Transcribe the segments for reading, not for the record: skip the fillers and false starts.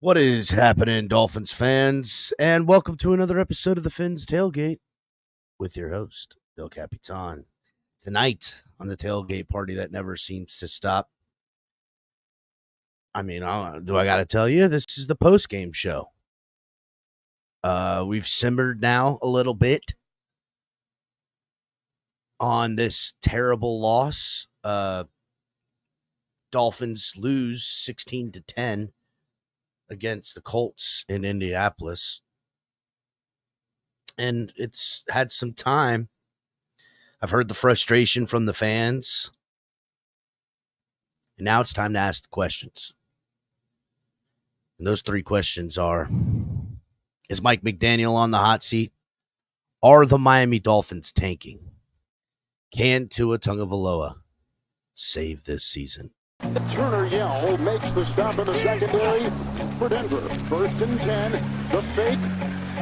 What is happening, Dolphins fans? And welcome to another episode of the Fins Tailgate with your host, Bill Capitan. Tonight on the tailgate party that never seems to stop. I mean, do I got to tell you? This is the postgame show. We've simmered now a little bit on this terrible loss. Dolphins lose 16-10 against the Colts in Indianapolis. And it's had some time. I've heard the frustration from the fans. And now it's time to ask the questions. And those three questions are, is Mike McDaniel on the hot seat? Are the Miami Dolphins tanking? Can Tua Tagovailoa save this season? Turner Yell makes the stop in the secondary for Denver. 1st and 10. The fake.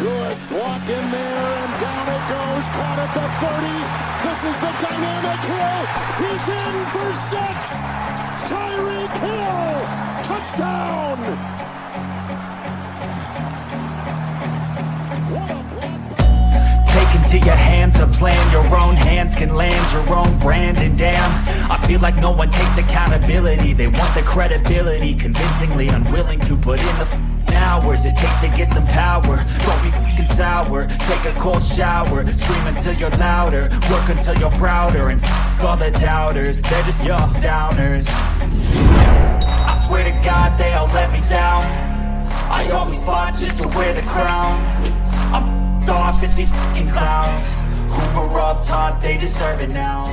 Good. Block in there, and down it goes. Caught at the 30. This is the dynamic hill. He's in for 6. Tyreek Hill. Touchdown. What a block. Take into your hands a plan, your own hands can land your own brand, and damn, I feel like no one takes accountability. They want the credibility, convincingly unwilling to put in the hours it takes to get some power. Don't be fucking sour, take a cold shower, scream until you're louder, work until you're prouder, and all the doubters, they're just your downers. I swear to God they all let me down. I always fought just to wear the crown. I'm off, it's these fucking clowns who were all taught they deserve it now.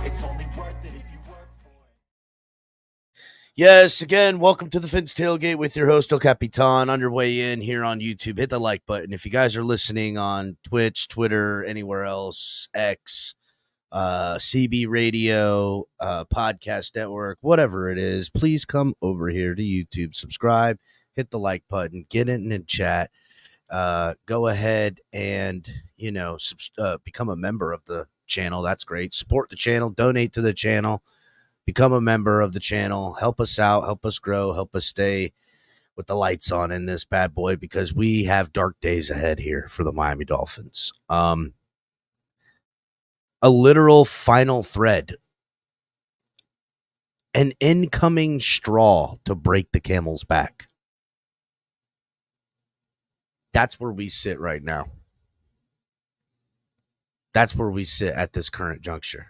It's only worth it if you work for it. Yes, again, welcome to the Fins Tailgate with your host, El Capitan. On your way in here on YouTube, hit the like button. If you guys are listening on Twitch, Twitter, anywhere else, X, CB Radio, Podcast Network, whatever it is, please come over here to YouTube, subscribe, hit the like button, get in and chat. Go ahead and, become a member of the channel. That's great. Support the channel, donate to the channel, become a member of the channel, help us out, help us grow, help us stay with the lights on in this bad boy, because we have dark days ahead here for the Miami Dolphins. A literal final thread, an incoming straw to break the camel's back. That's where we sit right now. That's where we sit at this current juncture.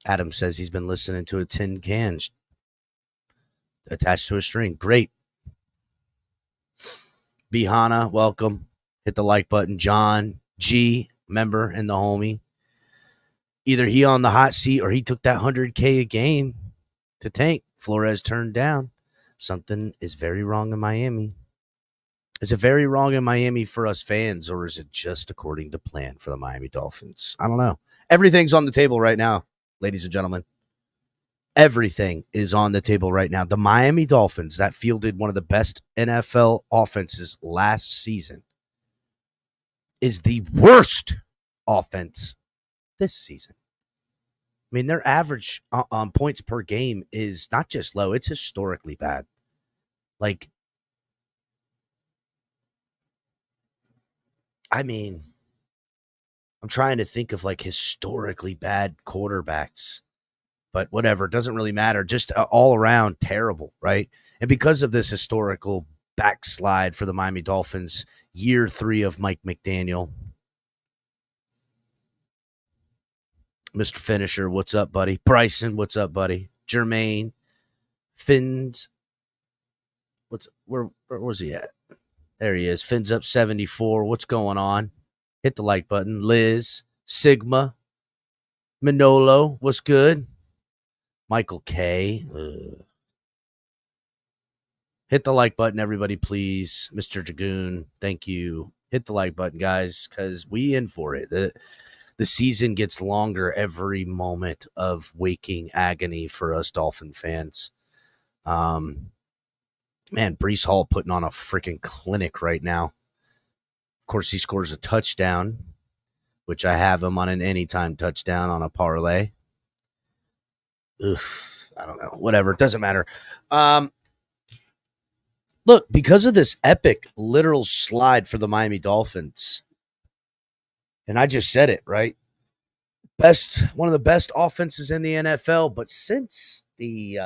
Adam says he's been listening to a tin can attached to a string. Great. Bihana, welcome. Hit the like button. John G, member and the homie. Either he on the hot seat or he took that $100K a game to tank. Flores turned down. Something is very wrong in Miami. Is it very wrong in Miami for us fans, or is it just according to plan for the Miami Dolphins? I don't know. Everything's on the table right now, ladies and gentlemen. Everything is on the table right now. The Miami Dolphins, that fielded one of the best NFL offenses last season, is the worst offense this season. I mean, their average on points per game is not just low, it's historically bad. Like, I mean, I'm trying to think of like historically bad quarterbacks, but whatever, it doesn't really matter. Just all around terrible, right? And because of this historical backslide for the Miami Dolphins, year 3 of Mike McDaniel, Mr. Finisher, what's up, buddy? Bryson, what's up, buddy? Jermaine, Fins, where was he at? There he is. Fins up 74. What's going on? Hit the like button. Liz, Sigma, Manolo, what's good? Michael K. Hit the like button, everybody, please. Mr. Dragoon, thank you. Hit the like button, guys, because we in for it. The season gets longer every moment of waking agony for us Dolphin fans. Man, Breece Hall putting on a freaking clinic right now. Of course, he scores a touchdown, which I have him on an anytime touchdown on a parlay. I don't know. Whatever. It doesn't matter. Look, because of this epic literal slide for the Miami Dolphins, and I just said it, right? One of the best offenses in the NFL, but since the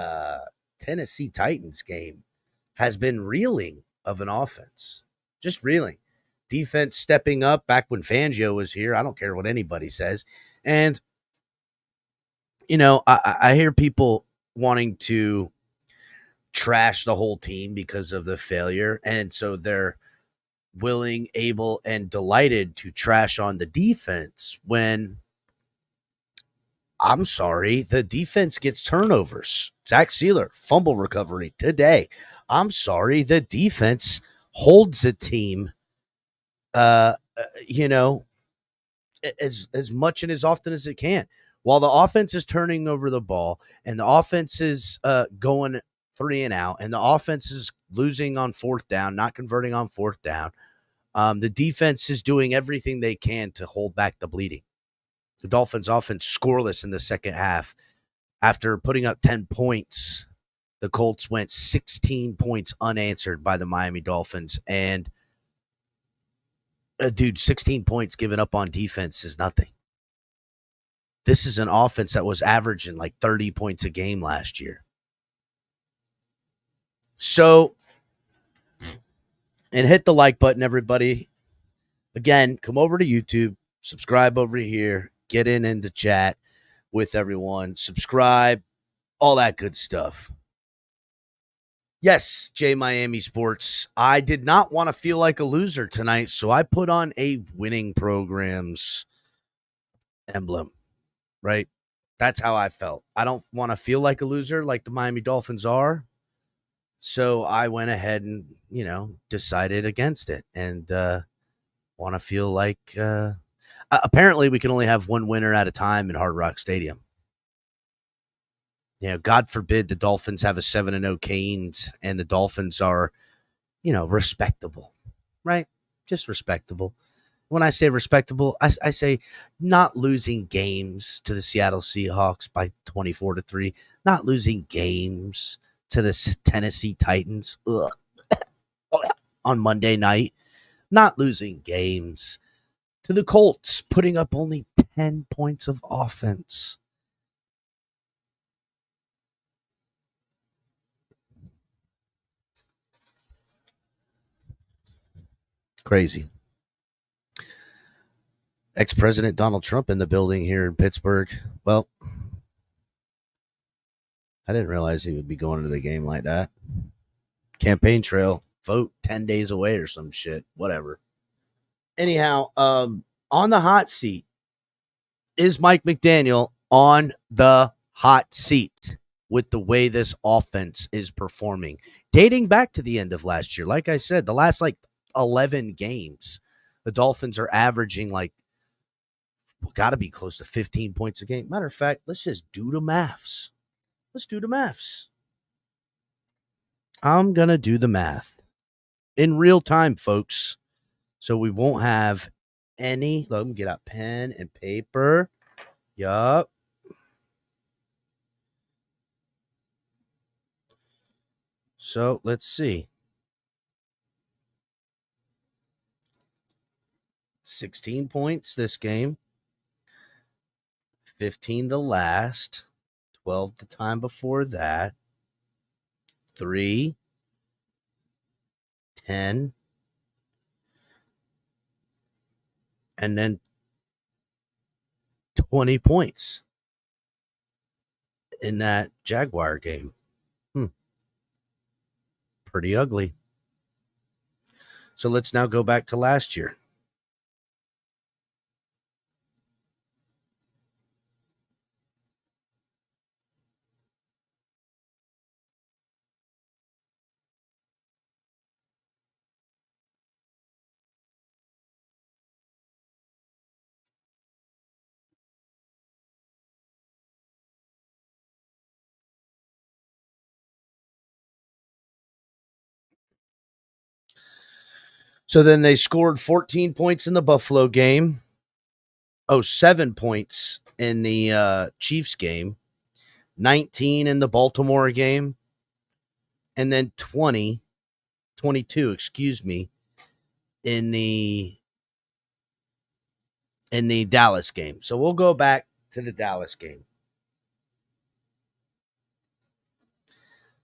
Tennessee Titans game has been reeling of an offense, just reeling. Defense stepping up back when Fangio was here. I don't care what anybody says. And, I hear people wanting to trash the whole team because of the failure. And so they're willing, able, and delighted to trash on the defense when, I'm sorry, the defense gets turnovers. Zach Sealer, fumble recovery today. I'm sorry, the defense holds a team, as much and as often as it can. While the offense is turning over the ball and the offense is going 3 and out and the offense is losing on fourth down, not converting on fourth down, the defense is doing everything they can to hold back the bleeding. The Dolphins offense scoreless in the second half. After putting up 10 points, the Colts went 16 points unanswered by the Miami Dolphins. And, 16 points given up on defense is nothing. This is an offense that was averaging like 30 points a game last year. So, and hit the like button, everybody. Again, come over to YouTube, subscribe over here, get into chat with everyone, subscribe, all that good stuff. Yes, J Miami Sports. I did not want to feel like a loser tonight, so I put on a winning program's emblem, right? That's how I felt. I don't want to feel like a loser like the Miami Dolphins are. So I went ahead and, decided against it and want to feel like apparently we can only have one winner at a time in Hard Rock Stadium. God forbid the Dolphins have a 7-0 Canes and the Dolphins are, respectable, right? Just respectable. When I say respectable, I say not losing games to the Seattle Seahawks by 24-3, not losing games to the Tennessee Titans on Monday night, not losing games to the Colts, putting up only 10 points of offense. Crazy. Ex-President Donald Trump in the building here in Pittsburgh. Well, I didn't realize he would be going to the game like that. Campaign trail, vote 10 days away or some shit. Whatever. Anyhow, on the hot seat is Mike McDaniel on the hot seat with the way this offense is performing. Dating back to the end of last year, like I said, the last 11 games, the Dolphins are averaging got to be close to 15 points a game. Matter of fact, let's just do the maths. Let's do the maths. I'm going to do the math in real time, folks. So we won't have any. Let me get out pen and paper. Yup. So let's see. 16 points this game. 15 the last. 12 the time before that. 3. 10. And then 20 points in that Jaguar game. Pretty ugly. So let's now go back to last year. So then they scored 14 points in the Buffalo game. 7 points in the Chiefs game. 19 in the Baltimore game, and then 22, in the Dallas game. So we'll go back to the Dallas game.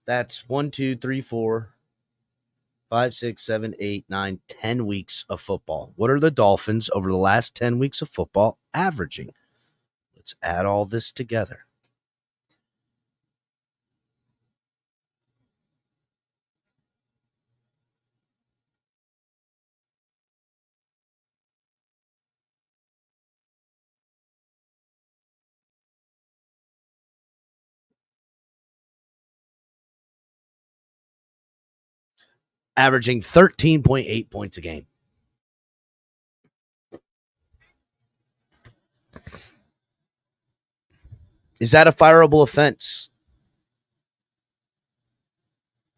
That's 1, 2, 3, 4, 5, 6, 7, 8, 9, 10 weeks of football. What are the Dolphins over the last 10 weeks of football averaging? Let's add all this together. Averaging 13.8 points a game. Is that a fireable offense?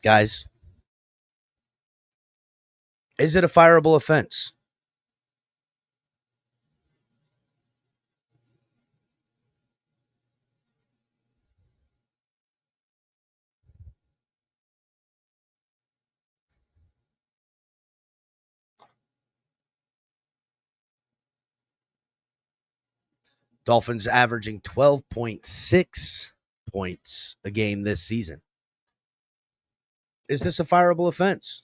Guys, is it a fireable offense? Dolphins averaging 12.6 points a game this season. Is this a fireable offense?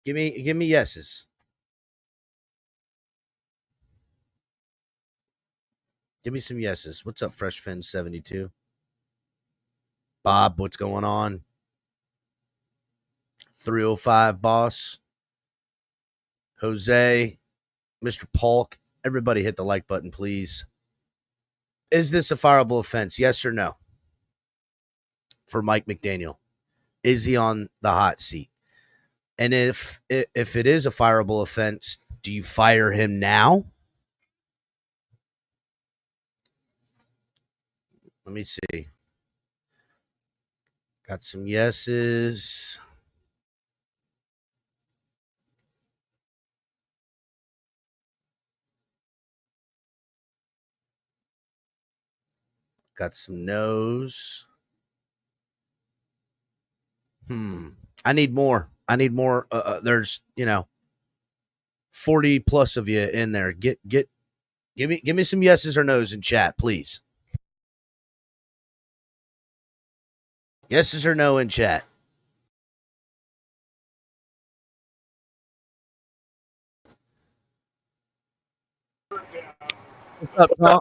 Give me yeses. Give me some yeses. What's up, Fresh Fin 72? Bob, what's going on? 305 boss. Jose, Mr. Polk. Everybody hit the like button, please. Is this a fireable offense? Yes or no? For Mike McDaniel. Is he on the hot seat? And if it is a fireable offense, do you fire him now? Let me see. Got some yeses. Got some no's. I need more. There's 40 plus of you in there. Give me some yeses or no's in chat, please. Yeses or no in chat. What's up, Tom?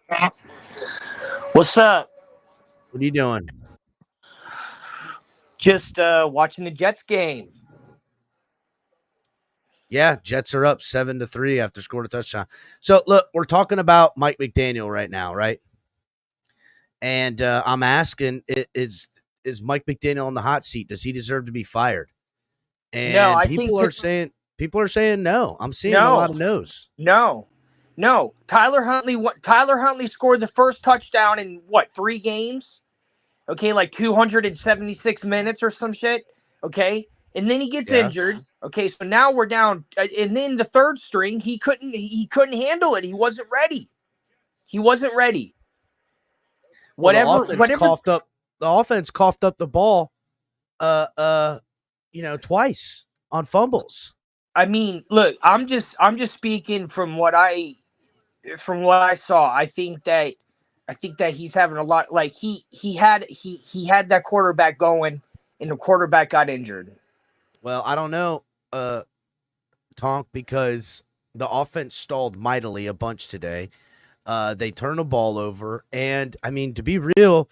What's up? What are you doing? Just watching the Jets game. Yeah, Jets are up 7-3 after scored a touchdown. So look, we're talking about Mike McDaniel right now, right? And I'm asking, is Mike McDaniel on the hot seat? Does he deserve to be fired? And No, I people are saying no. I'm seeing No. a lot of no's. No. Tyler Huntley scored the first touchdown in 3 games? Okay, like 276 minutes or some shit. Okay, and then he gets injured. Okay, so now we're down. And then the third string, he couldn't handle it. He wasn't ready. Well, the offense coughed up the ball, twice on fumbles. I mean, look, I'm just speaking from what I saw. I think that he's having a lot. Like he had that quarterback going, and the quarterback got injured. Well, I don't know, Tonk, because the offense stalled mightily a bunch today. They turned the ball over, and I mean, to be real,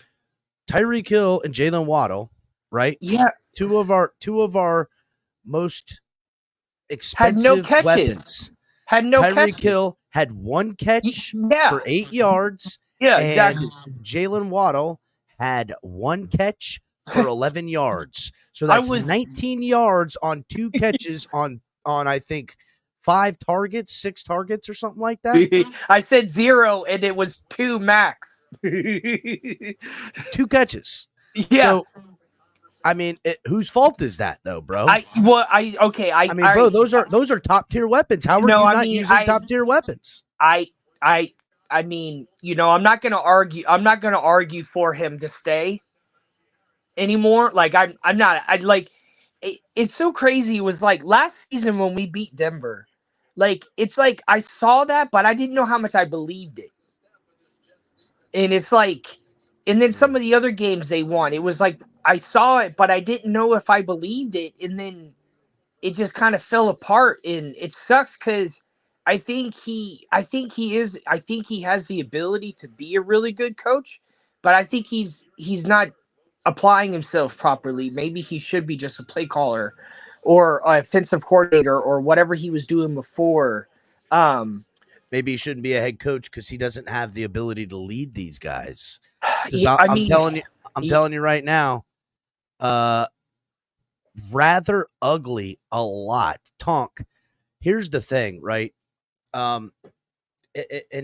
Tyreek Hill and Jalen Waddle, right? Yeah, two of our most expensive weapons. Tyreek Hill had 1 catch for 8 yards. Yeah, and exactly. Jalen Waddle had 1 catch for 11 yards. So that's 19 yards on 2 catches on I think 6 targets or something like that. I said 0 and it was 2 max. 2 catches. Yeah. So I mean, whose fault is that though, bro? Bro, those are top tier weapons. How are you not using top tier weapons? I I mean, I'm not going to argue. I'm not going to argue for him to stay anymore. Like I'm not. I like. It's so crazy. It was like last season when we beat Denver. Like it's like I saw that, but I didn't know how much I believed it. And it's like, and then some of the other games they won, it was like I saw it, but I didn't know if I believed it. And then it just kind of fell apart, and it sucks because I think he has the ability to be a really good coach, but I think he's not applying himself properly. Maybe he should be just a play caller or a offensive coordinator or whatever he was doing before. Maybe he shouldn't be a head coach because he doesn't have the ability to lead these guys. Because Yeah, I'm telling you right now, rather ugly a lot. Tonk. Here's the thing, right? And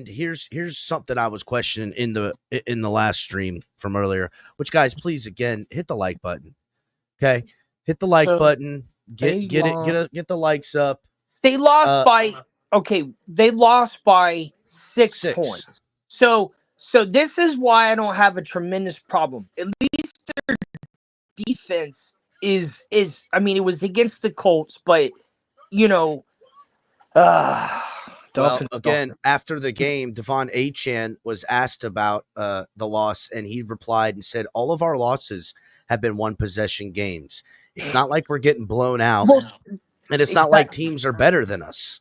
here's something I was questioning in the last stream from earlier. Which, guys, please again hit the like button. Okay, hit the like button. Get the likes up. They lost they lost by six points. So this is why I don't have a tremendous problem. At least their defense is I mean, it was against the Colts, but well, again, after the game, Devon Achane was asked about the loss, and he replied and said, all of our losses have been one-possession games. It's not like we're getting blown out, and it's not like teams are better than us.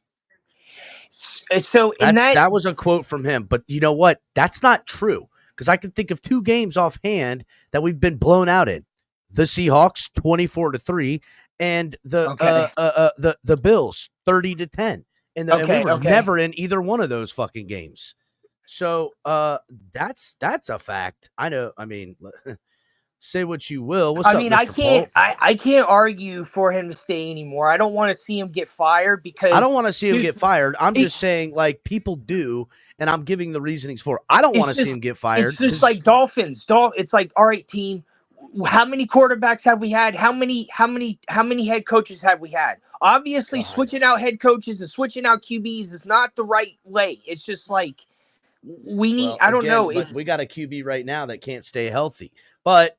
So that was a quote from him. But you know what? That's not true, because I can think of 2 games offhand that we've been blown out in. The Seahawks, 24-3, and the Bills, 30-10. And we were never in either one of those fucking games. So that's a fact. I know. I mean, say what you will. What's up, Mr. I can't argue for him to stay anymore. I don't want to see him get fired because I don't want to see him get fired. I'm just saying, like, people do, and I'm giving the reasonings for it. I don't want to see him get fired. It's just like Dolphins. It's like, all right, team. How many quarterbacks have we had? How many head coaches have we had? Obviously, switching out head coaches and switching out QBs is not the right way. It's just like we need. I don't know. We got a QB right now that can't stay healthy. But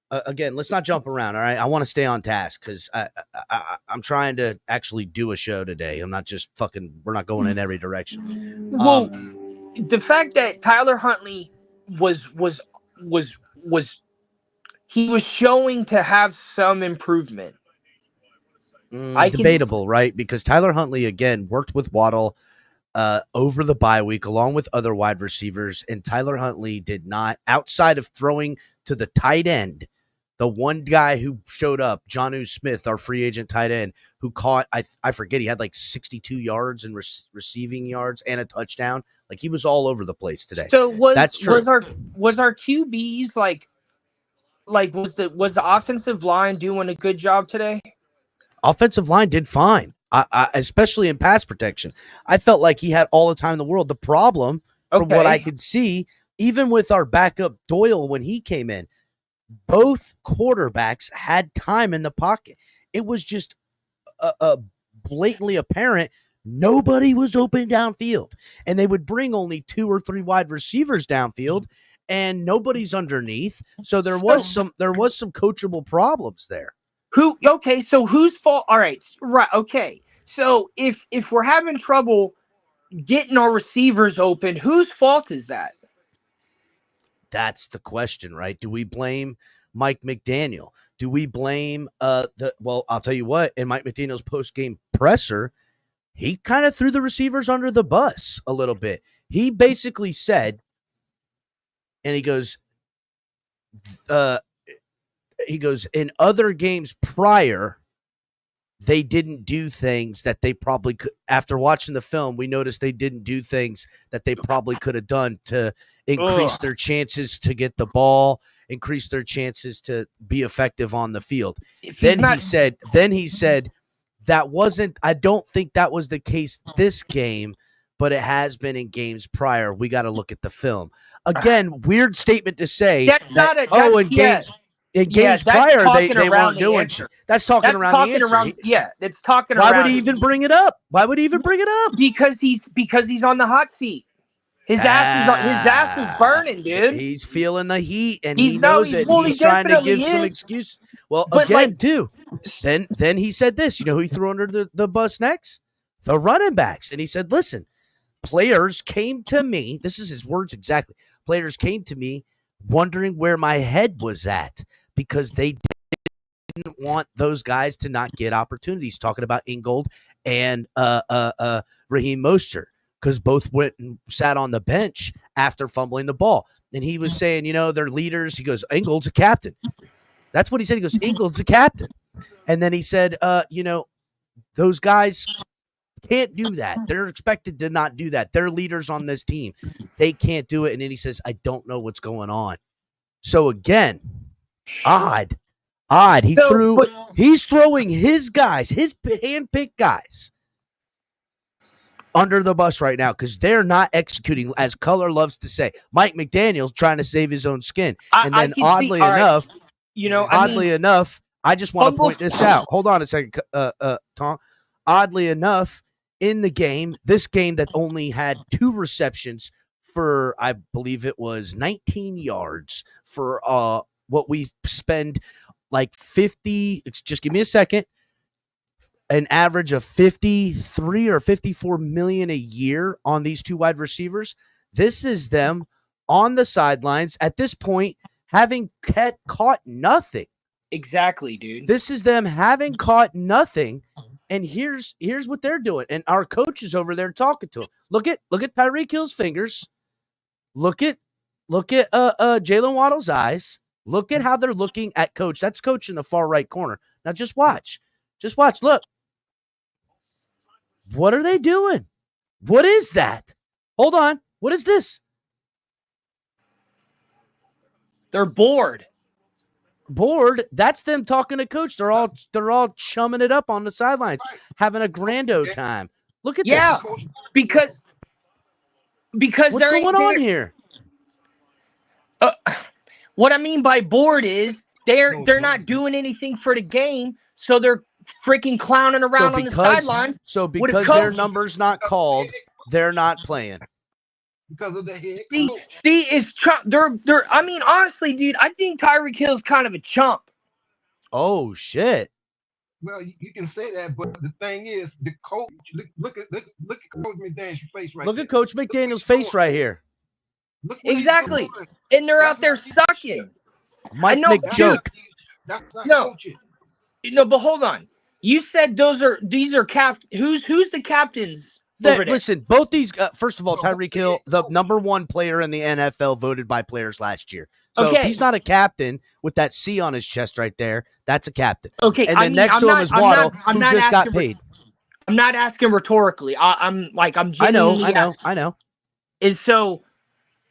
again, let's not jump around. All right, I want to stay on task because I'm trying to actually do a show today. I'm not just fucking. We're not going in every direction. Well, the fact that Tyler Huntley was he was showing to have some improvement. Debatable, right? Because Tyler Huntley, again, worked with Waddle over the bye week along with other wide receivers, and Tyler Huntley did not, outside of throwing to the tight end, the one guy who showed up, Jonnu Smith, our free agent tight end, who caught, I forget, he had like 62 yards and receiving yards and a touchdown. Like, he was all over the place today. So that's true. Was our QBs like was the offensive line doing a good job today? Offensive line did fine, I especially in pass protection. I felt like he had all the time in the world. The problem, from what I could see, even with our backup Doyle when he came in, both quarterbacks had time in the pocket. It was just blatantly apparent nobody was open downfield, and they would bring only 2 or 3 wide receivers downfield, and nobody's underneath. So there was some coachable problems there. So whose fault? All right. Okay. So if we're having trouble getting our receivers open, whose fault is that? That's the question, right? Do we blame Mike McDaniel? Do we blame well, I'll tell you what, in Mike McDaniel's post-game presser, he kind of threw the receivers under the bus a little bit. He basically said, and he goes, in other games prior, they didn't do things that they probably could. After watching the film, we noticed they didn't do things that they probably could have done to increase their chances to get the ball, increase their chances to be effective on the field. Then he said that wasn't, I don't think that was the case this game, but it has been in games prior. We got to look at the film. Again, weird statement to say. In games prior, they weren't doing shit. That's talking around the answer. It's talking around. Why would he even bring it up? Because he's on the hot seat. His ass is burning, dude. He's feeling the heat, and He trying to give some is. excuse. Well, But, again, like, too. Then he said this. You know who he threw under the bus next? The running backs. And he said, listen, players came to me. This is his words exactly. Players came to me wondering where my head was at because they didn't want those guys to not get opportunities. Talking about Ingold and Raheem Mostert, because both went and sat on the bench after fumbling the ball. And he was saying, they're leaders. He goes, Ingold's a captain. That's what he said. He goes, Ingold's a captain. And then he said, those guys can't do that. They're expected to not do that. They're leaders on this team. They can't do it. And then he says, I don't know what's going on. So again, odd. He's throwing his guys, his handpicked guys, under the bus right now because they're not executing, as Color loves to say. Mike McDaniel's trying to save his own skin. Oddly enough, I just want to point this out. Hold on a second, Tom. Oddly enough, in the game, this game that only had 2 receptions for, I believe it was 19 yards for what we spend like 50, just give me a second, an average of 53 or 54 million a year on these 2 wide receivers. This is them on the sidelines at this point having caught nothing. Exactly, dude. This is them having caught nothing. And here's what they're doing. And our coach is over there talking to him. Look at Tyreek Hill's fingers. Look at Jalen Waddle's eyes. Look at how they're looking at coach. That's coach in the far right corner. Now just watch. Look. What are they doing? What is that? Hold on. What is this? They're bored. That's them talking to coach. They're all chumming it up on the sidelines, having a grando time. Look at this. because what's going on here? What I mean by bored is they're not doing anything for the game, so they're freaking clowning around on the sideline. So because their number's not called, they're not playing. Because of the head. They're. I mean, honestly, dude, I think Tyreek Hill's kind of a chump. Oh shit. Well, you can say that, but the thing is, the coach. Look at Coach McDaniel's face right. Look at Coach McDaniel's face right here. Exactly, and they're out there sucking. Mike McJoke. That's not coaching. No, but hold on. You said these are who's the captains? Listen, both these. First of all, Tyreek Hill, the number 1 player in the NFL, voted by players last year. So if he's not a captain with that C on his chest right there, that's a captain. Okay, and then next to him is Waddle, who just got paid. I'm not asking rhetorically. I'm genuinely I know. Is so.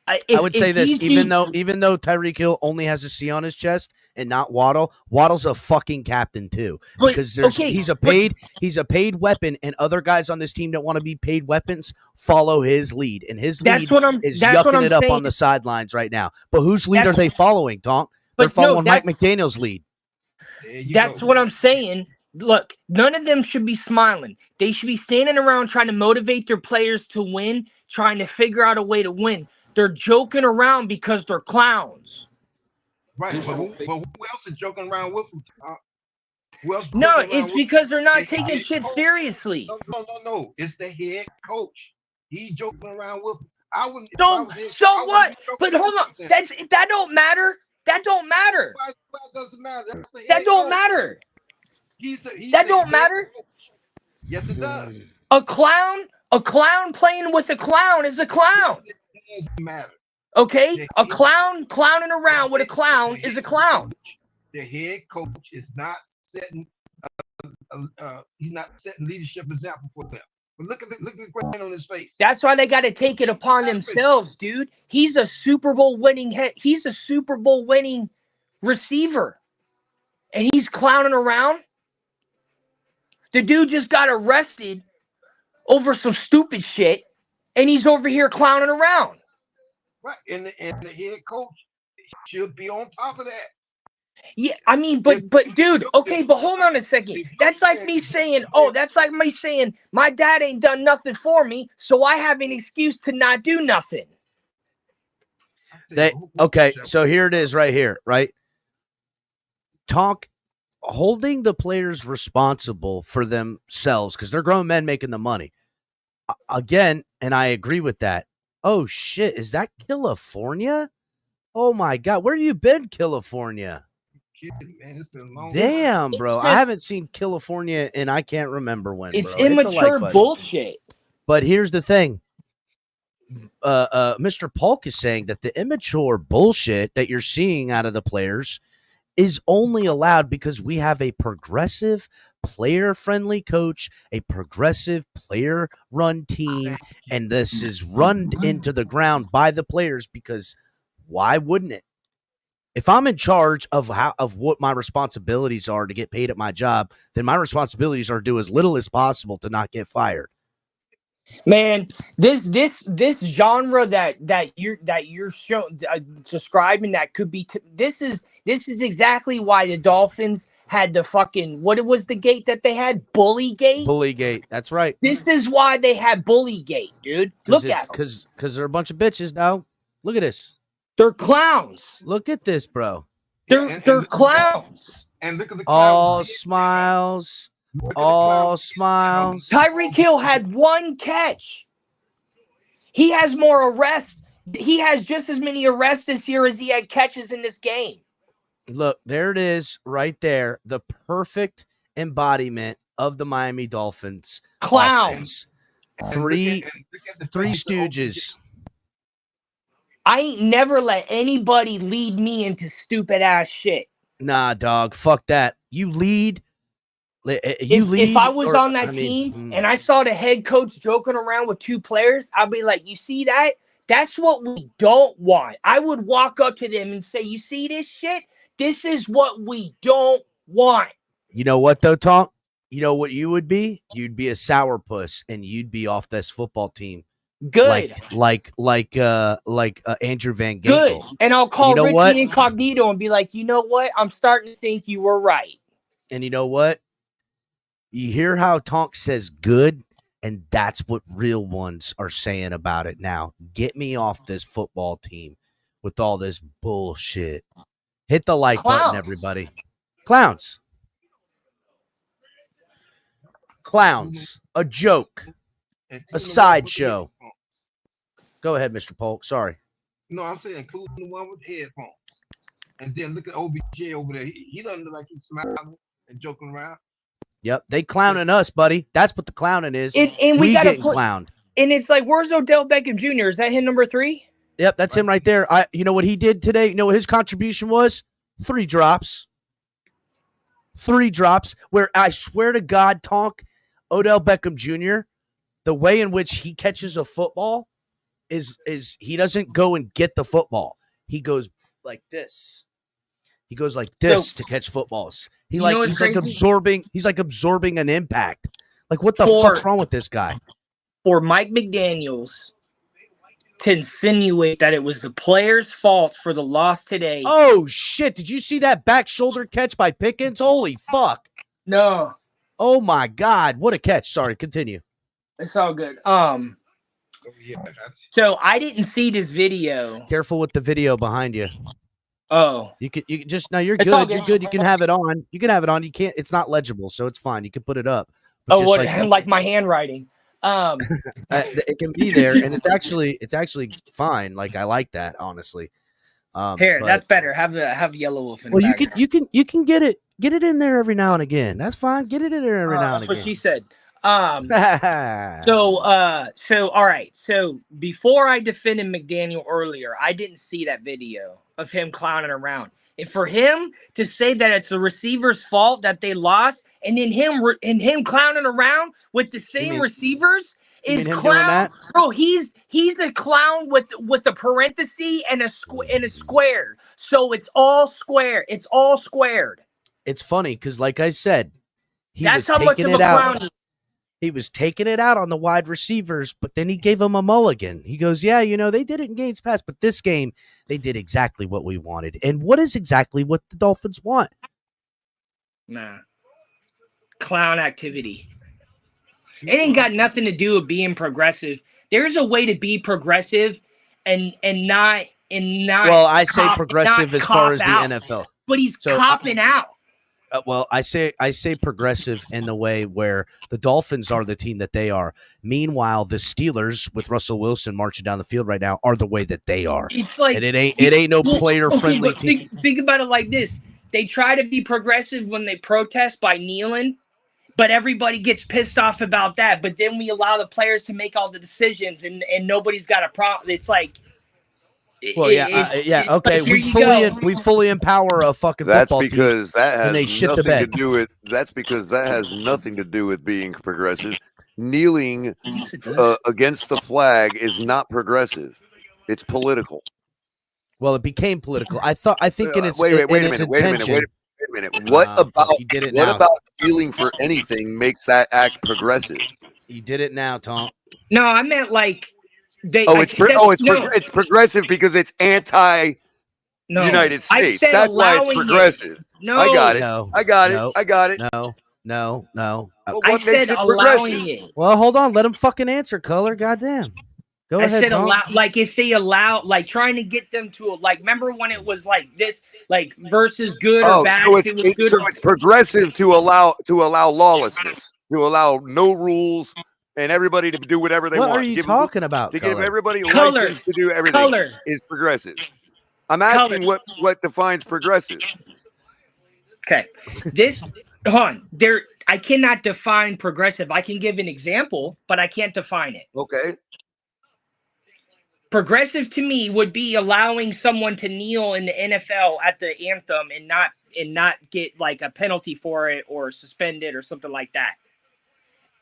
I would say this, even though Tyreek Hill only has a C on his chest and not Waddle, Waddle's a fucking captain too. Because he's a paid weapon, and other guys on this team that want to be paid weapons follow his lead. And his lead is yucking it up on the sidelines right now. But whose lead are they following, Tonk? They're following Mike McDaniel's lead. That's what I'm saying. Look, none of them should be smiling. They should be standing around trying to motivate their players to win, trying to figure out a way to win. They're joking around because they're clowns. Right, but who else is joking around with them? No, it's because they're not taking shit seriously. No. It's the head coach. He's joking around with them. I wouldn't. So what? But hold on. That don't matter. That don't matter. Why doesn't matter? That don't matter. That don't matter. Yes, it does. A clown playing with a clown is a clown. It doesn't matter. Okay? A clown clowning around with a clown is a clown. The head coach is not setting he's not setting leadership example for them. But look at the grin on his face. That's why they got to take it upon themselves, dude. He's a Super Bowl winning receiver. And he's clowning around. The dude just got arrested over some stupid shit, and he's over here clowning around. Right, and the head coach should be on top of that. Yeah, I mean, but dude, okay, but hold on a second. That's like me saying, my dad ain't done nothing for me, so I have an excuse to not do nothing. Okay, so here it is right here, right? Holding the players responsible for themselves because they're grown men making the money. Again, and I agree with that. Oh, shit, is that California? Oh, my God, where you been, California? Man, it's been a long Damn, time. bro. I haven't seen California and I can't remember when, It's bro. immature bullshit. But here's the thing. Mr. Polk is saying that the immature bullshit that you're seeing out of the players is only allowed because we have a progressive, player-friendly coach, a progressive player-run team, and this is run into the ground by the players because why wouldn't it? If I'm in charge of what my responsibilities are to get paid at my job, then my responsibilities are to do as little as possible to not get fired. Man, this genre that you're showing describing that could be this is exactly why the Dolphins had the fucking what was the gate that they had? Bully gate. Bully gate. That's right. This is why they had bully gate, dude. Look at them. Because they're a bunch of bitches now. Look at this. They're clowns. Look at this, bro. They're clowns. And look at the all smiles. All smiles. Tyreek Hill had one catch. He has more arrests. He has just as many arrests this year as he had catches in this game. Look, there it is right there. The perfect embodiment of the Miami Dolphins. Clowns. Three stooges. I ain't never let anybody lead me into stupid ass shit. Nah, dog. Fuck that. You lead. If I was on that team and I saw the head coach joking around with two players, I'd be like, you see that? That's what we don't want. I would walk up to them and say, you see this shit? This is what we don't want. You know what, though, Tom? You know what you would be? You'd be a sourpuss, and you'd be off this football team. Good. Like Andrew Van Ginkel. Good. And I'll call Richie Incognito and be like, you know what? I'm starting to think you were right. And you know what? You hear how Tonk says good, and that's what real ones are saying about it now. Get me off this football team with all this bullshit. Hit the like button, everybody. Clowns. A joke. A sideshow. Go ahead, Mr. Polk. Sorry. No, I'm saying including the one with the headphones. And then look at OBJ over there. He doesn't look like he's smiling and joking around. Yep, they clowning us, buddy. That's what the clowning is. And we getting clowned. And it's like, where's Odell Beckham Jr.? Is that him number 3? Yep, that's him right there. You know what he did today? You know what his contribution was? 3 drops. 3 drops. Where I swear to God, Tonk, Odell Beckham Jr., the way in which he catches a football is he doesn't go and get the football. He goes like this. He goes like this to catch footballs. He's like absorbing an impact. Like, what the fuck's wrong with this guy? For Mike McDaniels to insinuate that it was the players' fault for the loss today. Oh shit! Did you see that back shoulder catch by Pickens? Holy fuck! No. Oh my God! What a catch! Sorry, continue. It's all good. So I didn't see this video. Careful with the video behind you. Oh, you can just now. You're good. You're good. You can have it on. You can have it on. You can't. It's not legible, so it's fine. You can put it up. But like my handwriting. It can be there, and it's actually fine. Like, I like that, honestly. That's better. Have Yellow Wolf in. Well, you can get it in there every now and again. That's fine. Get it in there every now and again. That's what she said. So all right. So before I defended McDaniel earlier, I didn't see that video of him clowning around. And for him to say that it's the receiver's fault that they lost, and then him clowning around with the same receivers is clown. Bro, he's a clown with a parenthesis and a square. So it's all square. It's all squared. It's funny because, like I said, that's how much of a clown he is. He was taking it out on the wide receivers, but then he gave them a mulligan. He goes, yeah, they did it in games past, but this game, they did exactly what we wanted. And what is exactly what the Dolphins want? Nah. Clown activity. It ain't got nothing to do with being progressive. There's a way to be progressive and not. Well, I say progressive as far as the NFL. But he's copping out. Well, I say progressive in the way where the Dolphins are the team that they are. Meanwhile, the Steelers with Russell Wilson marching down the field right now are the way that they are. It's like, and it ain't no player friendly team. Think about it like this: they try to be progressive when they protest by kneeling, but everybody gets pissed off about that. But then we allow the players to make all the decisions, and nobody's got a problem. It's like. Well, okay. Like, we fully empower a fucking football team. That's because that has nothing to do with being progressive. Kneeling against the flag is not progressive. It's political. Well, it became political. I think in its wait a minute. What about kneeling for anything makes that act progressive? You did it now, Tom. No, I meant like. It's progressive because it's anti-United States. That's why it's progressive. No, I got it. No, I got it. No. Well, I said allowing it. Well, hold on. Let him fucking answer, Color. Goddamn. Go ahead, I said Tom. like if they allow, like trying to get them to remember when it was like this, like versus good or bad. So it's progressive to allow lawlessness, to allow no rules. And everybody to do whatever they want. What are you talking about? To give everybody license to do everything is progressive. I'm asking what defines progressive. Okay, I cannot define progressive. I can give an example, but I can't define it. Okay. Progressive to me would be allowing someone to kneel in the NFL at the anthem and not get like a penalty for it or suspended or something like that.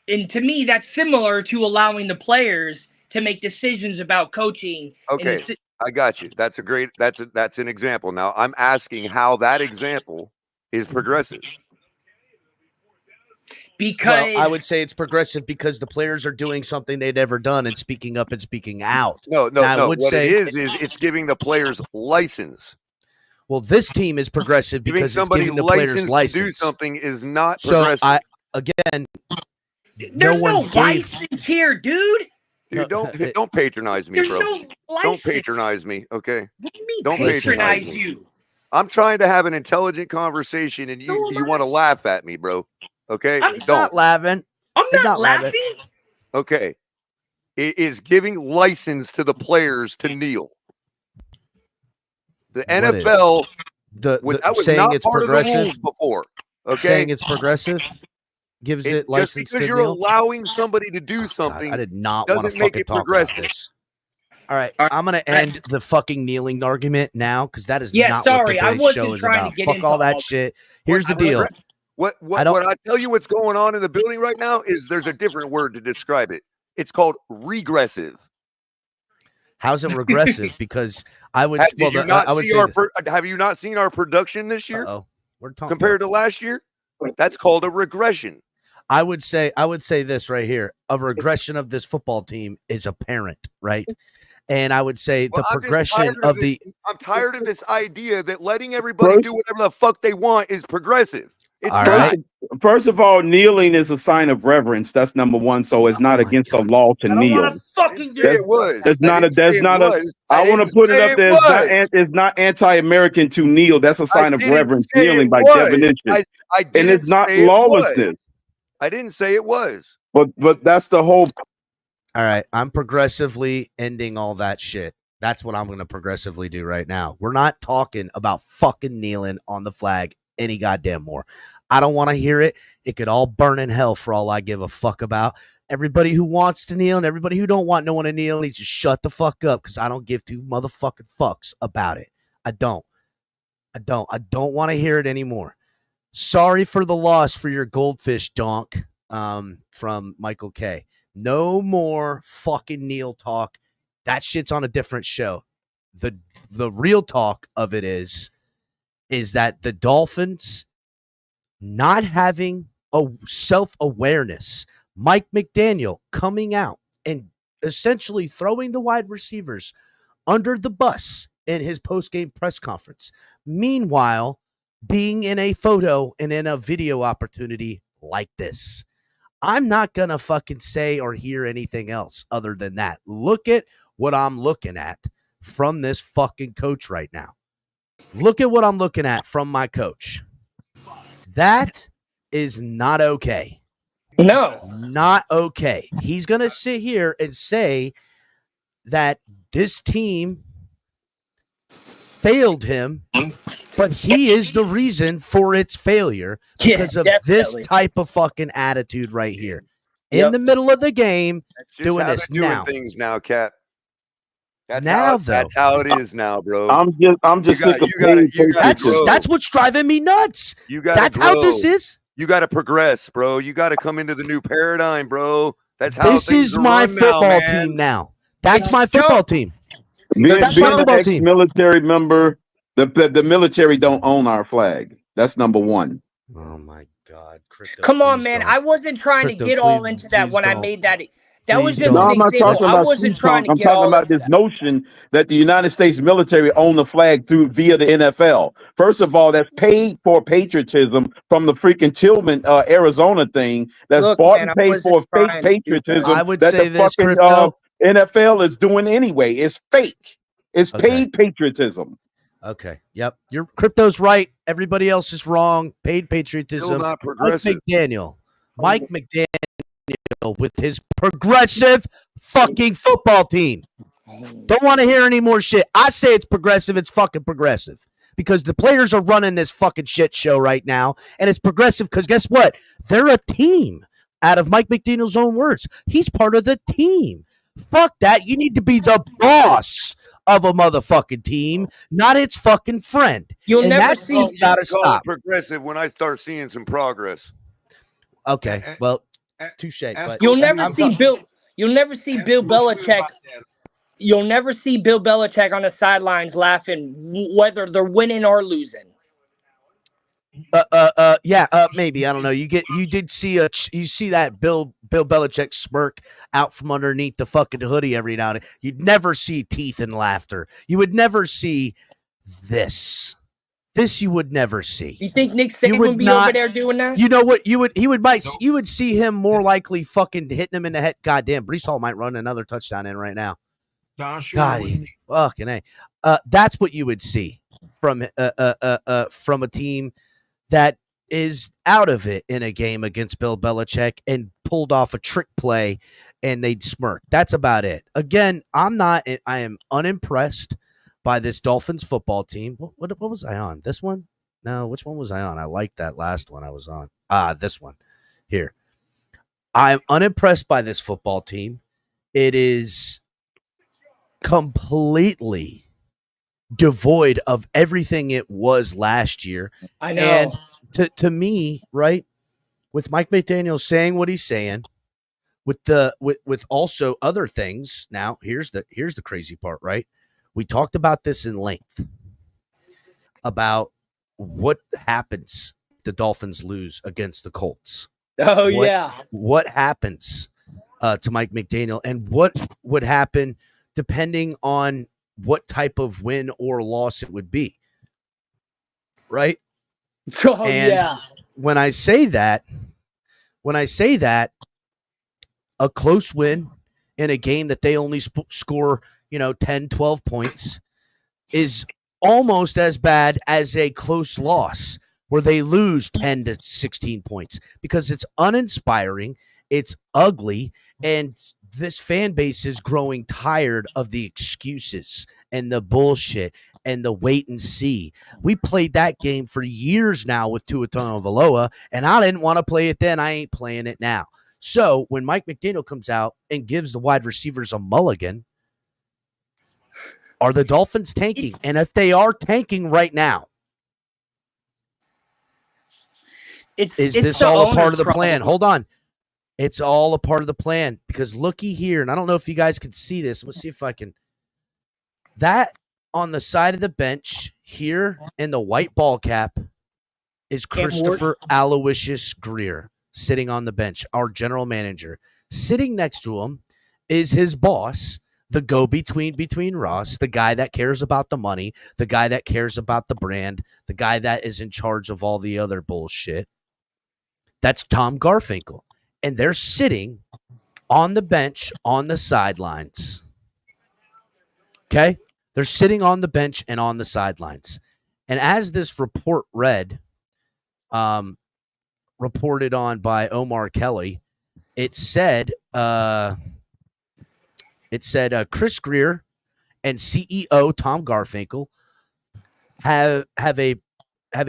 And to me, that's similar to allowing the players to make decisions about coaching. Okay, I got you. That's an example. Now I'm asking how that example is progressive. Because I would say it's progressive because the players are doing something they'd never done and speaking up and speaking out. No. What it is it's giving the players license. Well, this team is progressive because it's giving the players license to do something is not progressive. So again. There's no license here, dude. Dude, don't patronize me, bro. No license. Don't patronize me, okay? What do you mean don't patronize you? I'm trying to have an intelligent conversation, and you want to laugh at me, bro. Okay? I'm not laughing. I'm not laughing. Okay. It is giving license to the players to kneel. The NFL that was saying not it's part progressive of the rules before. Okay. Saying it's progressive. Gives it license just because to you're kneel? allowing somebody to do something. God, I did not want to fucking talk about this. All right, I'm gonna end the fucking kneeling argument now because that is not what today's show is about. Fuck all that shit. Here's the deal. What I tell you what's going on in the building right now is there's a different word to describe it. It's called regressive. How's it regressive? Because I would. Have you not seen our production this year? We're talking compared to last year. That's called a regression. I would say this right here. A regression of this football team is apparent, right? And I would say the progression of I'm tired of this idea that letting everybody do whatever the fuck they want is progressive. First of all, kneeling is a sign of reverence. That's number one. So it's not against the law to kneel. I want to put it up there. It's not anti-American to kneel. That's a sign of reverence. Kneeling by definition, and it's not lawlessness. I didn't say it was. But that's the whole. All right, I'm progressively ending all that shit. That's what I'm going to progressively do right now. We're not talking about fucking kneeling on the flag any goddamn more. I don't want to hear it. It could all burn in hell for all I give a fuck about. Everybody who wants to kneel and everybody who don't want no one to kneel needs to shut the fuck up because I don't give two motherfucking fucks about it. I don't want to hear it anymore. Sorry for the loss for your goldfish donk from Michael K. No more fucking kneel talk. That shit's on a different show. The real talk of it is that the Dolphins not having a self-awareness Mike McDaniel coming out and essentially throwing the wide receivers under the bus in his post-game press conference. Meanwhile, being in a photo and in a video opportunity like this. I'm not going to fucking say or hear anything else other than that. Look at what I'm looking at from this fucking coach right now. Look at what I'm looking at from my coach. That is not okay. No. Not okay. He's going to sit here and say that this team failed him, but he is the reason for its failure because of this type of fucking attitude right here. In the middle of the game, doing this now. Things now, Cap. That's that's how it is now, bro. I'm just sick of that's what's driving me nuts. That's grow. how this is. You got to progress, bro. You got to come into the new paradigm, bro. That's how this is my football team now. That's my football team. That's my football team. Military member. The military don't own our flag. That's number one. Oh my God, Crypto, come on, man! I wasn't trying to get all into that when I made that. That was just an example. I wasn't trying to get all I'm talking about this notion that the United States military own the flag via the NFL. First of all, that's paid for patriotism from the freaking Tillman, Arizona thing. That's bought and paid for fake patriotism. I would say this, fucking, NFL is doing anyway. It's fake. It's paid patriotism. Okay. Yep. Your Crypto's right. Everybody else is wrong. Paid patriotism. Still not progressive. Mike McDaniel with his progressive fucking football team. Don't want to hear any more shit. I say it's progressive. It's fucking progressive because the players are running this fucking shit show right now. And it's progressive because guess what? They're a team. Out of Mike McDaniel's own words, he's part of the team. Fuck that. You need to be the boss of a motherfucking team, not its fucking friend. You'll never see. Gotta stop. Progressive when I start seeing some progress. Okay, well, touche. But you'll never see Bill. You'll never see Bill Belichick. You'll never see Bill Belichick on the sidelines laughing, whether they're winning or losing. Maybe I don't know. You did see you see that Bill Belichick smirk out from underneath the fucking hoodie every now and then. You'd never see teeth and laughter. You would never see this. This you would never see. You think Nick Saban would be over there doing that? You know what? You would see him more likely fucking hitting him in the head. Goddamn, Breece Hall might run another touchdown in right now. God, fucking A. That's what you would see from a team that is out of it in a game against Bill Belichick and pulled off a trick play and they'd smirk. That's about it. Again, I am unimpressed by this Dolphins football team. What was I on? This one? No, which one was I on? I liked that last one I was on. This one here. I'm unimpressed by this football team. It is completely devoid of everything it was last year. I know. And to me, right, with Mike McDaniel saying what he's saying, with also other things. Now, here's the crazy part, right? We talked about this in length about what happens if the Dolphins lose against the Colts. What happens to Mike McDaniel and what would happen depending on what type of win or loss it would be. Right? When I say that, a close win in a game that they only score, 10, 12 points is almost as bad as a close loss where they lose 10 to 16 points because it's uninspiring, it's ugly, and this fan base is growing tired of the excuses and the bullshit and the wait and see. We played that game for years now with Tua Tagovailoa, and I didn't want to play it then. I ain't playing it now. So when Mike McDaniel comes out and gives the wide receivers a mulligan, are the Dolphins tanking? And if they are tanking right now, is this all a part of the plan? Hold on. It's all a part of the plan because looky here, and I don't know if you guys can see this. Let's see if I can. That on the side of the bench here in the white ball cap is Christopher Aloysius Greer. sitting on the bench, our general manager. Sitting next to him is his boss, the go-between between Ross, the guy that cares about the money, the guy that cares about the brand, the guy that is in charge of all the other bullshit. That's Tom Garfinkel. And they're sitting on the bench on the sidelines. Okay? They're sitting on the bench and on the sidelines. And as this report read, reported on by Omar Kelly, it said Chris Greer and CEO Tom Garfinkel have a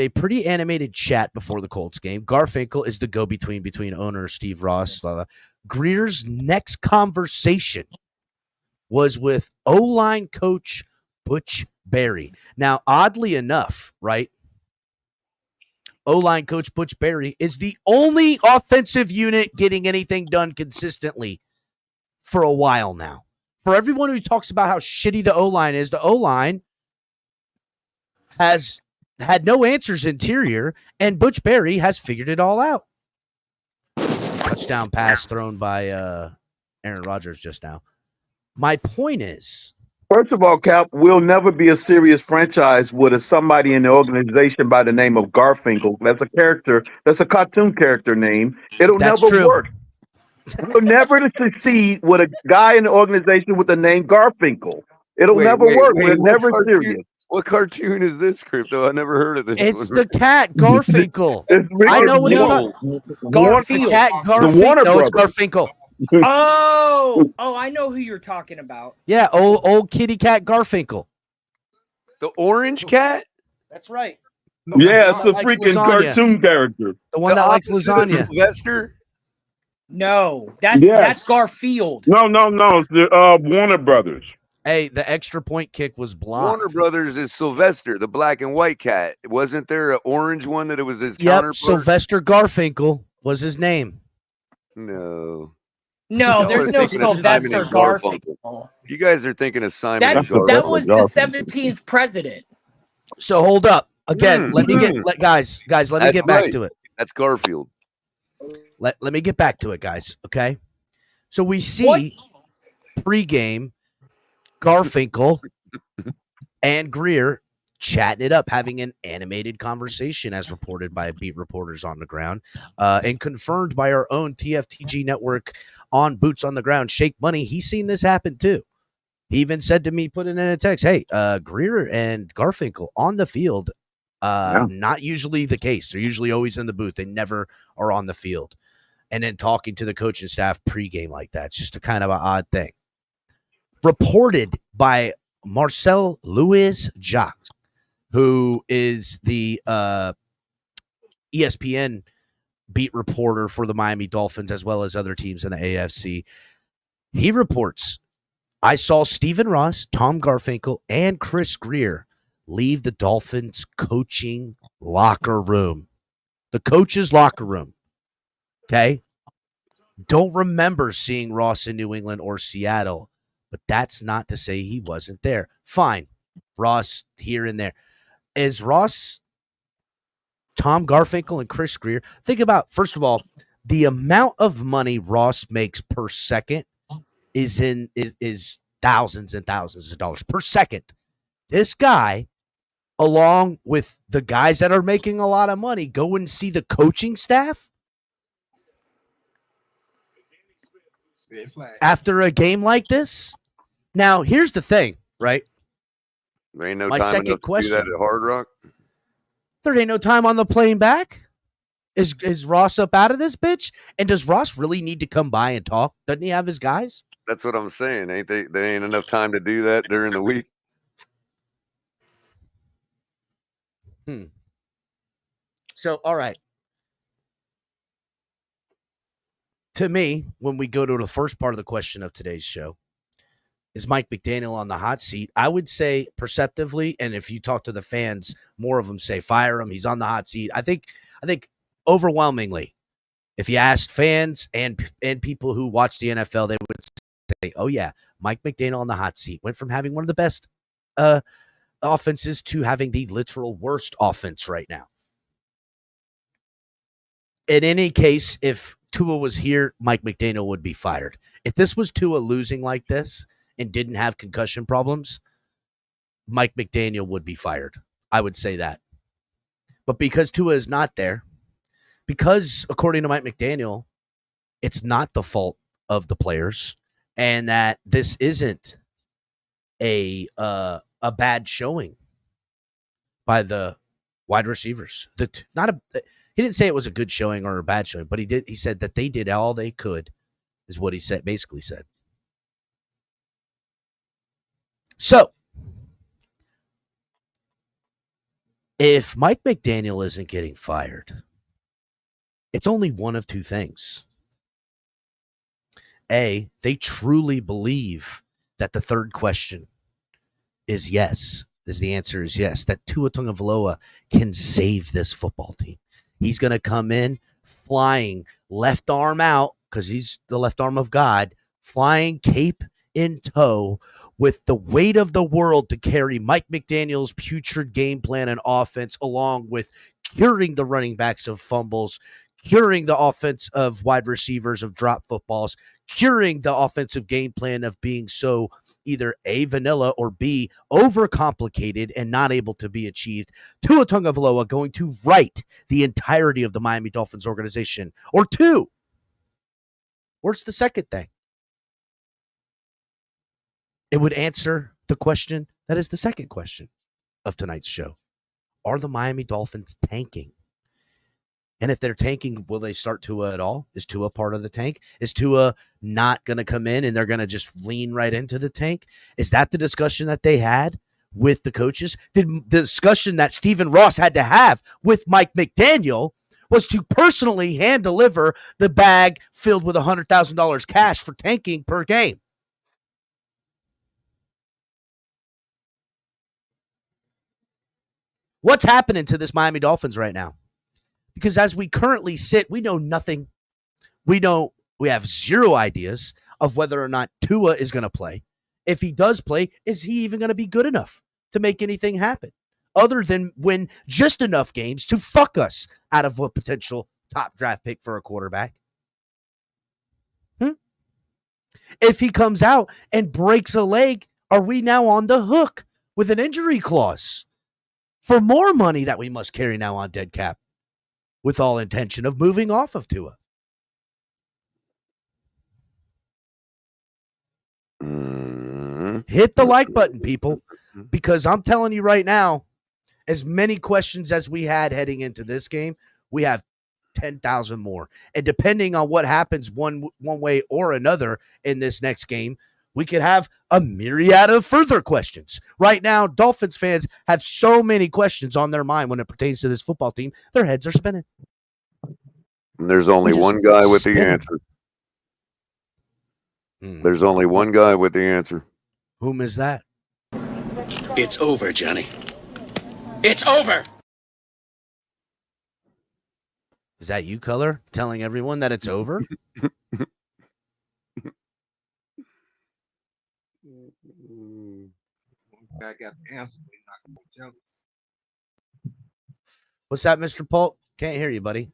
pretty animated chat before the Colts game. Garfinkel is the go-between between owner Steve Ross. Greer's next conversation was with O-line coach Butch Barry. Now, oddly enough, right? O-line coach Butch Barry is the only offensive unit getting anything done consistently for a while now. For everyone who talks about how shitty the O-line is, the O-line has had no answers interior, and Butch Barry has figured it all out. Touchdown pass thrown by Aaron Rodgers just now. My point is, first of all, Cap, we'll never be a serious franchise with somebody in the organization by the name of Garfinkel. That's a character. That's a cartoon character name. It'll never work. We'll never succeed with a guy in the organization with the name Garfinkel. It'll never work. We're never serious. What cartoon is this, Crypto? I never heard of this. It's the cat Garfinkel. I know what it's called. Garfield. The cat Garfinkel. No, it's Garfinkel. Oh, I know who you're talking about. Yeah, old kitty cat Garfinkel. The orange cat? That's right. Yeah, it's a freaking cartoon character. The one that likes lasagna. Sylvester? No, that's Garfield. No. It's the Warner Brothers. Hey, the extra point kick was blocked. Warner Brothers is Sylvester, the black and white cat. Wasn't there an orange one that it was his counterpart? Sylvester Garfinkel was his name. No, there's no Sylvester Garfinkel. You guys are thinking of Simon. That was the 17th president. So hold up. Again, let me get back to it. That's Garfield. Let me get back to it, guys. Okay. So we see pregame Garfinkel and Greer chatting it up, having an animated conversation, as reported by beat reporters on the ground, and confirmed by our own TFTG network on Boots on the Ground, Shake Money. He's seen this happen too. He even said to me, put it in a text, hey, Greer and Garfinkel on the field. Not usually the case. They're usually always in the booth. They never are on the field. And then talking to the coaching staff pregame like that. It's just a kind of an odd thing. Reported by Marcel Louis Jacques, who is the ESPN beat reporter for the Miami Dolphins as well as other teams in the AFC. He reports, I saw Stephen Ross, Tom Garfinkel, and Chris Greer leave the Dolphins coaching locker room. The coach's locker room. Okay? Don't remember seeing Ross in New England or Seattle, but that's not to say he wasn't there. Fine. Ross here and there. Is Ross, Tom Garfinkel, and Chris Greer? Think about, first of all, the amount of money Ross makes per second is thousands and thousands of dollars per second. This guy, along with the guys that are making a lot of money, go and see the coaching staff after a game like this. Now, here's the thing, right? There ain't no My time second enough question, to do that at Hard Rock. There ain't no time on the plane back. Is Ross up out of this bitch? And does Ross really need to come by and talk? Doesn't he have his guys? That's what I'm saying. There ain't enough time to do that during the week. So, all right. To me, when we go to the first part of the question of today's show, is Mike McDaniel on the hot seat? I would say perceptively, and if you talk to the fans, more of them say fire him. He's on the hot seat. I think overwhelmingly, if you asked fans and people who watch the NFL, they would say, "Oh yeah, Mike McDaniel on the hot seat. Went from having one of the best offenses to having the literal worst offense right now." in any case, if Tua was here, Mike McDaniel would be fired. If this was Tua losing like this and didn't have concussion problems, Mike McDaniel would be fired. I would say that. But because Tua is not there, because according to Mike McDaniel, it's not the fault of the players, and that this isn't a bad showing by the wide receivers. He didn't say it was a good showing or a bad showing, but he said that they did all they could, is what he basically said. So, if Mike McDaniel isn't getting fired, it's only one of two things. A, they truly believe that the third question is yes, the answer is yes, that Tua Tagovailoa can save this football team. He's going to come in flying left arm out, because he's the left arm of God, flying cape in tow with the weight of the world to carry Mike McDaniel's putrid game plan and offense, along with curing the running backs of fumbles, curing the offense of wide receivers of drop footballs, curing the offensive game plan of being so either A, vanilla, or B, overcomplicated and not able to be achieved. Tua Tagovailoa going to right the entirety of the Miami Dolphins organization. Or two, what's the second thing? It would answer the question that is the second question of tonight's show. Are the Miami Dolphins tanking? And if they're tanking, will they start Tua at all? Is Tua part of the tank? Is Tua not going to come in and they're going to just lean right into the tank? Is that the discussion that they had with the coaches? The discussion that Stephen Ross had to have with Mike McDaniel was to personally hand deliver the bag filled with $100,000 cash for tanking per game. What's happening to this Miami Dolphins right now? Because as we currently sit, we know nothing. We have zero ideas of whether or not Tua is going to play. If he does play, is he even going to be good enough to make anything happen other than win just enough games to fuck us out of a potential top draft pick for a quarterback? If he comes out and breaks a leg, are we now on the hook with an injury clause for more money that we must carry now on dead cap, with all intention of moving off of Tua? Hit the like button, people, because I'm telling you right now, as many questions as we had heading into this game, we have 10,000 more. And depending on what happens one way or another in this next game, we could have a myriad of further questions. Right now, Dolphins fans have so many questions on their mind when it pertains to this football team. Their heads are spinning. And there's only one guy with the answer. There's only one guy with the answer. Whom is that? It's over, Johnny. It's over. Is that you, Color, telling everyone that it's over? I got the answer, but he's not going to tell us. What's that, Mr. Polk? Can't hear you, buddy.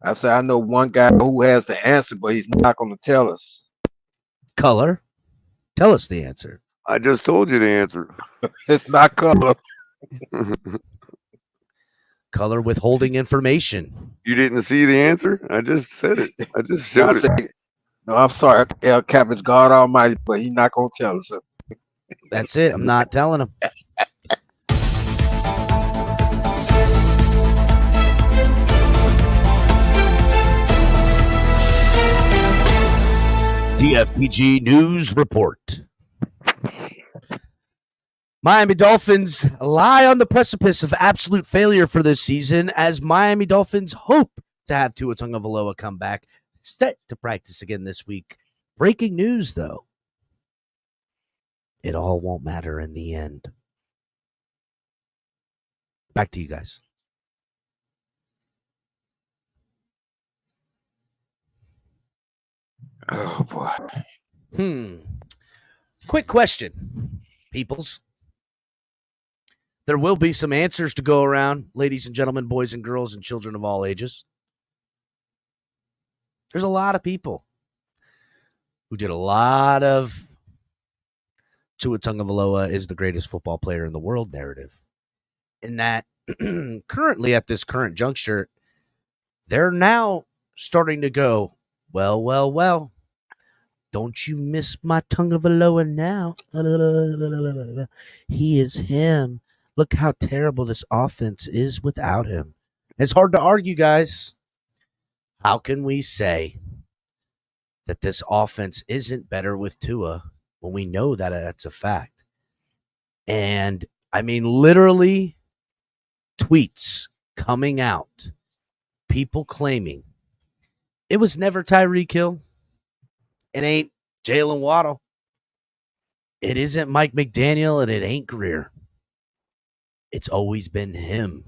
I said, I know one guy who has the answer, but he's not going to tell us. Color, tell us the answer. I just told you the answer. It's not Color. Color withholding information. You didn't see the answer? I just said it. I just showed it. No, I'm sorry. El Cap is God Almighty, but he's not going to tell us. That's it. I'm not telling him. TFTG News Report. Miami Dolphins lie on the precipice of absolute failure for this season as Miami Dolphins hope to have Tua Tagovailoa come back, set to practice again this week. Breaking news, though. It all won't matter in the end. Back to you guys. Oh, boy. Quick question, peoples. There will be some answers to go around, ladies and gentlemen, boys and girls, and children of all ages. There's a lot of people who did a lot of Tua Tagovailoa is the greatest football player in the world narrative. And that currently at this current juncture, they're now starting to go, well. Don't you miss my Tagovailoa now? He is him. Look how terrible this offense is without him. It's hard to argue, guys. How can we say that this offense isn't better with Tua when we know that that's a fact? And I mean, literally tweets coming out, people claiming it was never Tyreek Hill. It ain't Jalen Waddle. It isn't Mike McDaniel, and it ain't Greer. It's always been him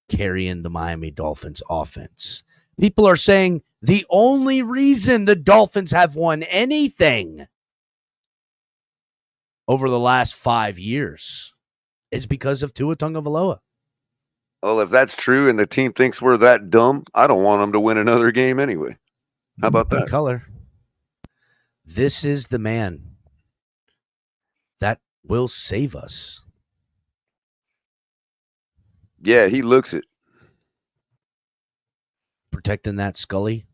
carrying the Miami Dolphins offense. People are saying the only reason the Dolphins have won anything over the last 5 years is because of Tua Tagovailoa. Well, if that's true and the team thinks we're that dumb, I don't want them to win another game anyway. How about that? Color. This is the man that will save us. Yeah, he looks it. Protecting that Scully.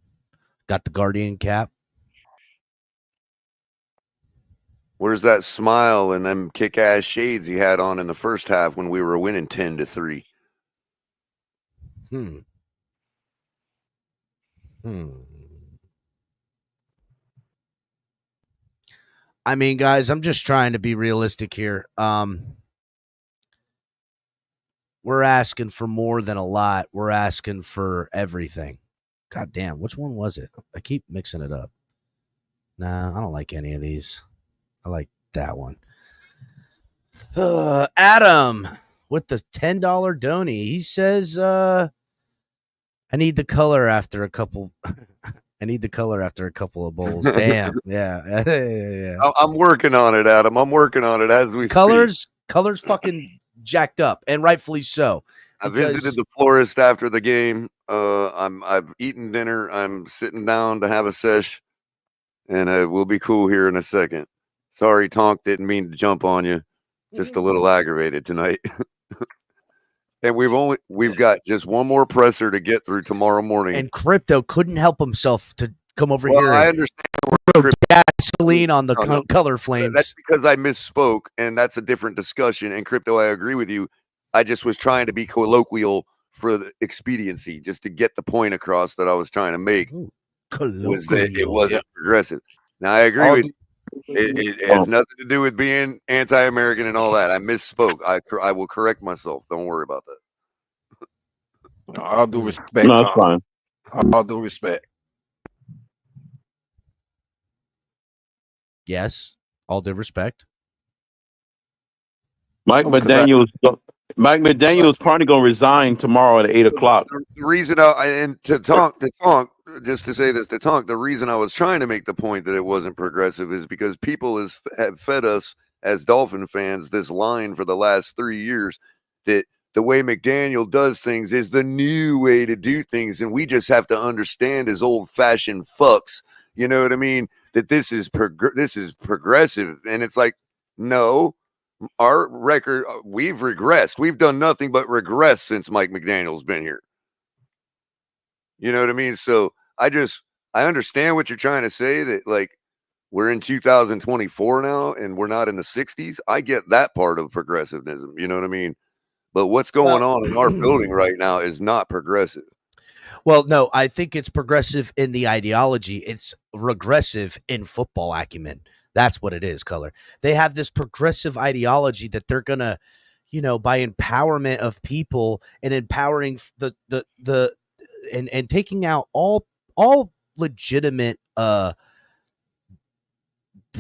Got the Guardian cap. Where's that smile and them kick-ass shades he had on in the first half when we were winning 10-3? I mean, guys, I'm just trying to be realistic here. We're asking for more than a lot. We're asking for everything. God damn, which one was it? I keep mixing it up. Nah, I don't like any of these. I like that one. Adam with the $10 donee. He says, I need the color after a couple. I need the color after a couple of bowls. Damn. Yeah. I'm working on it, Adam. I'm working on it as we speak. Colors fucking jacked up, and rightfully so. I visited the florist after the game. I've eaten dinner. I'm sitting down to have a sesh, and we'll be cool here in a second. Sorry, Tonk, didn't mean to jump on you. Just a little aggravated tonight. And we've got just one more presser to get through tomorrow morning. And Crypto couldn't help himself to come over here. I understand. Gasoline on the color flames. That's because I misspoke, and that's a different discussion. And Crypto, I agree with you. I just was trying to be colloquial for the expediency, just to get the point across that I was trying to make. Was that it wasn't progressive. Now, I agree with you. It has nothing to do with being anti-American and all that. I misspoke. I will correct myself. Don't worry about that. All due respect. No, that's fine. All due respect. Yes, all due respect. Mike McDaniel is probably going to resign tomorrow at 8:00. The reason just to say this to Tonk, the reason I was trying to make the point that it wasn't progressive is because people have fed us as Dolphin fans this line for the last 3 years that the way McDaniel does things is the new way to do things, and we just have to understand as old-fashioned fucks, you know what I mean, that this is progressive. And it's like, no, our record, we've regressed. We've done nothing but regress since Mike McDaniel's been here. You know what I mean? So I understand what you're trying to say, that like we're in 2024 now and we're not in the 60s. I get that part of progressivism. You know what I mean? But what's going on in our building right now is not progressive. Well, no, I think it's progressive in the ideology. It's regressive in football acumen. That's what it is, Color. They have this progressive ideology that they're going to, by empowerment of people and empowering and taking out all legitimate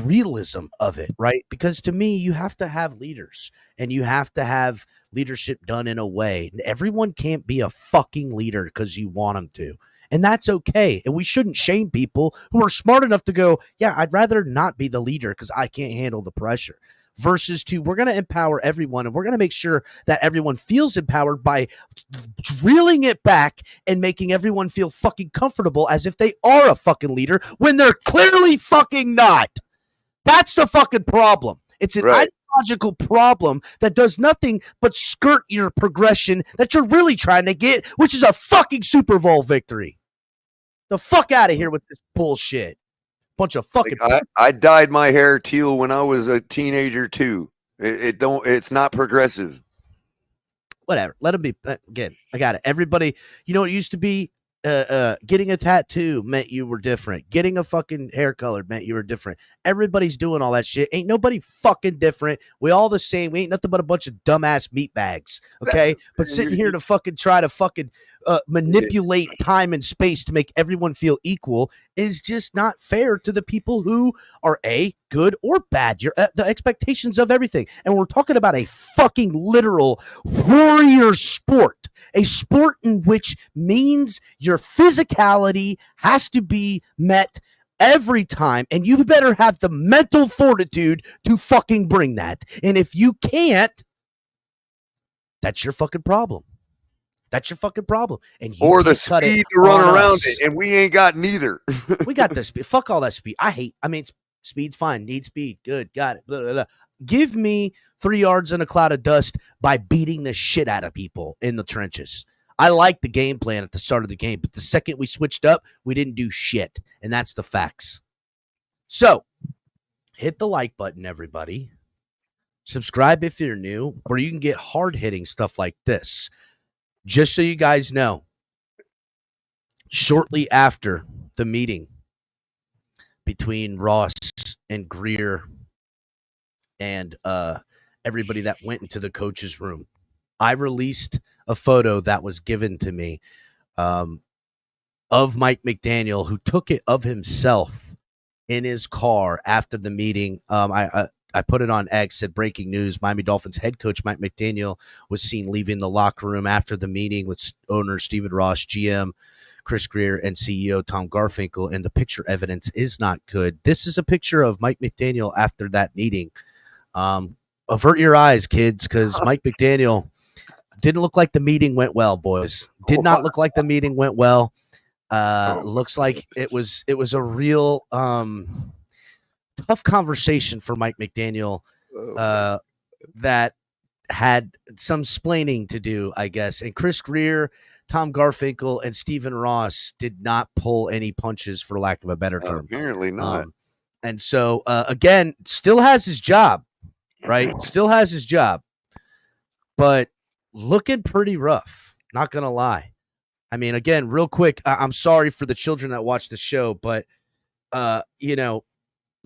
realism of it, right? Because to me, you have to have leaders and you have to have leadership done in a way. Everyone can't be a fucking leader because you want them to. And that's okay. And we shouldn't shame people who are smart enough to go, yeah, I'd rather not be the leader because I can't handle the pressure. versus to we're going to empower everyone and we're going to make sure that everyone feels empowered by reeling it back and making everyone feel fucking comfortable as if they are a fucking leader when they're clearly fucking not. That's the fucking problem. It's an ideological problem that does nothing but skirt your progression that you're really trying to get, which is a fucking Super Bowl victory. The fuck out of here with this bullshit. Bunch of fucking. I dyed my hair teal when I was a teenager too. It's not progressive. Whatever. Let them be. Again, I got it. Everybody, you know, it used to be getting a tattoo meant you were different. Getting a fucking hair colored meant you were different. Everybody's doing all that shit. Ain't nobody fucking different. We all the same. We ain't nothing but a bunch of dumbass meatbags. Okay. But sitting here to fucking try to fucking manipulate time and space to make everyone feel equal is just not fair to the people who are good or bad. The expectations of everything. And we're talking about a fucking literal warrior sport, a sport in which means your physicality has to be met every time, and you better have the mental fortitude to fucking bring that. And if you can't, that's your fucking problem. That's your fucking problem. And you or the speed to run around it, and we ain't got neither. We got this speed. Fuck all that speed. Speed's fine. Need speed. Good. Got it. Blah, blah, blah. Give me 3 yards in a cloud of dust by beating the shit out of people in the trenches. I like the game plan at the start of the game, but the second we switched up, we didn't do shit. And that's the facts. So hit the like button, everybody. Subscribe if you're new, where you can get hard-hitting stuff like this. Just so you guys know, shortly after the meeting between Ross and Greer and everybody that went into the coach's room, I released a photo that was given to me of Mike McDaniel, who took it of himself in his car after the meeting. I put it on X, said breaking news. Miami Dolphins head coach Mike McDaniel was seen leaving the locker room after the meeting with owner Stephen Ross, GM Chris Greer, and CEO Tom Garfinkel, and the picture evidence is not good. This is a picture of Mike McDaniel after that meeting. Avert your eyes, kids, because Mike McDaniel didn't look like the meeting went well, boys. Did not look like the meeting went well. Looks like it was a real tough conversation for Mike McDaniel that had some splaining to do, I guess. And Chris Greer, Tom Garfinkel, and Stephen Ross did not pull any punches, for lack of a better term. Apparently not. And so, again, still has his job, right? Still has his job, but looking pretty rough, not going to lie. I mean, again, real quick, I'm sorry for the children that watch the show, but,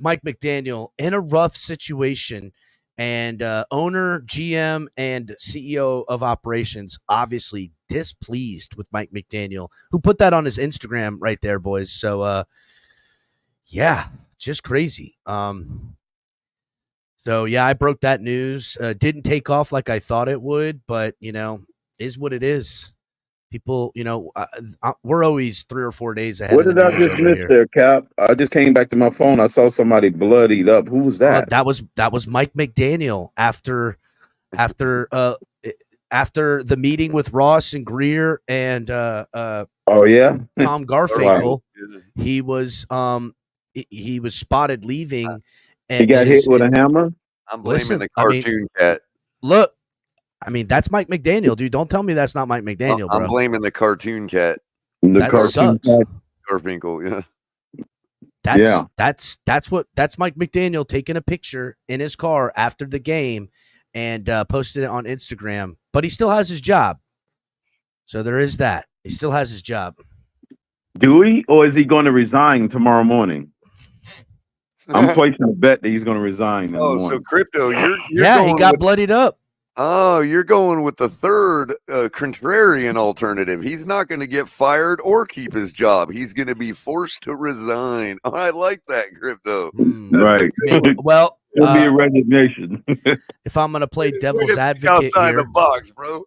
Mike McDaniel in a rough situation, and owner, GM, and CEO of operations obviously displeased with Mike McDaniel, who put that on his Instagram right there, boys. So, yeah, just crazy. So, yeah, I broke that news. Didn't take off like I thought it would, but, is what it is. People, we're always 3 or 4 days ahead. What did I just miss there, Cap? I just came back to my phone. I saw somebody bloodied up. Who was that? That was Mike McDaniel after the meeting with Ross and Greer and Tom Garfinkel. He was he was spotted leaving. And he got hit with a hammer. I'm blaming the cartoon cat. Look. I mean, that's Mike McDaniel, dude. Don't tell me that's not Mike McDaniel, bro. I'm blaming the cartoon cat. That sucks. Garfinkel, That's Mike McDaniel taking a picture in his car after the game and posted it on Instagram. But he still has his job. So there is that. He still has his job. Do he, or is he going to resign tomorrow morning? I'm placing a bet that he's going to resign. So Crypto, you're he got bloodied up. Oh, you're going with the third contrarian alternative. He's not going to get fired or keep his job. He's going to be forced to resign. Oh, I like that, Crypto. Right. Well, it'll be a resignation. If I'm going to play devil's advocate outside here, the box, bro.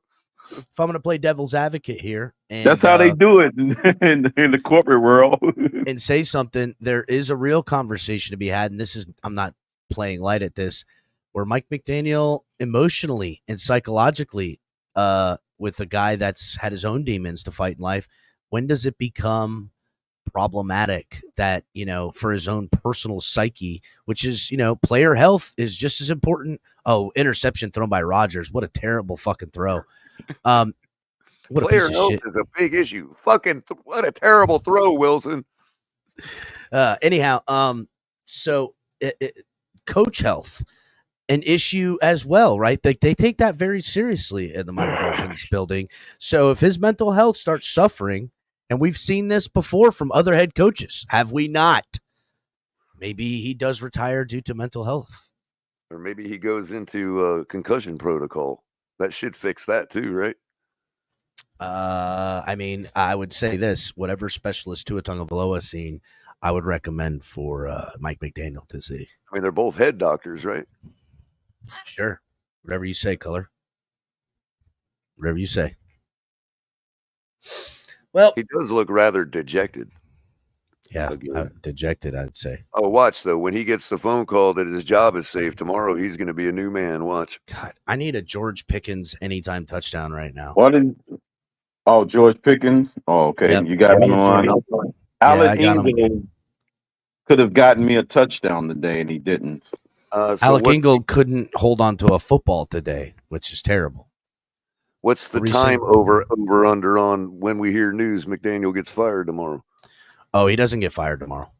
If I'm going to play devil's advocate here, and that's how they do it in the corporate world, and say something, there is a real conversation to be had, and I'm not playing light at this. where Mike McDaniel emotionally and psychologically, with a guy that's had his own demons to fight in life, when does it become problematic that, for his own personal psyche, which is, player health is just as important. Oh, interception thrown by Rodgers. What a terrible fucking throw. What a Player piece of health shit. is a big issue. What a terrible throw, Wilson. Anyhow, so coach health, an issue as well, right? They take that very seriously in the Miami Dolphins building. So if his mental health starts suffering, and we've seen this before from other head coaches, have we not? Maybe he does retire due to mental health. Or maybe he goes into concussion protocol. That should fix that too, right? I mean, I would say this: whatever specialist Tua Tagovailoa seen, I would recommend for Mike McDaniel to see. I mean, they're both head doctors, right? Sure. Whatever you say, Color. Whatever you say. Well, he does look rather dejected. Yeah, dejected, I'd say. Oh, watch, though. When he gets the phone call that his job is safe tomorrow, he's going to be a new man. Watch. God, I need a George Pickens anytime touchdown right now. George Pickens? Oh, okay. Yep. You got him on. Alec Ingold could have gotten me a touchdown today, and he didn't. Alec Ingold couldn't hold on to a football today, which is terrible. What's the time over under on when we hear news McDaniel gets fired tomorrow? Oh, he doesn't get fired tomorrow.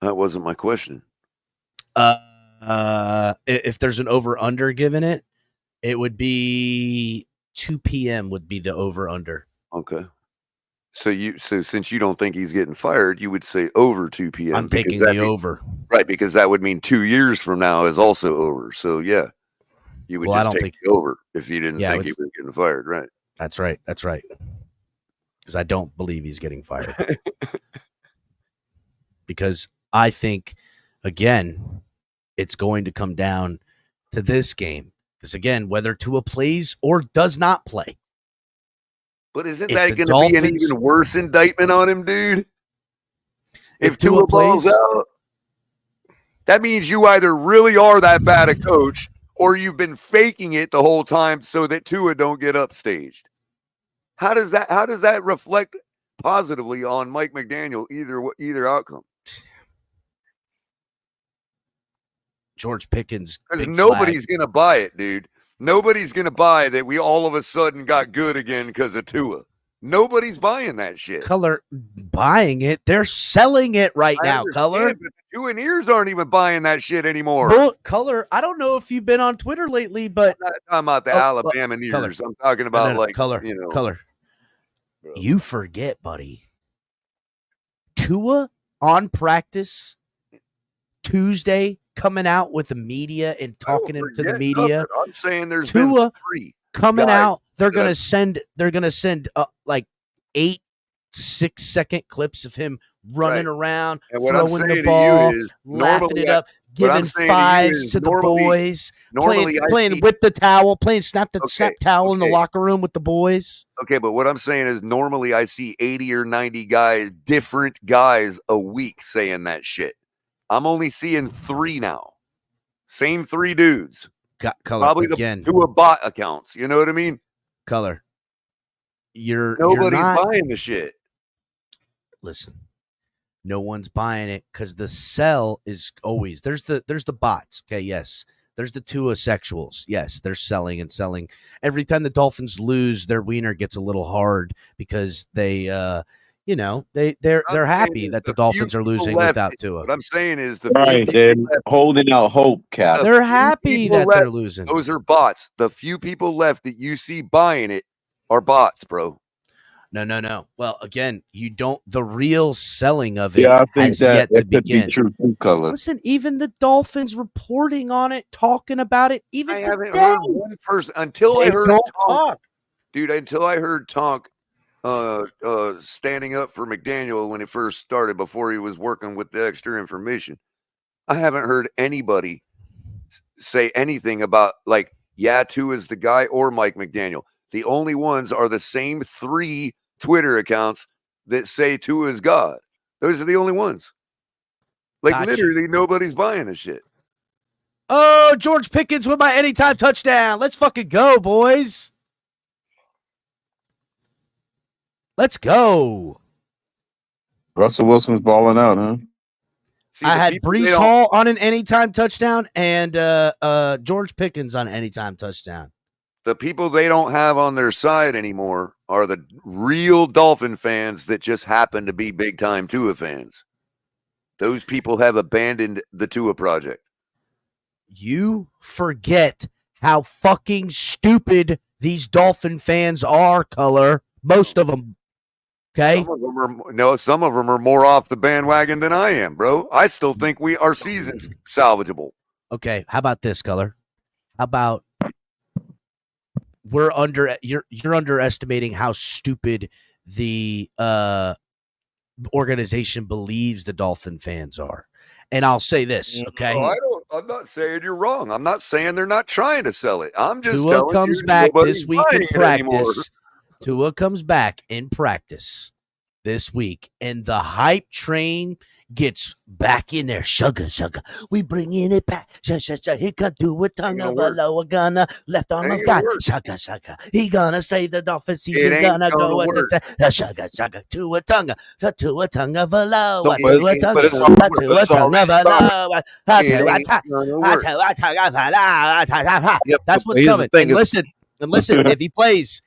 That wasn't my question. If there's an over-under given it, it would be 2 p.m. would be the over-under. Okay. So since you don't think he's getting fired, you would say over 2 p.m. I'm taking the over. Right, because that would mean 2 years from now is also over. So, yeah, you would just take the over if you didn't think he was getting fired, right? That's right. That's right. Because I don't believe he's getting fired. Because I think, again, it's going to come down to this game. Because, again, whether Tua plays or does not play. But isn't that going to be an even worse indictment on him, dude? If Tua plays out, that means you either really are that bad a coach or you've been faking it the whole time so that Tua don't get upstaged. How does that reflect positively on Mike McDaniel, either outcome? George Pickens. Because nobody's going to buy it, dude. Nobody's going to buy that we all of a sudden got good again because of Tua. Nobody's buying that shit. Color buying it. They're selling it right now, Color. But the Tuaneers aren't even buying that shit anymore. Well, Color, I don't know if you've been on Twitter lately, but I'm not talking about the Alabama Neers. I'm talking about Color. You forget, buddy. Tua on practice Tuesday coming out with the media and talking to the media. Nothing. I'm saying there's Tua been 3 coming out. They're gonna send like 8 6-second clips of him running around, throwing the ball, laughing it up, giving fives to the boys, playing with the towel, playing snap towel in the locker room with the boys. Okay, but what I'm saying is normally I see 80 or 90 guys, different guys a week saying that shit. I'm only seeing 3 now. Same 3 dudes. Color, probably again. The 2 bot accounts. You know what I mean? Color. Nobody's buying the shit. Listen, no one's buying it because the sell is always there's the bots. Okay, yes. There's the Tua sexuals. Yes, they're selling and selling. Every time the Dolphins lose, their wiener gets a little hard because they they're happy that the Dolphins are losing without Tua. What I'm saying is they're holding out hope, Cap. They're happy that they're losing. Those are bots. The few people left that you see buying it are bots, bro. No. Well, again, the real selling of it has yet to begin. True, Color. Listen, even the Dolphins reporting on it, talking about it, even I haven't heard one person until I heard Tonk. Dude, until I heard Tonk standing up for McDaniel when it first started before he was working with the extra information. I haven't heard anybody say anything about Tua is the guy or Mike McDaniel. The only ones are the same 3 Twitter accounts that say Tua is God. Those are the only ones. Literally nobody's buying this shit. Oh, George Pickens with my anytime touchdown. Let's fucking go, boys. Let's go. Russell Wilson's balling out, huh? See, I had Breece Hall on an anytime touchdown and George Pickens on an anytime touchdown. The people they don't have on their side anymore are the real Dolphin fans that just happen to be big-time Tua fans. Those people have abandoned the Tua project. You forget how fucking stupid these Dolphin fans are, Color. Most of them. Okay? Some of them are more off the bandwagon than I am, bro. I still think our season's salvageable. Okay, how about this, Color? How about you're underestimating how stupid the organization believes the Dolphin fans are. And I'll say this, okay? No, I'm not saying you're wrong. I'm not saying they're not trying to sell it. I'm just Tua telling comes you back nobody's this week in buying it anymore. practice. Tua comes back in practice this week, and the hype train gets back in there. Sugar. We bringing it back. He can do it. Tongue of a lower gunner. Left arm of God. Sugar. He gonna save the Dolphins season. Gonna go with the sugar. To a tongue of a lower. To a tongue of a lower. That's what's coming. And listen, if he plays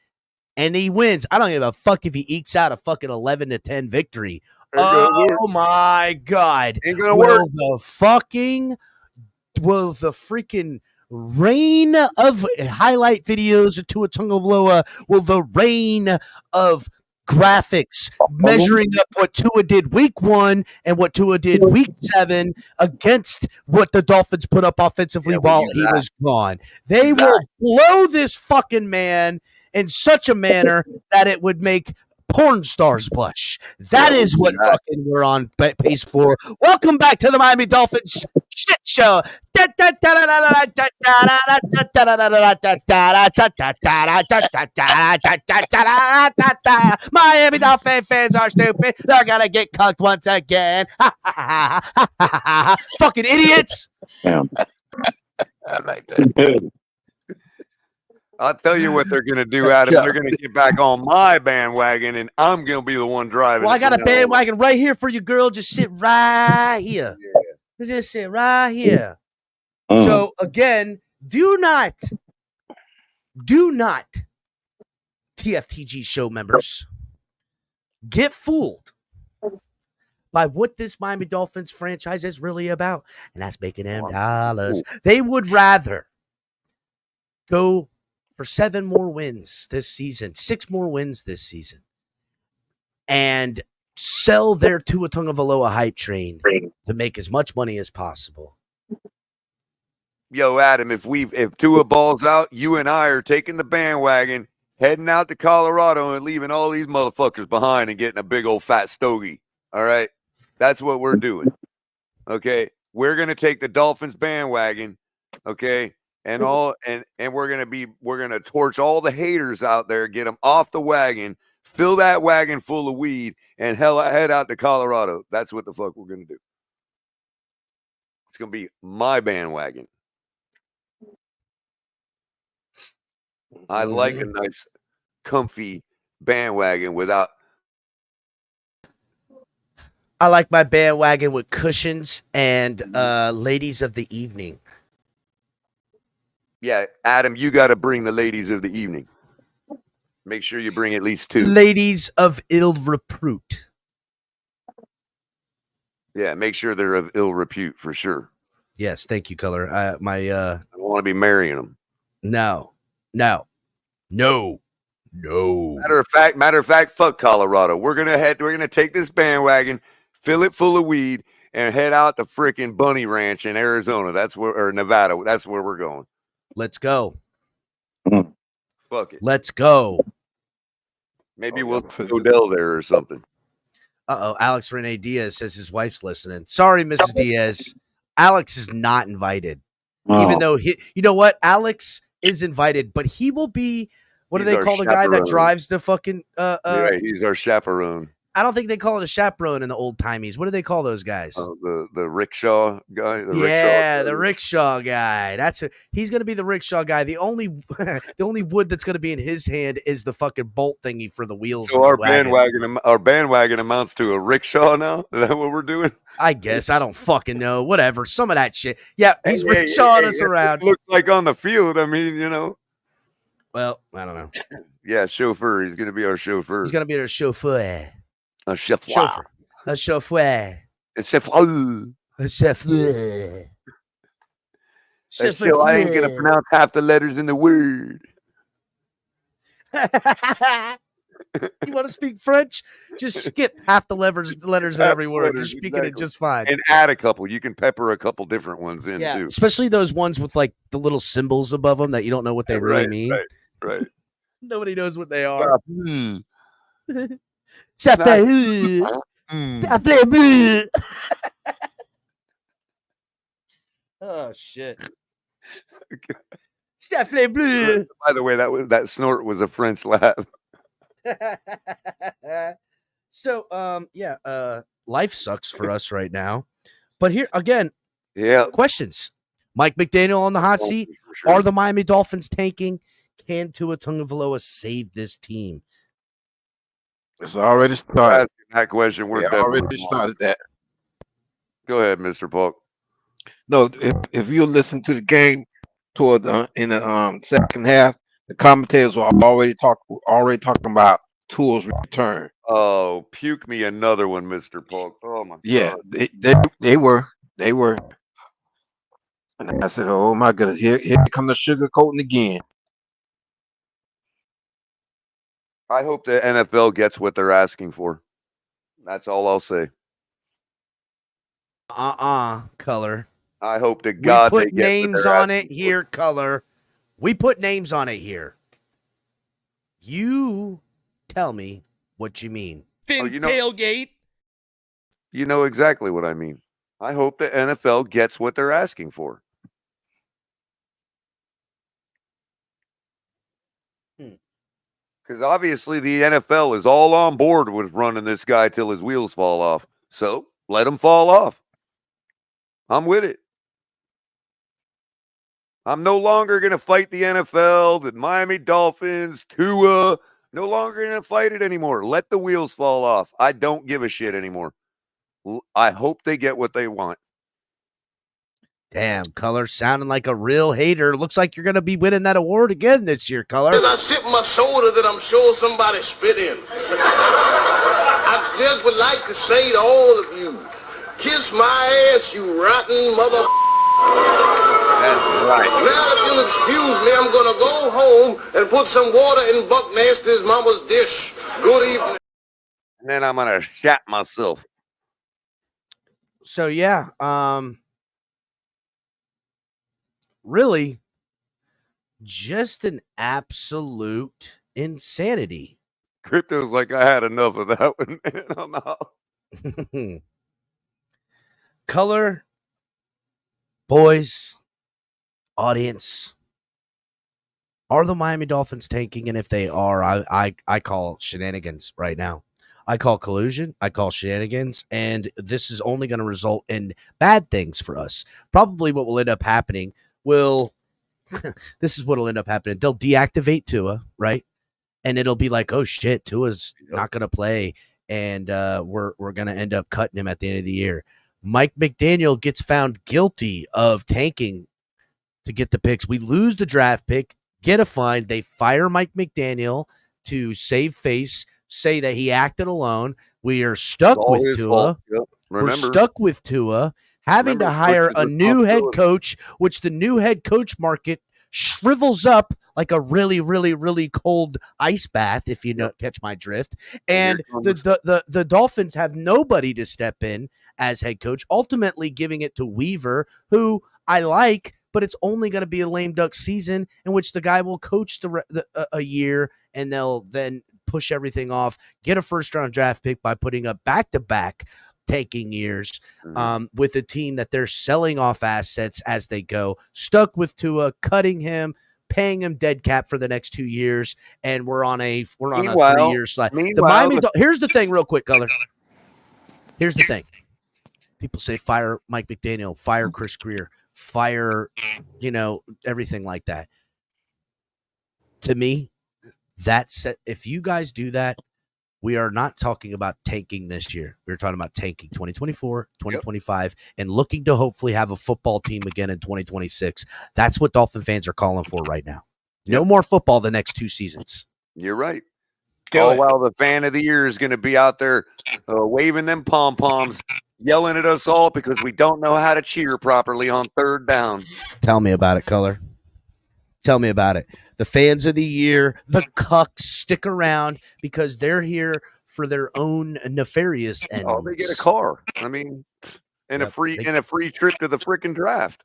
and he wins, I don't give a fuck if he ekes out a fucking 11-10 victory. Oh my God. Ain't gonna work. Will the freaking rain of highlight videos to a tongue of Loa, will the rain of graphics measuring up what Tua did week 1 and what Tua did week 7 against what the Dolphins put up offensively while he was gone. They will blow this fucking man in such a manner that it would make porn stars blush. That is what fucking we're on pace for. Welcome back to the Miami Dolphins shit show. Miami Dolphin fans are stupid. They're gonna get cucked once again. Fucking idiots. Yeah. I like that. I'll tell you what they're going to do, Adam. They're going to get back on my bandwagon, and I'm going to be the one driving. Well, I got a bandwagon right here for you, girl. Just sit right here. Yeah. Just sit right here. So, again, do not, TFTG show members, get fooled by what this Miami Dolphins franchise is really about, and that's making them dollars. They would rather go for 7 more wins this season, 6 more wins this season, and sell their Tua Tagovailoa hype train to make as much money as possible. Yo, Adam, if Tua balls out, you and I are taking the bandwagon, heading out to Colorado and leaving all these motherfuckers behind and getting a big old fat stogie. All right? That's what we're doing. Okay? We're going to take the Dolphins bandwagon, okay? And we're gonna torch all the haters out there, get them off the wagon, fill that wagon full of weed, and head out to Colorado. That's what the fuck we're gonna do. It's gonna be my bandwagon. I like a nice, comfy bandwagon without. I like my bandwagon with cushions and ladies of the evening. Yeah, Adam, you got to bring the ladies of the evening. Make sure you bring at least 2. Ladies of ill repute. Yeah, make sure they're of ill repute for sure. Yes, thank you, Color. I don't want to be marrying them. No. Matter of fact, fuck Colorado. We're gonna take this bandwagon, fill it full of weed, and head out to freaking Bunny Ranch in Arizona. Or Nevada. That's where we're going. Let's go. Fuck it. Let's go. Maybe we'll put Odell there or something. Alex Rene Diaz says his wife's listening. Sorry, Mrs. Diaz. Alex is not invited. Even though you know what? Alex is invited, but he will be, what do they call the guy that drives the fucking he's our chaperone. I don't think they call it a chaperone in the old timies. What do they call those guys? The rickshaw guy. The rickshaw guy. He's going to be the rickshaw guy. The only wood that's going to be in his hand is the fucking bolt thingy for the wheels. So our bandwagon amounts to a rickshaw now. Is that what we're doing? I guess. I don't fucking know. Whatever. Some of that shit. Yeah, he's rickshawing us around. It looks like on the field. I mean, Well, I don't know. Yeah, chauffeur. He's going to be our chauffeur. He's going to be our chauffeur. A chauffeur. A chauffeur. A chauffeur. A chauffeur. So I ain't going to pronounce half the letters in the word. You want to speak French? Just skip half the letters in every word. You're speaking it just fine. And add a couple. You can pepper a couple different ones in too. Especially those ones with like the little symbols above them that you don't know what they really mean. Right. Nobody knows what they are. Oh shit. By the way, that snort was a French laugh. So life sucks for us right now. But here again, questions. Mike McDaniel on the hot seat. Sure. Are the Miami Dolphins tanking? Can Tua Tagovailoa save this team? It's already started. That question. We're already started that. Go ahead, Mr. Polk. No, if you listen to the game toward in the second half, the commentators were already talking about Tua's return. Oh, puke me another one, Mr. Polk. Oh my God. They were. And I said, oh my goodness, here come the sugarcoating again. I hope the NFL gets what they're asking for. That's all I'll say. Color. I hope to God we put names on it here, Color. We put names on it here. You tell me what you mean. Tailgate. You know exactly what I mean. I hope the NFL gets what they're asking for. Because obviously the NFL is all on board with running this guy till his wheels fall off. So let him fall off. I'm with it. I'm no longer going to fight the NFL, the Miami Dolphins, Tua. No longer going to fight it anymore. Let the wheels fall off. I don't give a shit anymore. I hope they get what they want. Damn, Color, sounding like a real hater. Looks like you're going to be winning that award again this year, Color. I sip my soda that I'm sure somebody spit in. I just would like to say to all of you, kiss my ass, you rotten mother. That's right. Now, if you'll excuse me, I'm going to go home and put some water in Buck Nasty's mama's dish. Good evening. And then I'm going to shat myself. So, yeah, really, just an absolute insanity. Crypto's like, I had enough of that one, man. I'm out. Color, boys, audience, are the Miami Dolphins tanking? And if they are, I call shenanigans right now. I call collusion. I call shenanigans. And this is only going to result in bad things for us. Probably what will end up happening this is what will end up happening. They'll deactivate Tua, right? And it'll be like, oh shit, Tua's not going to play. And we're going to end up cutting him at the end of the year. Mike McDaniel gets found guilty of tanking to get the picks. We lose the draft pick, get a fine. They fire Mike McDaniel to save face, say that he acted alone. We are stuck with Tua. Yep. We're stuck with Tua, having to hire a new head coach, which the new head coach market shrivels up like a really, really, really cold ice bath, if you know, catch my drift. And the Dolphins have nobody to step in as head coach, ultimately giving it to Weaver, who I like, but it's only going to be a lame duck season in which the guy will coach a year, and they'll then push everything off, get a first-round draft pick by putting up back-to-back tanking years with a team that they're selling off assets as they go, stuck with Tua, cutting him, paying him dead cap for the next 2 years, and we're on a 3-year slide. Here's the thing, real quick, Color. Here's the thing. People say fire Mike McDaniel, fire Chris Greer, fire, everything like that. To me, if you guys do that, we are not talking about tanking this year. We're talking about tanking 2024, 2025, and looking to hopefully have a football team again in 2026. That's what Dolphin fans are calling for right now. No more football the next 2 seasons. You're right. While the fan of the year is going to be out there waving them pom-poms, yelling at us all because we don't know how to cheer properly on 3rd down. Tell me about it, Color. Tell me about it. The fans of the year, the cucks stick around because they're here for their own nefarious ends. Oh, they get a car. I mean, and a free trip to the freaking draft.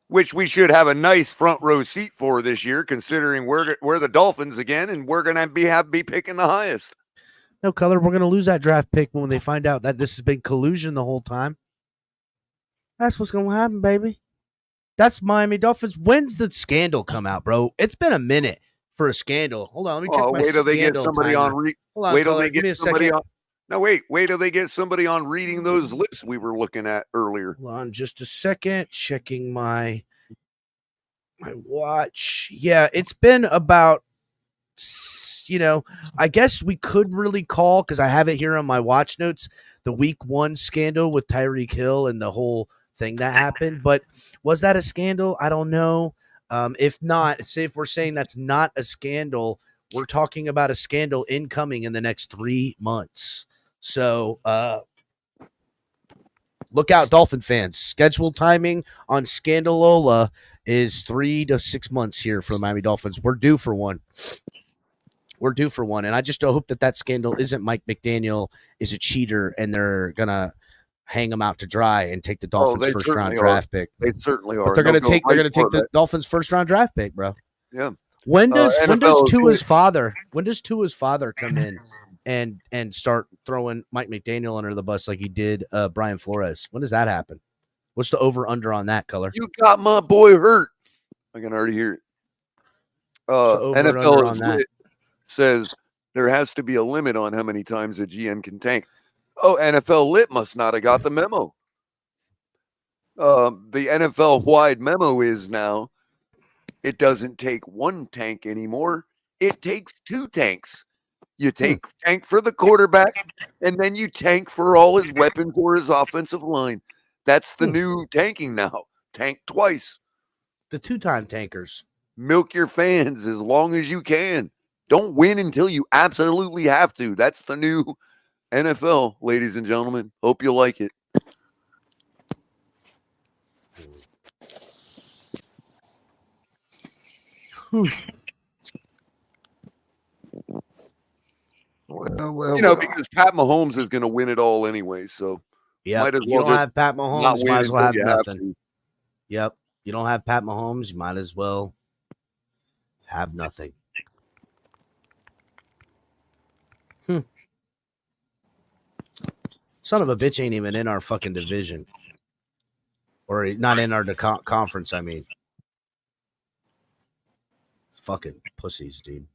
Which we should have a nice front row seat for this year, considering we're the Dolphins again, and we're gonna be picking the highest. No, Color, we're gonna lose that draft pick when they find out that this has been collusion the whole time. That's what's gonna happen, baby. That's Miami Dolphins. When's the scandal come out, bro? It's been a minute for a scandal. Hold on, let me check my wait till they get scandal somebody timer. on. Hold on, wait till Color, they give me get a somebody second. on. No, wait till they get somebody on reading those lips we were looking at earlier. Hold on, just a second. Checking my watch. Yeah, it's been about. I guess we could really call, because I have it here on my watch notes, the week 1 scandal with Tyreek Hill and the whole thing that happened. But was that a scandal? I don't know. If not, say if we're saying that's not a scandal, we're talking about a scandal incoming in the next 3 months. So look out, Dolphin fans. Scheduled timing on Scandalola is 3 to 6 months here for the Miami Dolphins. We're due for one. And I just hope that scandal isn't Mike McDaniel is a cheater and they're going to hang him out to dry and take the Dolphins first round draft pick. They certainly are. But they're going to take the Dolphins first round draft pick, bro. Yeah. When does Tua's father come in and start throwing Mike McDaniel under the bus like he did Brian Flores? When does that happen? What's the over under on that, Color? You got my boy hurt. I can already hear it. NFL says there has to be a limit on how many times a GM can tank. Oh, NFL Lit must not have got the memo. The NFL wide memo is now it doesn't take 1 tank anymore. It takes 2 tanks. You tank for the quarterback, and then you tank for all his weapons or his offensive line. That's the new tanking now. Tank twice. The 2-time tankers. Milk your fans as long as you can. Don't win until you absolutely have to. That's the new NFL, ladies and gentlemen. Hope you like it. Well, because Pat Mahomes is going to win it all anyway. So might as well you don't have Pat Mahomes, you might as well have nothing. Yep. You don't have Pat Mahomes, you might as well have nothing. Son of a bitch ain't even in our fucking division. Or not in our conference, I mean. It's fucking pussies, dude.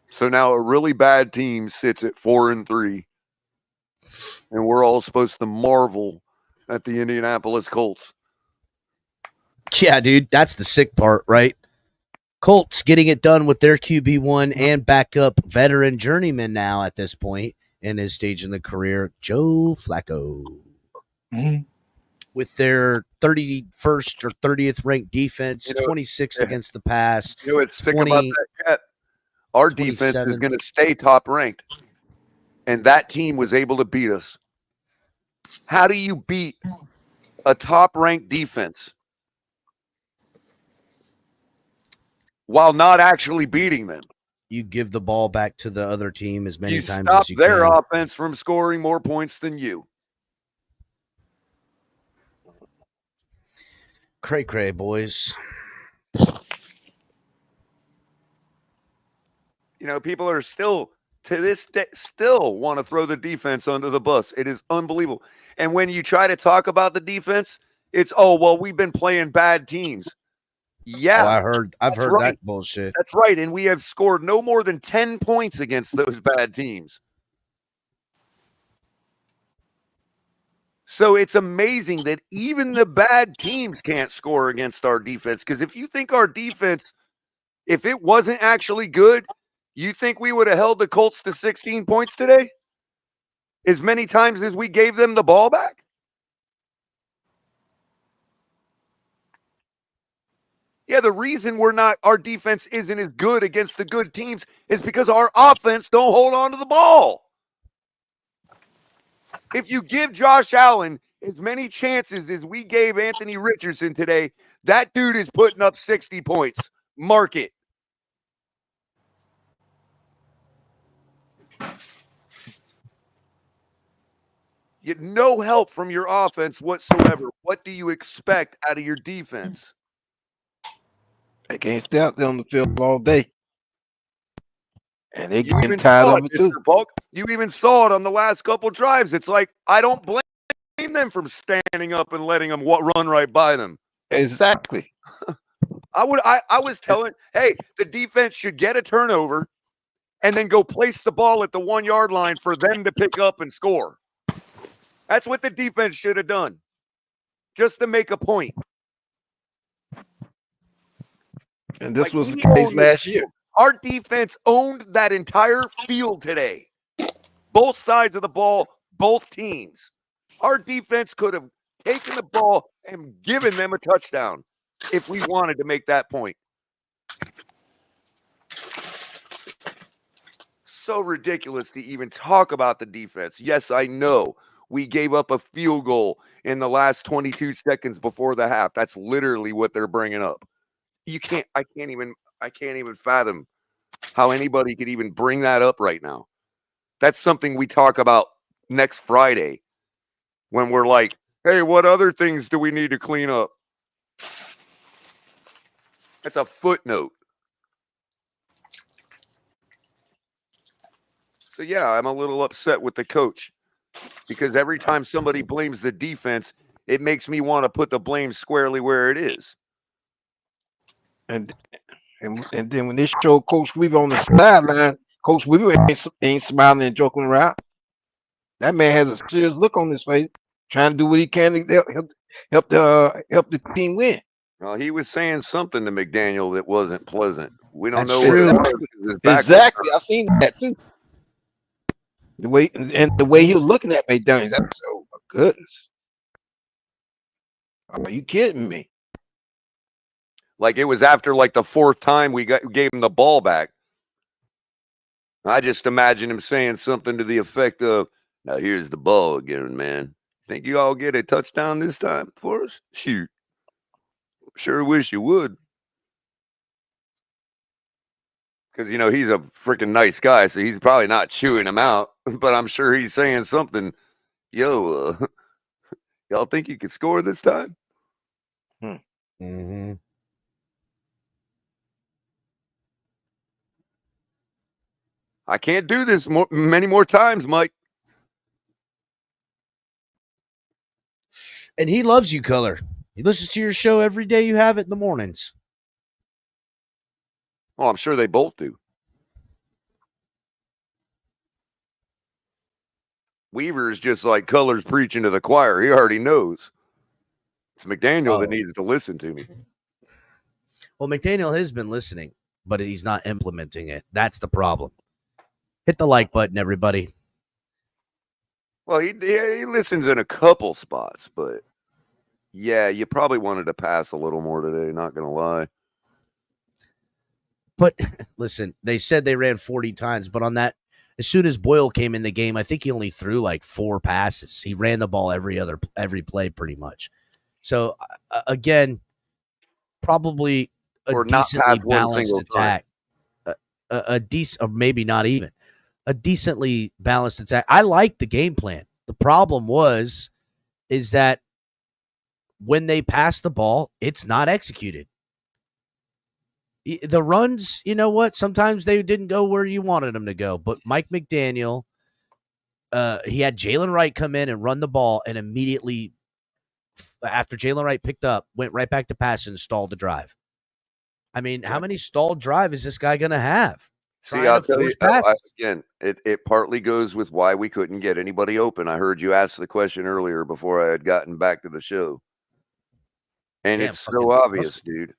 So now a really bad team sits at 4-3. And we're all supposed to marvel at the Indianapolis Colts. Yeah, dude, that's the sick part, right? Colts getting it done with their QB1 and backup veteran journeyman now at this point in his stage in the career, Joe Flacco. Mm-hmm. With their 31st or 30th ranked defense, 26th against the pass. You know what's sick about that, Cat? Our defense is going to stay top ranked. And that team was able to beat us. How do you beat a top ranked defense while not actually beating them? You give the ball back to the other team as many times as you can. You stop their can. offense from scoring more points than you. Cray, boys. People are still to this day still want to throw the defense under the bus. It is unbelievable. And when you try to talk about the defense, it's, oh, well, we've been playing bad teams. Yeah. I've heard that bullshit. That's right. And we have scored no more than 10 points against those bad teams. So it's amazing that even the bad teams can't score against our defense. Because if you think our defense, if it wasn't actually good, you think we would have held the Colts to 16 points today? As many times as we gave them the ball back? Yeah, the reason our defense isn't as good against the good teams is because our offense don't hold on to the ball. If you give Josh Allen as many chances as we gave Anthony Richardson today, that dude is putting up 60 points. Mark it. You get no help from your offense whatsoever. What do you expect out of your defense? They can't stay out there on the field all day. And they getting tired of it too. You even saw it on the last couple drives. It's like, I don't blame them from standing up and letting them run right by them. Exactly. I was telling, hey, the defense should get a turnover and then go place the ball at the 1 yard line for them to pick up and score. That's what the defense should have done, just to make a point. And this was the case last year. Our defense owned that entire field today. Both sides of the ball, both teams. Our defense could have taken the ball and given them a touchdown if we wanted to make that point. So ridiculous to even talk about the defense. Yes, I know we gave up a field goal in the last 22 seconds before the half. That's literally what they're bringing up. I can't even fathom how anybody could even bring that up right now. That's something we talk about next Friday when we're like, hey, what other things do we need to clean up? That's a footnote. So, yeah, I'm a little upset with the coach because every time somebody blames the defense, it makes me want to put the blame squarely where it is. And then when they show Coach Weaver on the sideline, Coach Weaver ain't smiling and joking around. That man has a serious look on his face, trying to do what he can to help the team win. Well, he was saying something to McDaniel that wasn't pleasant. We don't That's know true. what it was. Exactly, I seen that too. The way he was looking at McDaniel, that's oh my goodness. Are you kidding me? Like it was after like the fourth time we gave him the ball back. I just imagine him saying something to the effect of, now here's the ball again, man. Think you all get a touchdown this time for us? Shoot. Sure wish you would. Because, you know, he's a freaking nice guy, so he's probably not chewing him out. But I'm sure he's saying something. Yo, y'all think you could score this time? Mm-hmm. I can't do this many more times, Mike. And he loves you, Color. He listens to your show every day you have it in the mornings. Oh, I'm sure they both do. Weaver is just like Color's preaching to the choir. He already knows. It's McDaniel that needs to listen to me. Well, McDaniel has been listening, but he's not implementing it. That's the problem. Hit the like button, everybody. Well, he listens in a couple spots, but yeah, you probably wanted to pass a little more today, not going to lie. But listen, they said they ran 40 times, but on that, as soon as Boyle came in the game, I think he only threw like 4 passes. He ran the ball every play pretty much. So again, probably a decently balanced attack. A decent, or maybe not even a decently balanced attack. I like the game plan. The problem is that when they pass the ball, it's not executed. The runs, you know what? Sometimes they didn't go where you wanted them to go. But Mike McDaniel, he had Jalen Wright come in and run the ball, and immediately after Jalen Wright picked up, went right back to pass and stalled the drive. I mean, how many stalled drive is this guy going to have? See, I'll tell you, again, it partly goes with why we couldn't get anybody open. I heard you ask the question earlier before I had gotten back to the show. And it's so obvious, dude.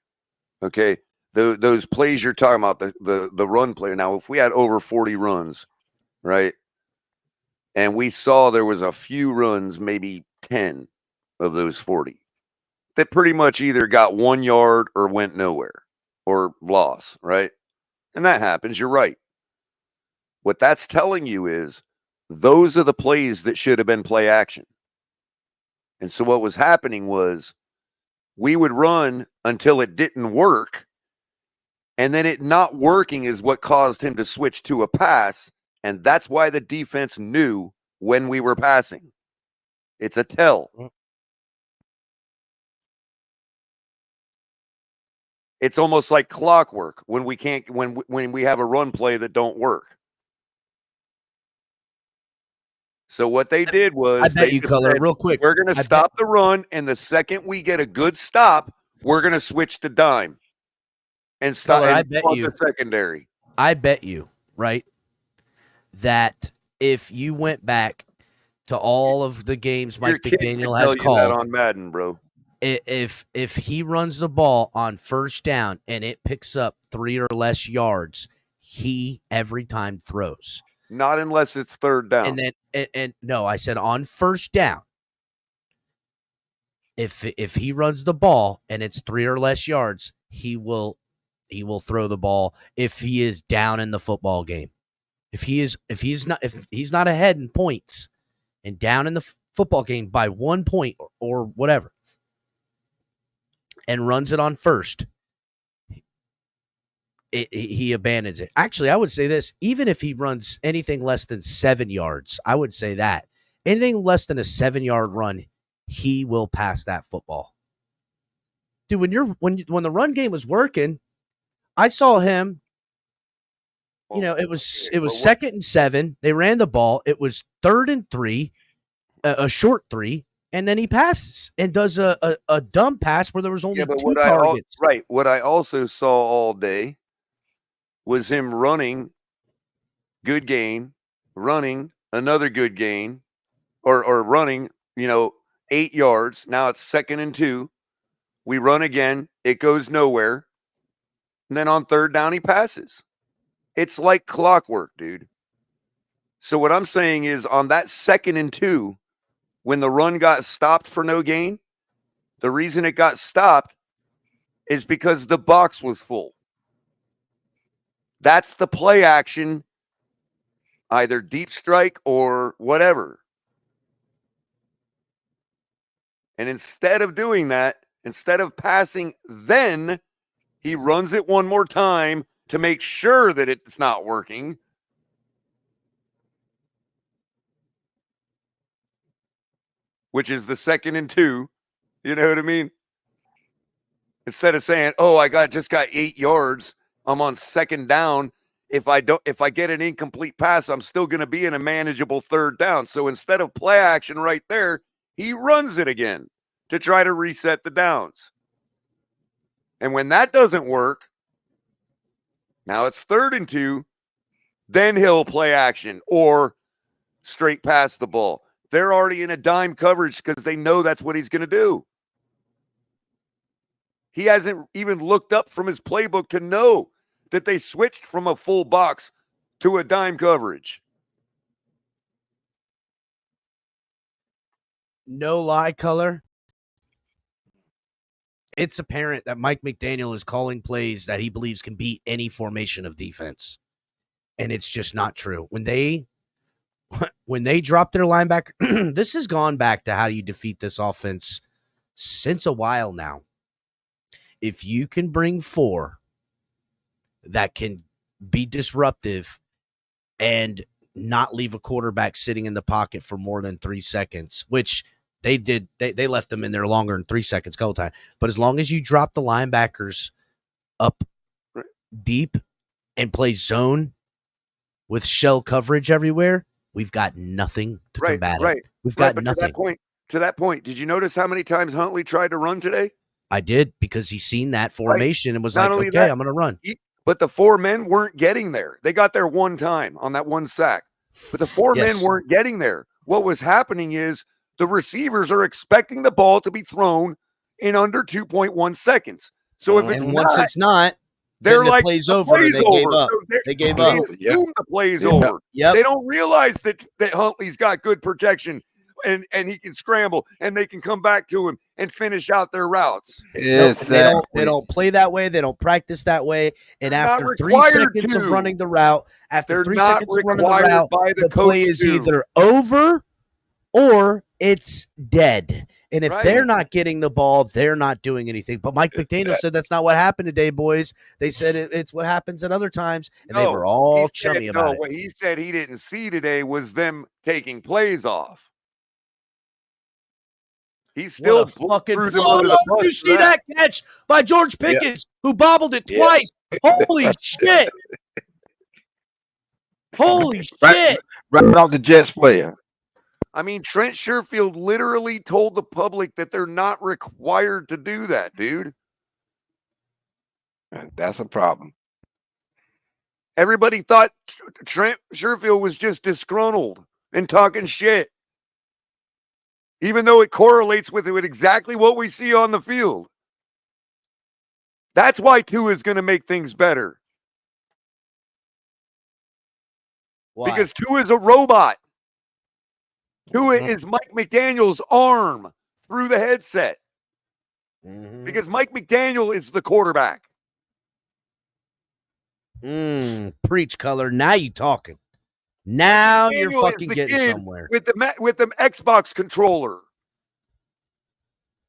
Okay. Those plays you're talking about, the run play. Now, if we had over 40 runs, right, and we saw there was a few runs, maybe 10 of those 40, that pretty much either got 1 yard or went nowhere or lost, right? And that happens. You're right. What that's telling you is those are the plays that should have been play action. And so what was happening was we would run until it didn't work. And then it not working is what caused him to switch to a pass. And that's why the defense knew when we were passing. It's a tell. It's almost like clockwork when we can't, when we have a run play that don't work. So what they did was, I bet you, Color, real quick, we're going to stop the run, and the second we get a good stop, we're going to switch to dime and stop. Color, I bet you the secondary. I bet you, right, that if you went back to all of the games Mike McDaniel has called that on Madden, bro. If he runs the ball on first down and it picks up 3 or less yards, he every time throws. Not unless it's third down. And then and no, I said on first down. If he runs the ball and it's 3 or less yards, he will throw the ball if he is down in the football game. If he's not ahead in points and down in the football game by 1 point or whatever, and runs it on first, he abandons it. Actually, I would say this, even if he runs anything less than 7 yards, I would say that. Anything less than a 7-yard run, he will pass that football. Dude, when the run game was working, I saw him, it was 2nd and 7. They ran the ball. It was 3rd and 3, a short 3. And then he passes and does a dumb pass where there was only 2 targets. What I also saw all day was him running, good gain, running, another good gain, or running, 8 yards. Now it's 2nd and 2. We run again. It goes nowhere. And then on 3rd down, he passes. It's like clockwork, dude. So what I'm saying is on that 2nd and 2, when the run got stopped for no gain, the reason it got stopped is because the box was full. That's the play action, either deep strike or whatever. And instead of doing that, instead of passing, then he runs it one more time to make sure that it's not working. Which is the 2nd and 2. You know what I mean? Instead of saying, "Oh, I just got 8 yards. I'm on 2nd down. If I get an incomplete pass, I'm still going to be in a manageable 3rd down." So instead of play action right there, he runs it again to try to reset the downs. And when that doesn't work, now it's 3rd and 2, then he'll play action or straight pass the ball. They're already in a dime coverage because they know that's what he's going to do. He hasn't even looked up from his playbook to know that they switched from a full box to a dime coverage. No lie, Color. It's apparent that Mike McDaniel is calling plays that he believes can beat any formation of defense. And it's just not true. When they drop their linebacker, this has gone back to how you defeat this offense since a while now. If you can bring 4 that can be disruptive and not leave a quarterback sitting in the pocket for more than 3 seconds, which they did, they left them in there longer than 3 seconds a couple times. But as long as you drop the linebackers up deep and play zone with shell coverage everywhere, we've got nothing to combat it. We've got nothing. To that point, did you notice how many times Huntley tried to run today? I did, because he's seen that formation and was Not like, only okay, that, I'm going to run. But the 4 men weren't getting there. They got there one time on that one sack. But the 4 men weren't getting there. What was happening is the receivers are expecting the ball to be thrown in under 2.1 seconds. So if it's not, they're like, play's over. They gave up. They gave up. They assume the play's over. They don't realize that Huntley's got good protection and he can scramble and they can come back to him and finish out their routes. They don't play that way. They don't practice that way. And after 3 seconds of running the route, the play is either over or it's dead. And if they're not getting the ball, they're not doing anything. But Mike McDaniel said that's not what happened today, boys. They said it's what happens at other times, and they were all chummy about it. What he said he didn't see today was them taking plays off. He's still fucking. Did you see that catch by George Pickens, who bobbled it twice? Holy shit! Holy shit! Right off the Jets player. I mean, Trent Sherfield literally told the public that they're not required to do that, dude. That's a problem. Everybody thought Trent Sherfield was just disgruntled and talking shit, even though it correlates with exactly what we see on the field. That's why Tua is going to make things better. Why? Because Tua is a robot. Tua is Mike McDaniel's arm through the headset. Because Mike McDaniel is the quarterback. Preach, color. Now you talking. Now you're fucking getting somewhere. With the Xbox controller.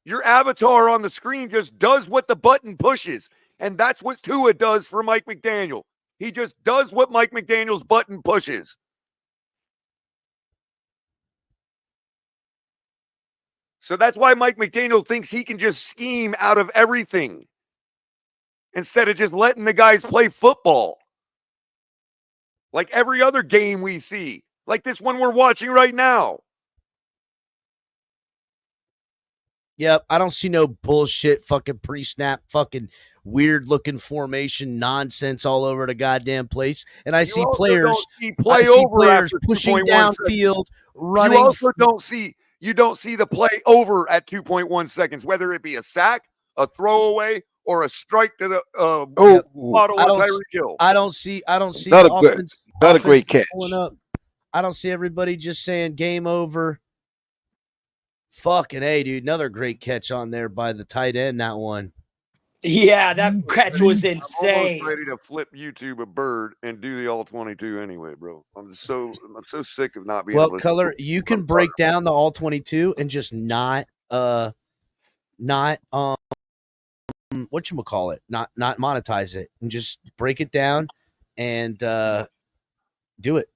Your avatar on the screen just does what the button pushes. And that's what Tua does for Mike McDaniel. He just does what Mike McDaniel's button pushes. So that's why Mike McDaniel thinks he can just scheme out of everything instead of just letting the guys play football. Like every other game we see. Like this one we're watching right now. Yep, I don't see no bullshit fucking pre-snap fucking weird-looking formation nonsense all over the goddamn place. And I see players pushing downfield, running. You also don't see the play over at 2.1 seconds, whether it be a sack, a throwaway, or a strike to the bottle of Tyreek Hill. I don't see not a great catch. Up. I don't see everybody just saying game over. Fucking A, dude. Another great catch on there by the tight end, that one. Yeah, that catch was I'm insane. almost ready to flip YouTube a bird and do the all-22 anyway, bro. I'm so sick of not being able to. Well, color, you can break down the all-22 and just not whatchamacallit, not monetize it, and just break it down and do it.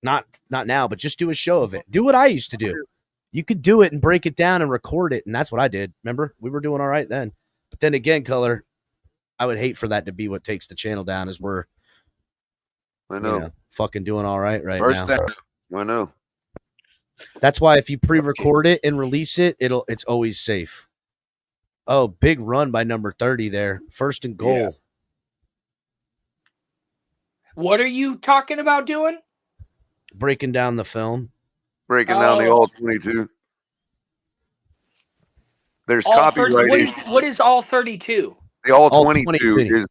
Not now, but just do a show of it. Do what I used to do. You could do it and break it down and record it, and that's what I did. Remember? We were doing all right then. But then again, color, I would hate for that to be what takes the channel down, as we're fucking doing all right now. I know. That's why if you pre-record it and release it, it's always safe. Oh, big run by number 30 there. 1st and goal. Yeah. What are you talking about doing? Breaking down the film. Breaking down the all-22. There's copyright. What is all 32? The all-22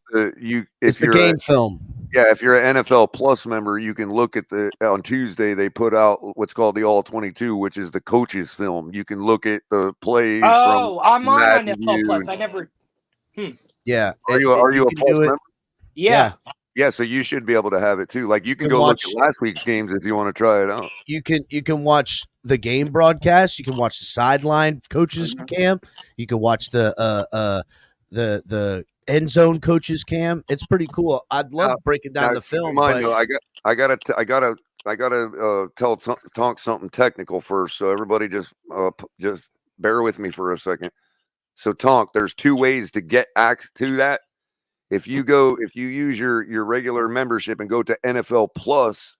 is the game film. Yeah, if you're an NFL Plus member, you can look at on Tuesday they put out what's called the all-22, which is the coach's film. You can look at the plays. I'm on NFL Plus. I never. Yeah. Are you a Plus member? Yeah. Yeah, so you should be able to have it too. Like you can go look at last week's games if you want to try it out. You can watch the game broadcast. You can watch the sideline coaches cam. You can watch the end zone coaches cam. It's pretty cool. I'd love breaking down the film. I gotta talk something technical first. So everybody just bear with me for a second. So Tonk, there's 2 ways to get access to that. If you use your regular membership and go to NFL Plus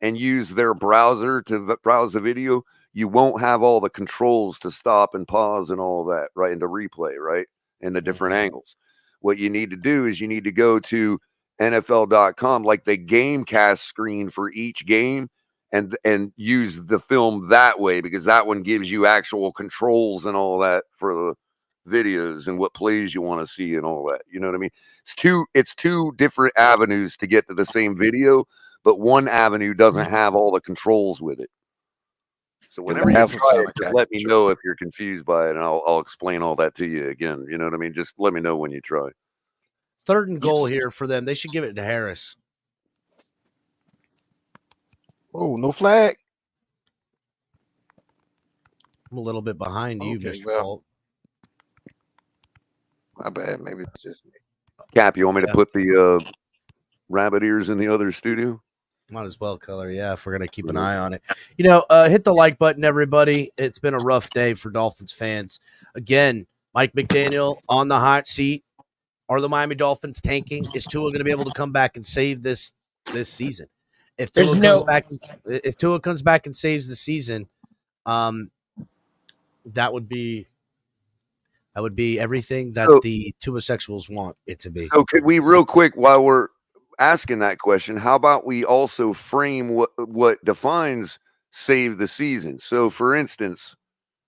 and use their browser to browse the video, you won't have all the controls to stop and pause and all that, right? And to replay, right? And the different angles. What you need to do is you need to go to NFL.com, like the game cast screen for each game, and use the film that way, because that one gives you actual controls and all that for the videos and what plays you want to see and all that. You know what I mean? It's two different avenues to get to the same video, but one avenue doesn't have all the controls with it. So whenever you try it, just let me know if you're confused by it, and I'll explain all that to you again. You know what I mean? Just let me know when you try. 3rd and goal here for them. They should give it to Harris. Oh, no flag. I'm a little bit behind you, Mr. Bolt. My bad. Maybe it's just me. Cap, you want me to put the rabbit ears in the other studio? Might as well, Color. Yeah, if we're going to keep an eye on it. You know, hit the like button, everybody. It's been a rough day for Dolphins fans. Again, Mike McDaniel on the hot seat. Are the Miami Dolphins tanking? Is Tua going to be able to come back and save this season? If Tua comes back and saves the season, that would be everything that the Tua sexuals want it to be. So could we real quick, while we're asking that question, how about we also frame what defines save the season? So for instance,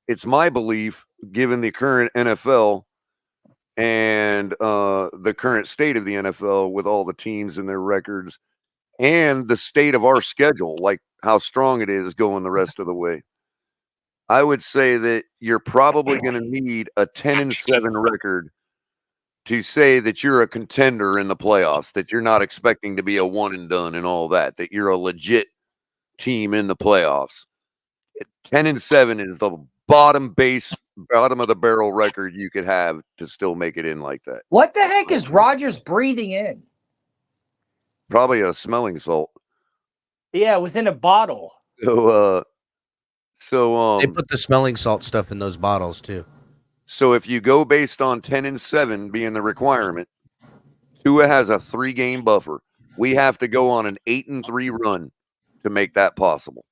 it's my belief, given the current NFL and the current state of the NFL with all the teams and their records and the state of our schedule, like how strong it is going the rest of the way, I would say that you're probably going to need a 10-7 record to say that you're a contender in the playoffs, that you're not expecting to be a one and done and all that you're a legit team in the playoffs. 10-7 is the bottom of the barrel record you could have to still make it in like that. What the heck is Rodgers breathing in? Probably a smelling salt. Yeah, it was in a bottle. So they put the smelling salt stuff in those bottles too. So if you go based on 10-7 being the requirement, Tua has a 3-game buffer. We have to go on an 8-3 run to make that possible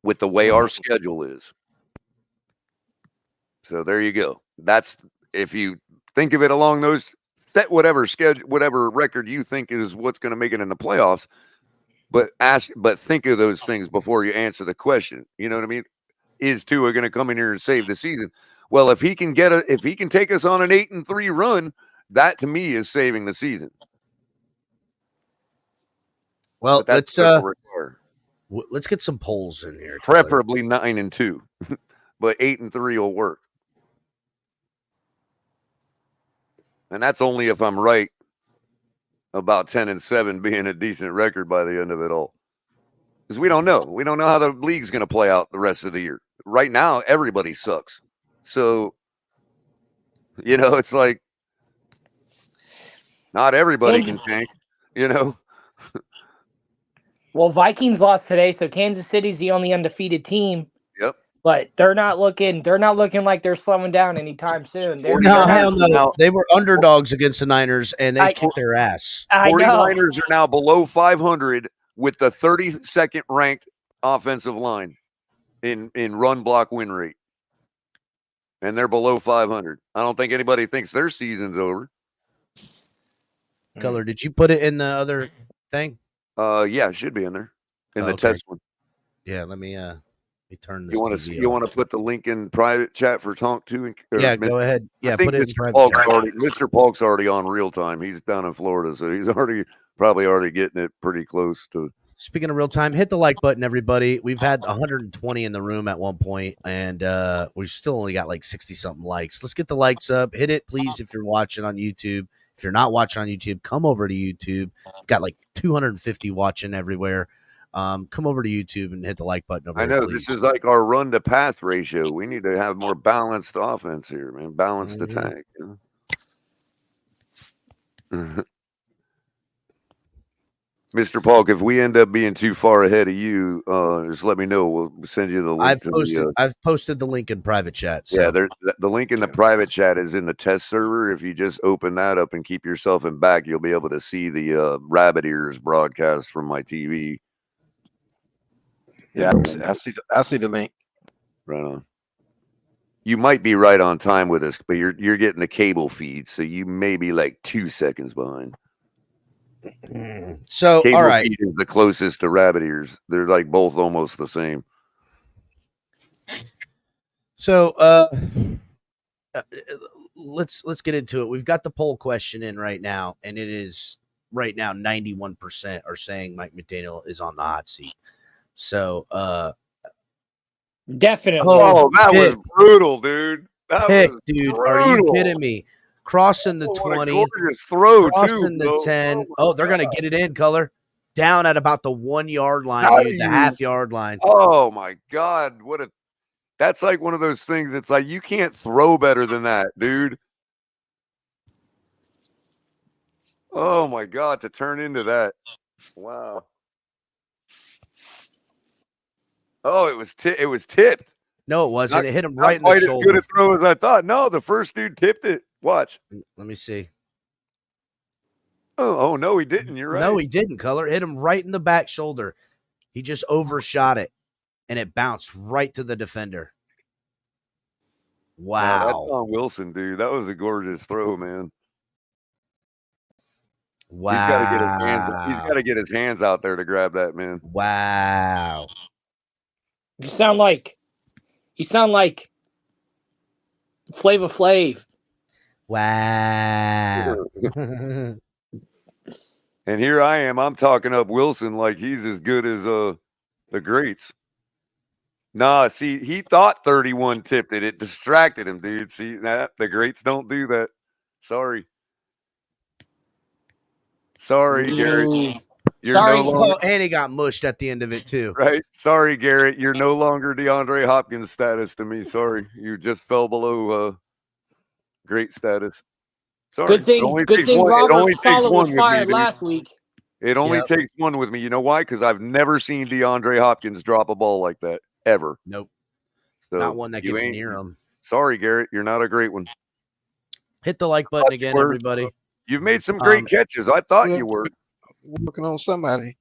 with the way our schedule is. So there you go. That's, if you think of it along those, set whatever schedule, whatever record you think is what's going to make it in the playoffs, but think of those things before you answer the question. You know what I mean? Is Tua going to come in here and save the season? Well, if he can take us on an 8-3 run, that to me is saving the season. Well, let's get some polls in here. Preferably 9-2, but 8-3 will work. And that's only if I'm right about 10-7 being a decent record by the end of it all. Because we don't know. We don't know how the league's going to play out the rest of the year. Right now, everybody sucks. So, you know, it's like not everybody can tank, you know. Well, Vikings lost today, so Kansas City's the only undefeated team. Yep. But they're not looking like they're slowing down anytime soon. No. They were underdogs against the Niners, and they kicked their ass. 49ers are now below 500 with the 32nd ranked offensive line in run block win rate. And they're below 500. I don't think anybody thinks their season's over. Color, did you put it in the other thing? Yeah, it should be in there. In the test one. Yeah, let me turn this. You want to put the link in private chat for Tonk too? Yeah, go ahead. Yeah, put it in private chat. Mr. Polk's already on real time. He's down in Florida, so he's probably already getting it pretty close to. Speaking of real time, hit the like button, everybody. We've had 120 in the room at one point, and we've still only got like 60-something likes. Let's get the likes up. Hit it, please, if you're watching on YouTube. If you're not watching on YouTube, come over to YouTube. We've got like 250 watching everywhere. Come over to YouTube and hit the like button over I know, this is like our run-to-pass ratio. We need to have more balanced offense here, man. Balanced attack. You know? Mr. Polk, if we end up being too far ahead of you, just let me know. We'll send you the link. I've posted the link in private chat. So. Yeah, the link in the private chat is in the test server. If you just open that up and keep yourself in back, you'll be able to see the Rabbit Ears broadcast from my TV. Yeah, I see the link. Right on. You might be right on time with us, but you're getting the cable feed, so you may be like 2 seconds behind. So cable all right, feed is the closest to Rabbit Ears. They're like both almost the same. So let's get into it. We've got the poll question in right now, and it is right now 91% are saying Mike McDaniel is on the hot seat. So definitely. Oh, that was brutal, dude. Dude, are you kidding me? Crossing the 20, gorgeous throw crossing too, the 10. Oh, they're gonna get it in, Color. Down at about the 1 yard line, dude, the half yard line. Oh my God, that's like one of those things. It's like you can't throw better than that, dude. Oh my God, to turn into that. Wow. Oh, it was tipped. No, it wasn't. It hit him right in the the shoulder. Quite as good a throw as I thought. No, the first dude tipped it. Watch. Let me see. Oh no, he didn't. You're right. No, he didn't, Color. It hit him right in the back shoulder. He just overshot it, and it bounced right to the defender. Wow. That's on Wilson, dude. That was a gorgeous throw, man. Wow. He's got to get his hands out there to grab that, man. Wow. You sound like Flava Flav. Wow. And here I am. I'm talking up Wilson like he's as good as the greats. Nah, see, he thought 31 tipped it. It distracted him, dude. See, the greats don't do that. Sorry, Garrett. And he got mushed at the end of it too. Right? Sorry, Garrett. You're no longer DeAndre Hopkins status to me. Sorry, you just fell below great status. Sorry. Good thing Robert Saleh was fired last week. It only takes one with me. You know why? Because I've never seen DeAndre Hopkins drop a ball like that ever. Nope. So not one that gets near him. Sorry, Garrett. You're not a great one. Hit the like button again, everybody. You've made some great catches. I thought you were working on somebody.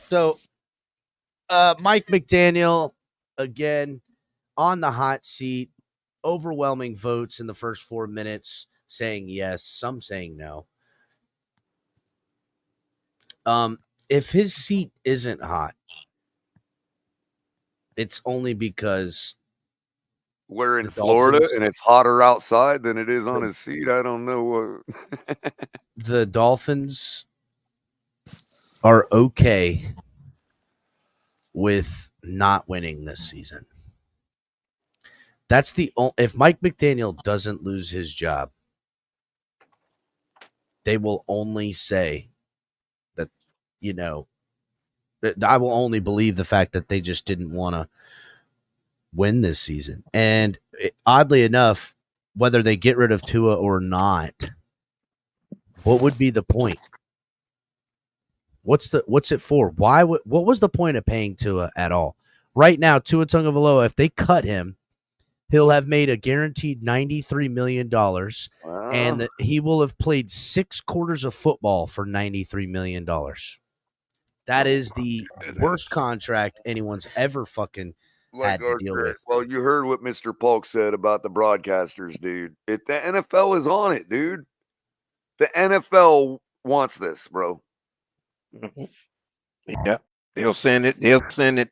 So, Mike McDaniel again on the hot seat. Overwhelming votes in the first 4 minutes, saying yes, some saying no. If his seat isn't hot, it's only because we're in Florida and it's hotter outside than it is on his seat. I don't know what. The Dolphins are okay with not winning this season. That's if Mike McDaniel doesn't lose his job, they will only say that, I will only believe the fact that they just didn't want to win this season. And oddly enough, whether they get rid of Tua or not, what would be the point? What's it for? What was the point of paying Tua at all? Right now, Tua Tagovailoa, if they cut him, he'll have made a guaranteed $93 million, and he will have played 6 quarters of football for $93 million. That is the worst contract anyone's ever fucking had to deal with. Well, you heard what Mr. Polk said about the broadcasters, dude. The NFL is on it, dude. The NFL wants this, bro. Yeah, they'll send it in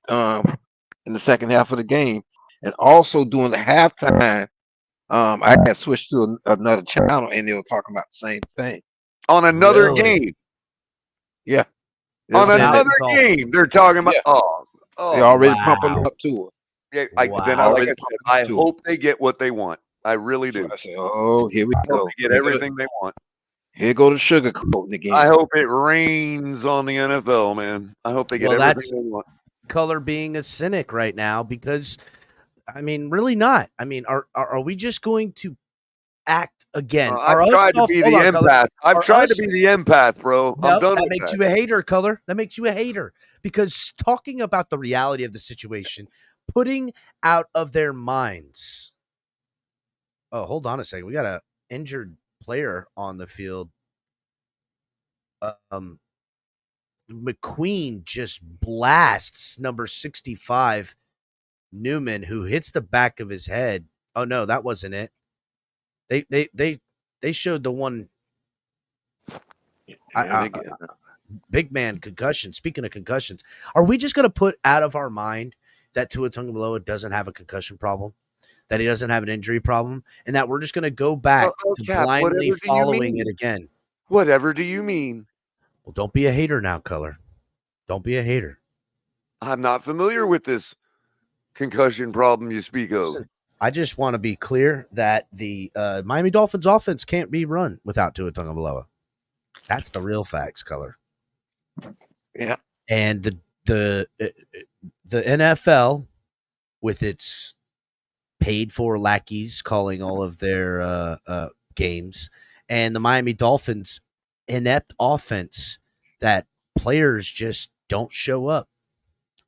the second half of the game. And also during the halftime, I had switched to another channel, and they were talking about the same thing on another game. Yeah, on another game, they're talking about. Oh, they're already pumping up to it. Yeah, I hope they get what they want. I really do. I say, oh, here we go. They get everything they want. Here go the sugarcoat again. I hope it rains on the NFL, man. I hope they get everything they want. Color being a cynic right now because. I mean, really not. I mean, are we just going to act again. I've tried to be the empath. I've tried to be the empath, bro. I'm done that with makes that. you a hater, Color. That makes you a hater because talking about the reality of the situation, putting out of their minds. Oh, hold on a second. We got an injured player on the field. McQueen just blasts number 65 Newman, who hits the back of his head. Oh no, that wasn't it. They showed the one. Big man concussion. Speaking of concussions, are we just going to put out of our mind that Tua Tagovailoa doesn't have a concussion problem, that he doesn't have an injury problem, and that we're just going to go back to blindly following it again? Whatever do you mean? Well, don't be a hater now, Color. Don't be a hater. I'm not familiar with this concussion problem you speak of. Listen, I just want to be clear that the Miami Dolphins offense can't be run without Tua Tagovailoa. That's the real facts, Color. Yeah. And the NFL, with its paid for lackeys calling all of their games, and the Miami Dolphins inept offense that players just don't show up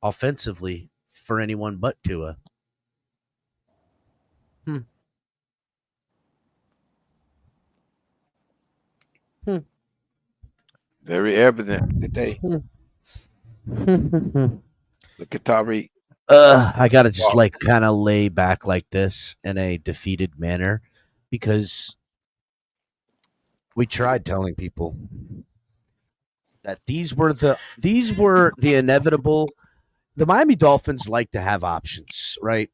offensively for anyone but Tua. Very evident today. Look at Tyreek. I gotta just kind of lay back like this in a defeated manner because we tried telling people that these were the inevitable. The Miami Dolphins like to have options, right?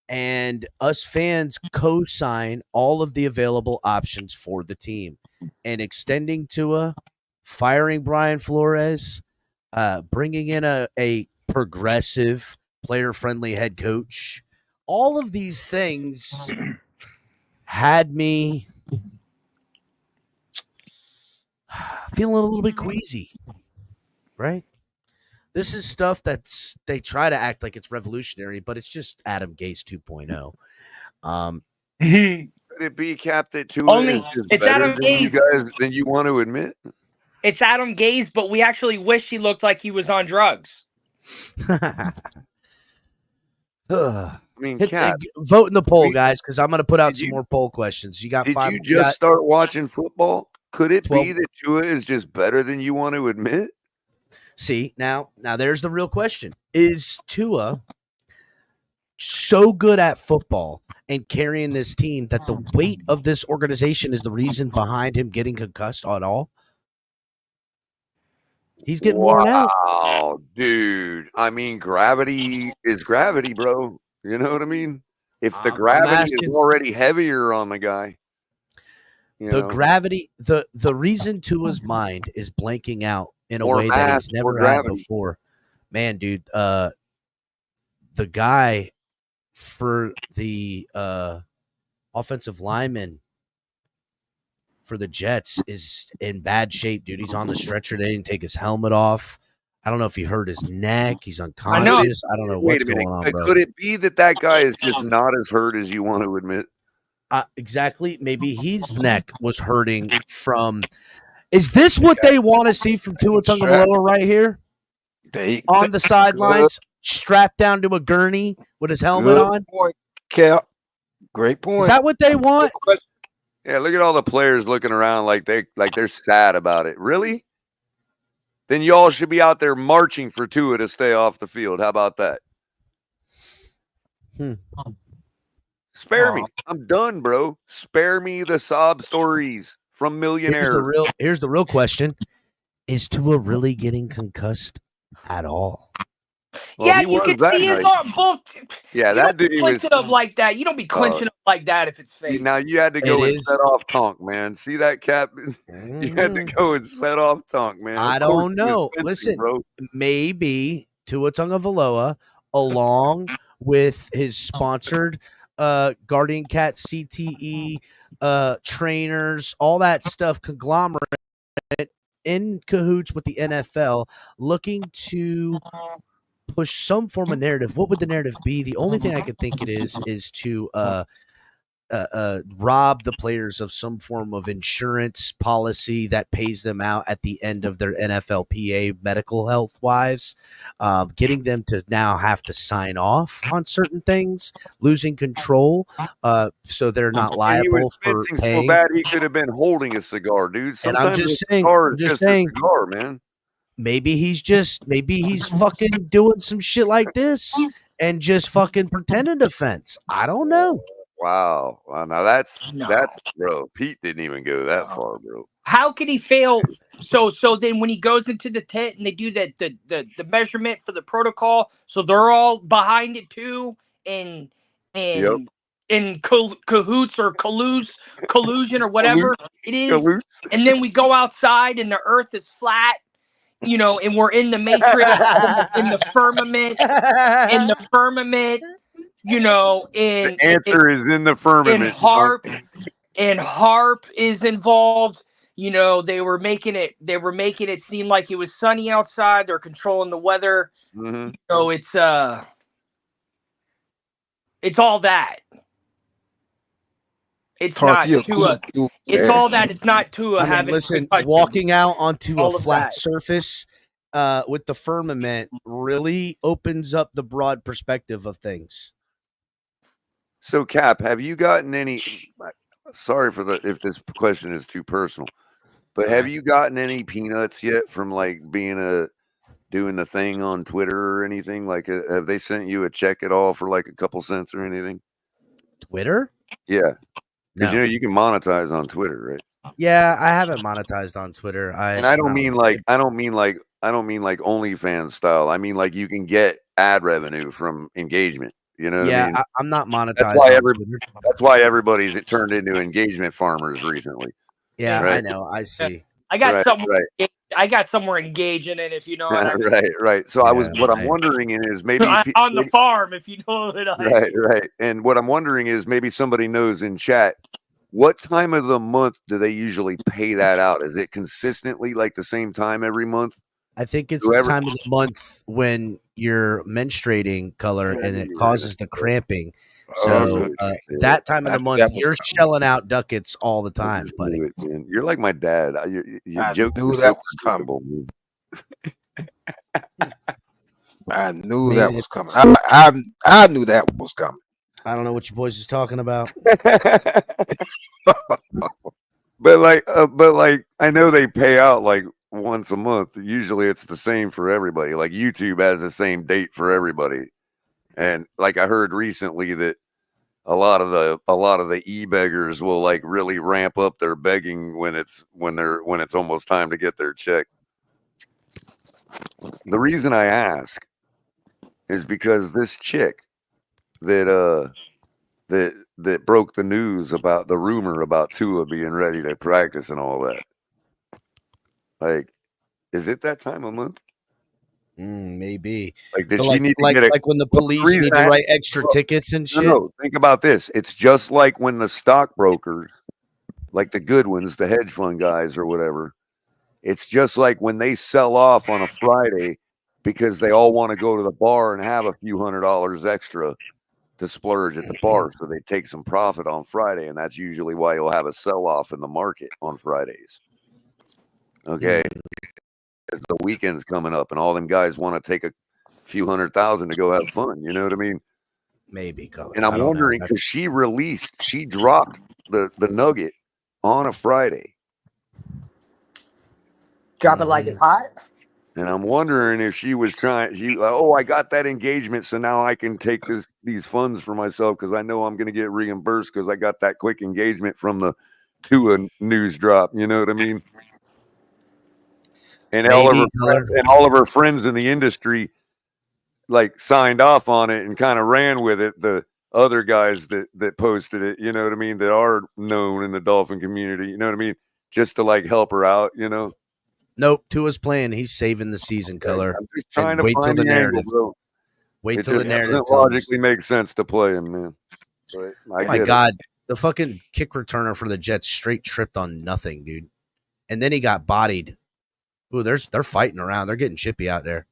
And us fans co-sign all of the available options for the team, and extending Tua, firing Brian Flores, bringing in a progressive, player-friendly head coach. All of these things had me feeling a little bit queasy, right? This is stuff they try to act like it's revolutionary, but it's just Adam Gase 2.0. Could it be, Cap, that Tua is just better than you guys than you want to admit? It's Adam Gase, but we actually wish he looked like he was on drugs. I mean, vote in the poll, guys, because I'm going to put out some more poll questions. You got did 5. you just start watching football? Could it 12. be that Tua is just better than you want to admit? See, now there's the real question. Is Tua so good at football and carrying this team that the weight of this organization is the reason behind him getting concussed at all? He's getting worn out. Wow, dude. I mean, gravity is gravity, bro. You know what I mean? If the gravity is already heavier on the guy. Gravity, the reason Tua's mind is blanking out in a way that he's never had before. Man, dude, the guy for the offensive lineman for the Jets is in bad shape, dude. He's on the stretcher. They didn't take his helmet off. I don't know if he hurt his neck. He's unconscious. I don't know what's going on, bro. Could it be that guy is just not as hurt as you want to admit? Exactly. Maybe his neck was hurting from. Is this what they want to see from Tua Tagovailoa right here? On the sidelines, strapped down to a gurney with his helmet on? Point, Cap. Great point. Is that what they want? Yeah, look at all the players looking around like they're sad about it. Really? Then y'all should be out there marching for Tua to stay off the field. How about that? Spare me. I'm done, bro. Spare me the sob stories from millionaires. Here's the real question. Is Tua really getting concussed at all? Well, yeah, you can see his arm. Yeah, that dude was up like that. You don't be clenching up like that if it's fake. Now you had to go and set off Tonk, man. See that, Cap? You had to go and set off Tonk, man. I don't know. Listen, bro. Maybe Tua Tagovailoa, along with his sponsored Guardian Cat CTE trainers, all that stuff, conglomerate in cahoots with the NFL, looking to push some form of narrative. What would the narrative be? The only thing I could think it is to rob the players of some form of insurance policy that pays them out at the end of their NFLPA medical health wise, getting them to now have to sign off on certain things, losing control, so they're not And he was liable for fencing so paying. bad he could have been holding a cigar, dude. And I'm Sometimes a just saying, cigar is just a cigar, man. maybe he's fucking doing some shit like this and just fucking pretending to fence. I don't know. Wow. Now that's bro. Pete didn't even go that far, bro. How could he fail? So then when he goes into the tent and they do the measurement for the protocol, so they're all behind it too, and Yep. in cahoots or collusion or whatever it is. Colludes. And then we go outside and the earth is flat, you know, and we're in the matrix, in the firmament, you know, and The answer is in the firmament. And Harp is involved. You know, they were making it seem like it was sunny outside. They're controlling the weather. Mm-hmm. So it's all that. It's not Tua. It's all that. It's not Tua having. Listen, walking out onto a flat surface with the firmament really opens up the broad perspective of things. So, Cap, have you gotten any? Sorry for if this question is too personal, but have you gotten any peanuts yet from like doing the thing on Twitter or anything? Like, have they sent you a check at all for like a couple cents or anything? Twitter? Yeah, because No. you know you can monetize on Twitter, right? Yeah, I haven't monetized on Twitter. I don't mean like OnlyFans style. I mean like you can get ad revenue from engagement. You know what I mean? I'm not monetized. That's why everybody's turned into engagement farmers recently. Yeah, right? I know. I see. I got I got somewhere engaging in, if you know what I mean. Right. So what I'm wondering is maybe on the farm, if you know what I mean. Right. And what I'm wondering is maybe somebody knows in chat, what time of the month do they usually pay that out? Is it consistently like the same time every month? I think it's the time of the month when you're menstruating, color, and it causes the cramping. So that time of the month, you're shelling out ducats all the time, buddy. You're like my dad. I knew that was coming. I knew that was coming. I knew that was coming. I don't know what you boys is talking about. But like I know they pay out like once a month. Usually it's the same for everybody. Like YouTube has the same date for everybody. And like I heard recently that a lot of the e-beggars will like really ramp up their begging when it's almost time to get their check. The reason I ask is because this chick that broke the news about the rumor about Tua being ready to practice and all that. Like, is it that time of month? Maybe. Like, did she need to get like when the police need to write extra tickets and shit? No, think about this. It's just like when the stockbrokers, like the good ones, the hedge fund guys or whatever, it's just like when they sell off on a Friday because they all want to go to the bar and have a few $100s extra to splurge at the bar, so they take some profit on Friday, and that's usually why you'll have a sell-off in the market on Fridays. Okay, the weekend's coming up, and all them guys want to take a few $100,000 to go have fun. You know what I mean? Maybe. Color. And I'm wondering because she dropped the nugget on a Friday. Drop it like it's hot. And I'm wondering if she was I got that engagement, so now I can take these funds for myself because I know I'm going to get reimbursed because I got that quick engagement from the Tua news drop. You know what I mean? And all of her friends in the industry like signed off on it and kind of ran with it. The other guys that posted it, you know what I mean, that are known in the Dolphin community, you know what I mean, just to like help her out, you know. Nope, Tua's playing. He's saving the season, color. I'm just trying to wait find till the narrative. Angle, bro. Wait till the narrative doesn't logically makes sense to play him, man. But oh my God, the fucking kick returner for the Jets straight tripped on nothing, dude. And then he got bodied. Ooh, they're fighting around. They're getting chippy out there.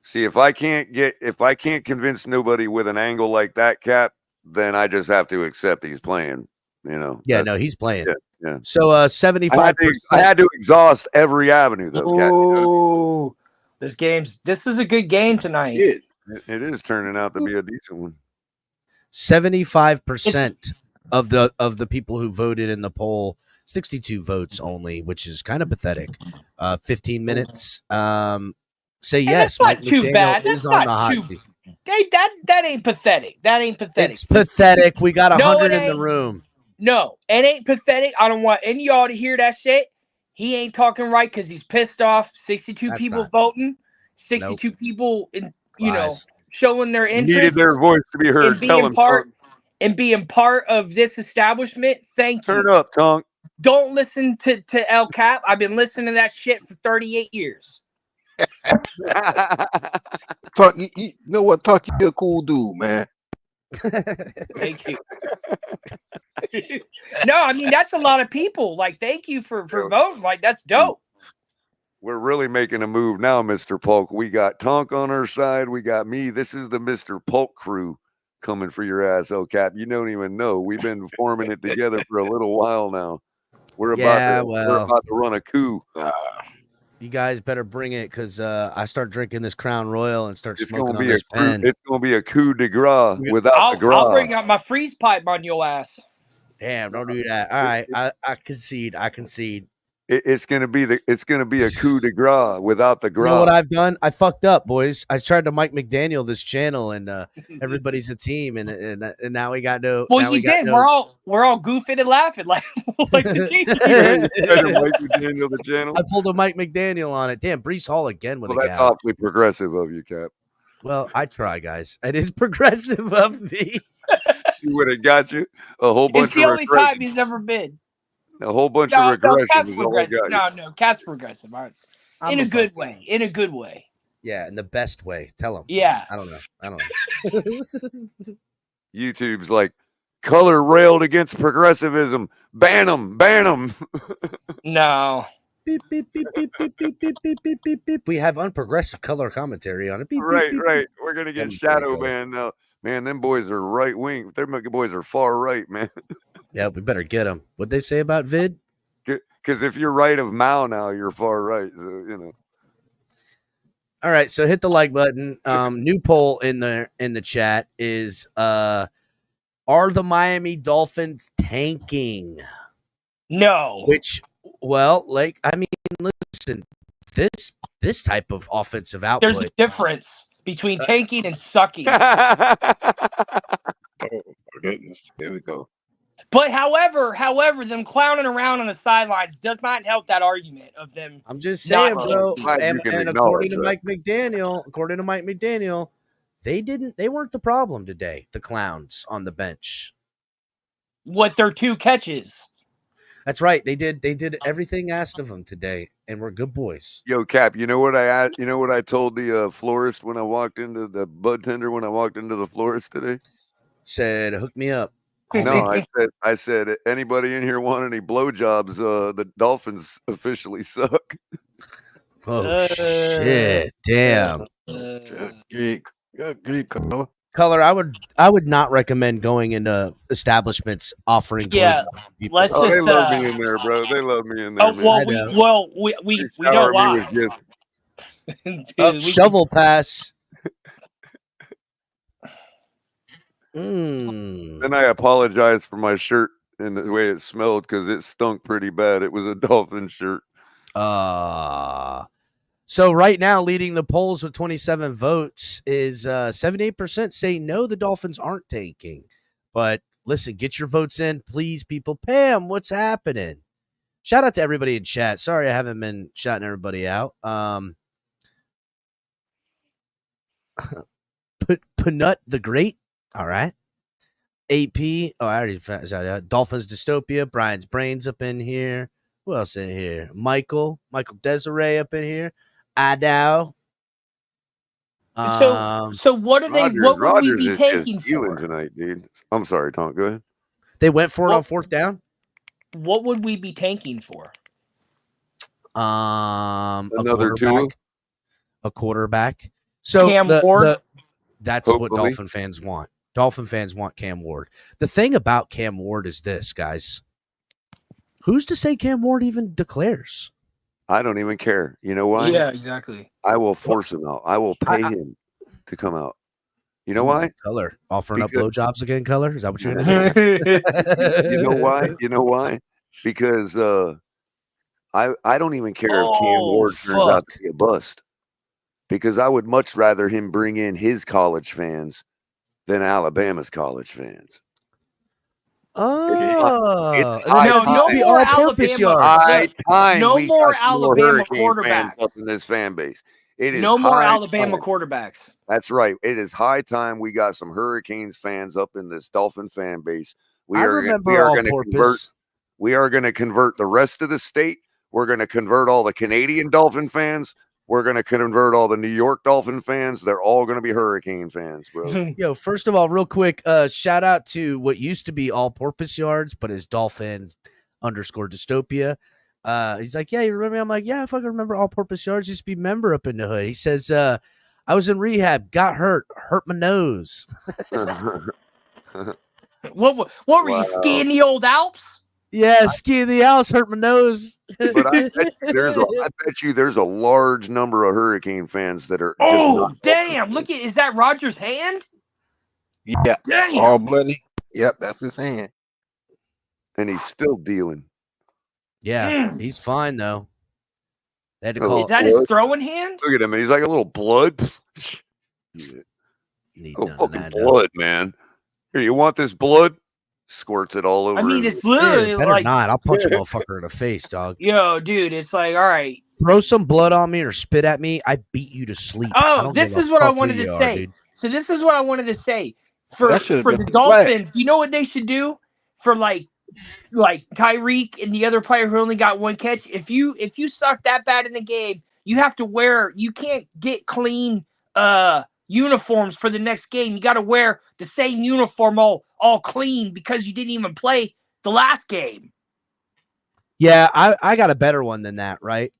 See, if I can't convince nobody with an angle like that, Cap, then I just have to accept he's playing. You know. Yeah, no, he's playing. Yeah. So 75%. I had to exhaust every avenue though. Cat, Ooh, this is a good game tonight. it is turning out to be a decent one. 75% of the people who voted in the poll, 62 votes only, which is kind of pathetic. 15 minutes. Say yes. That's not Mike too McDaniel bad. is That's on the not hot too. seat. That ain't pathetic. That ain't pathetic. It's pathetic. We got 100 in the ain't. room. No, it ain't pathetic. I don't want any of y'all to hear that shit. He ain't talking right because he's pissed off. 62 people voting. 62 people in showing their interest. Needed their voice to be heard. And being part of this establishment. Thank you. Turn up, Tonk. Don't listen to El Cap. I've been listening to that shit for 38 years. Talk, you know what? Talk, you're a cool dude, man. Thank you. No, I mean that's a lot of people. Like, thank you for voting. Like, that's dope. We're really making a move now, Mr. Polk. We got Tonk on our side. We got me. This is the Mr. Polk crew coming for your ass, El Cap. You don't even know. We've been forming it together for a little while now. We're about to run a coup. You guys better bring it because I start drinking this Crown Royal and start smoking on this pen. It's going to be a coup de grace without the gras. I'll bring out my freeze pipe on your ass. Damn, don't do that. All right, I concede. It's gonna be a coup de grace without the gras. You know what I've done? I fucked up, boys. I tried to Mike McDaniel this channel, and everybody's a team, and now we got no. Well, you did. We're all goofing and laughing like the team. Mike McDaniel the channel. I pulled a Mike McDaniel on it. Damn, Breece Hall again with a that's awfully progressive of you, Cap. Well, I try, guys. It is progressive of me. You would have got you a whole bunch of. It's the only time he's ever been. A whole bunch of regression is all I got. No, Cat's progressive. All right. In a good way. In a good way. Yeah, in the best way. Tell him. Yeah. I don't know. YouTube's like, color railed against progressivism. Ban them. No. Beep, beep, beep, beep, beep, beep, beep, beep, beep, beep, beep. We have unprogressive color commentary on it. Beep, right. Beep, We're going to get shadow banned now. Man, them boys are right wing. Their boys are far right, man. Yeah, we better get them. What'd they say about Vid? Because if you're right of Mao now, you're far right. So, you know. All right, so hit the like button. New poll in the chat is are the Miami Dolphins tanking? No. Which, well, like, I mean, listen, this type of offensive output. There's a difference between tanking and sucking. Oh my goodness. Here we go. But however, them clowning around on the sidelines does not help that argument of them. I'm just saying, bro. And according to that. Mike McDaniel, they weren't the problem today. The clowns on the bench. What, their 2 catches? That's right. They did everything asked of them today, and we're good boys. Yo, Cap, you know what I told the florist when I walked into the bud tender when I walked into the florist today? Said, hook me up. No, I said, anybody in here want any blowjobs? The Dolphins officially suck. Oh shit! Damn. Good Color. I would not recommend going into establishments offering. Yeah, let's just. They love me in there, bro. They love me in there. Oh we know why. Dude, shovel pass. Then I apologize for my shirt and the way it smelled because it stunk pretty bad. It was a Dolphin shirt. So right now, leading the polls with 27 votes is 78% say no, the Dolphins aren't tanking. But listen, get your votes in, please, people. Pam, what's happening? Shout out to everybody in chat. Sorry I haven't been shouting everybody out. Panut the Great. All right. AP. Oh, I already found that. Dolphins Dystopia. Brian's Brains up in here. Who else in here? Michael Desiree up in here. Idow. So what are they? What would we be taking for tonight, dude? I'm sorry, Tom. Go ahead. They went for it on 4th down. What would we be tanking for? Another a quarterback. So Cam Ward. That's what Dolphin fans want. Dolphin fans want Cam Ward. The thing about Cam Ward is this, guys. Who's to say Cam Ward even declares? I don't even care. You know why? Yeah, exactly. I will force him out. I will pay him to come out. You know why? Color. Offering up blowjobs again, Color? Is that what you're going to do? You know why? You know why? Because I don't even care if Cam Ward turns out to be a bust. Because I would much rather him bring in his college fans than Alabama's college fans. Oh, no more all-purpose yards. No more Alabama quarterbacks up in this fan base. It is no more Alabama quarterbacks. That's right. It is high time we got some Hurricanes fans up in this Dolphin fan base. We are going to convert the rest of the state. We're going to convert all the Canadian Dolphin fans. We're going to convert all the New York Dolphin fans. They're all going to be Hurricane fans, bro. Yo, first of all, real quick, shout out to what used to be all-purpose yards, but is Dolphins_dystopia. He's like, yeah, you remember me? I'm like, yeah, I fucking remember all-purpose yards. Just be member up in the hood. He says, I was in rehab, got hurt my nose. What were you, skiing the old Alps? Yeah, skiing the Alps, hurt my nose. But I bet you there's a large number of Hurricane fans that are. Oh, damn. Look is that Rodgers' hand? Yeah. Damn. All bloody. Yep, that's his hand. And he's still dealing. Yeah, he's fine, though. They had to call is that his throwing hand? Look at him. He's like a little blood. Fucking blood, man. Here, you want this blood? Squirts it all over. I mean, it's literally better not. I'll punch a motherfucker in the face, dog. Yo, dude, it's like, all right. Throw some blood on me or spit at me. I beat you to sleep. Oh, this is what I wanted to say. Dude. So this is what I wanted to say. For the Dolphins, you know what they should do for like Tyreek and the other player who only got one catch? If you suck that bad in the game, you can't get clean uniforms for the next game. You got to wear the same uniform all clean because you didn't even play the last game. Yeah, I got a better one than that, right?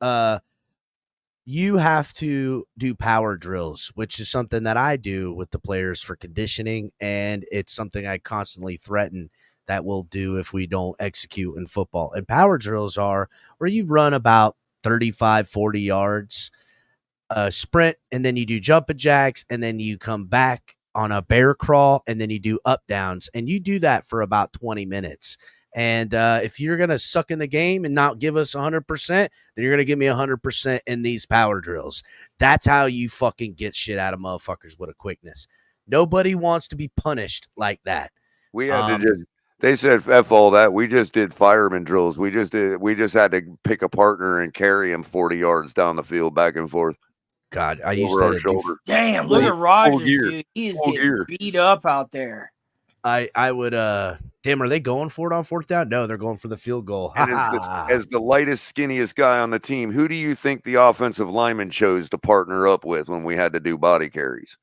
You have to do power drills, which is something that I do with the players for conditioning, and it's something I constantly threaten that we'll do if we don't execute in football. And power drills are where you run about 35, 40 yards, sprint, and then you do jumping jacks, and then you come back on a bear crawl, and then you do up downs, and you do that for about 20 minutes. And if you're going to suck in the game and not give us 100%, then you're going to give me 100% in these power drills. That's how you fucking get shit out of motherfuckers with a quickness. Nobody wants to be punished like that. We had to they said F all that. We just did fireman drills. We just had to pick a partner and carry him 40 yards down the field back and forth. God, I used to damn, look at Rodgers, dude. He is getting beat up out there. I would damn, are they going for it on fourth down? No, they're going for the field goal. And as the lightest, skinniest guy on the team, who do you think the offensive lineman chose to partner up with when we had to do body carries?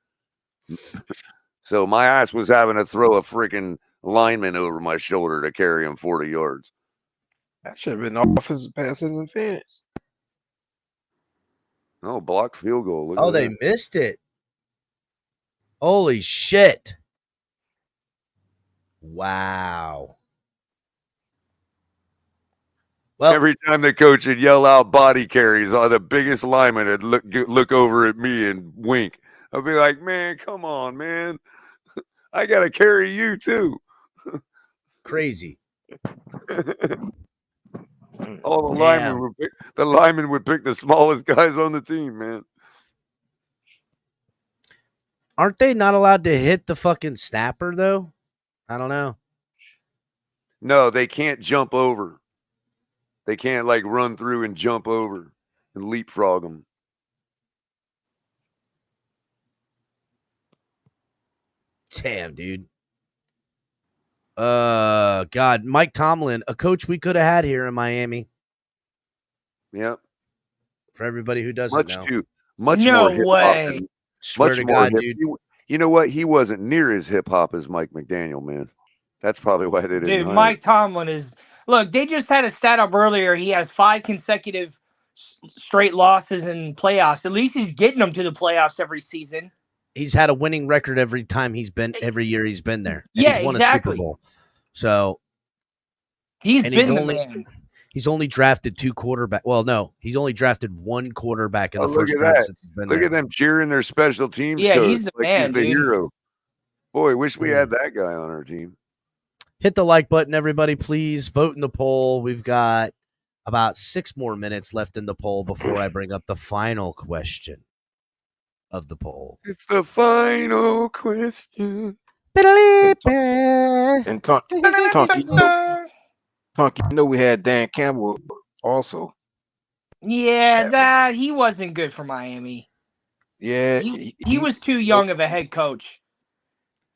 So my ass was having to throw a freaking lineman over my shoulder to carry him 40 yards. That should have been offensive pass interference. No, block field goal. Look they missed it. Holy shit. Wow. Well, every time the coach would yell out body carries, the biggest lineman would look over at me and wink. I'd be like, man, come on, man. I got to carry you too. Crazy. All the linemen would pick the smallest guys on the team, man. Aren't they not allowed to hit the fucking snapper though? I don't know. No, they can't jump over. They can't like run through and jump over and leapfrog them. Damn, dude. God, Mike Tomlin, a coach we could have had here in Miami. Yep. For everybody who doesn't know. Much no more way. Swear to God, dude. You know what? He wasn't near as hip hop as Mike McDaniel, man. That's probably why they didn't. Dude, Mike Tomlin is. Look, they just had a stat up earlier. He has 5 consecutive straight losses in playoffs. At least he's getting them to the playoffs every season. he's had a winning record every year he's been there. And Yeah, he's won exactly. a Super Bowl. So he's been the man. He's only drafted 2 quarterbacks. Well, no, he's only drafted 1 quarterback in the look first at round that. since he's been Look there. at them cheering their special teams Yeah, coach. he's the man, he's the dude. hero. Boy, wish we had that guy on our team. Hit the like button, everybody. Please vote in the poll. We've got about 6 more minutes left in the poll before I bring up the final question of the poll. It's the final question. And Tonk, you know we had Dan Campbell also. Yeah, he wasn't good for Miami. Yeah, he was too young of a head coach.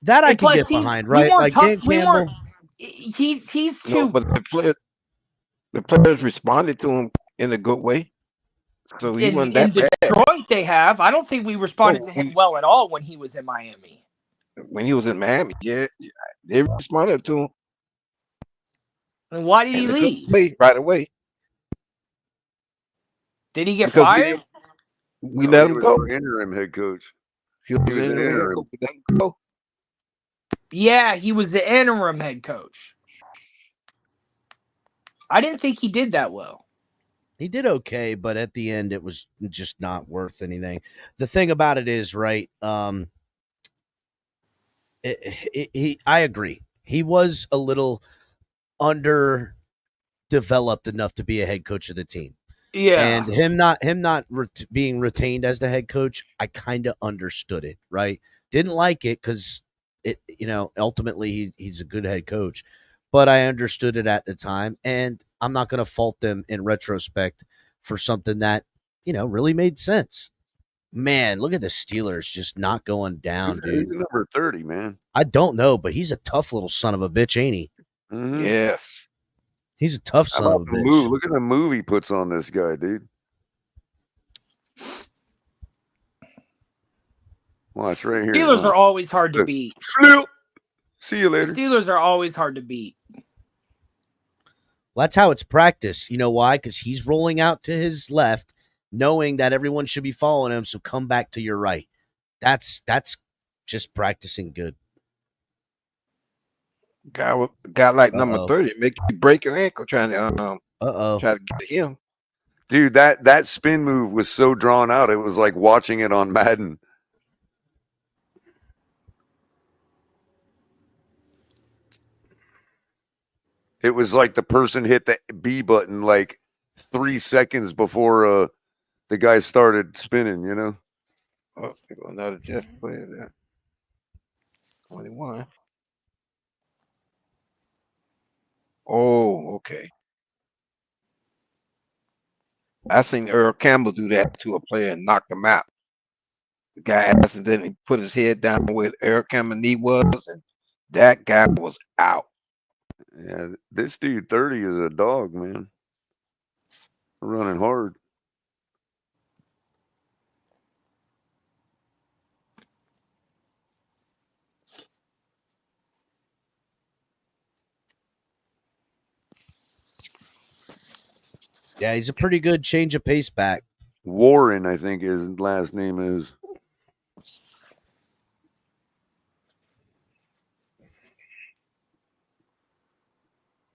That I can get behind, right? Like Dan Campbell. He's too. No, but the players responded to him in a good way. So he wasn't that in bad. Detroit, they have. I don't think we responded to him well at all when he was in Miami. When he was in Miami, yeah, they responded to him. And why did he leave? Right away. Did he get fired? We let him go. Interim head coach. He was interim head coach. We let him go. Yeah, he was the interim head coach. I didn't think he did that well. He did okay, but at the end, it was just not worth anything. The thing about it is, right, I agree. He was a little underdeveloped enough to be a head coach of the team. Yeah. And him not being retained as the head coach, I kind of understood it, right? Didn't like it because ultimately he's a good head coach, but I understood it at the time, and I'm not going to fault them in retrospect for something that, really made sense. Man, look at the Steelers just not going down, dude. He's number 30, man. I don't know, but he's a tough little son of a bitch, ain't he? Mm-hmm. Yes. He's a tough son of a bitch. Look at the move he puts on this guy, dude. Watch right here. Steelers are always hard to beat. Flip. See you later. Steelers are always hard to beat. Well, that's how it's practiced. You know why? Because he's rolling out to his left, knowing that everyone should be following him, so come back to your right. That's just practicing good. Guy like number 30 make you break your ankle trying to try to get him. Dude, that spin move was so drawn out. It was like watching it on Madden. It was like the person hit the B button like 3 seconds before the guy started spinning, Oh, there goes another Jeff player there. 21. Oh, okay. I seen Earl Campbell do that to a player and knock him out. The guy accidentally put his head down where Earl Campbell's knee was, and that guy was out. Yeah, this dude 30 is a dog, man. Running hard. Yeah, he's a pretty good change of pace back. Warren, I think his last name is.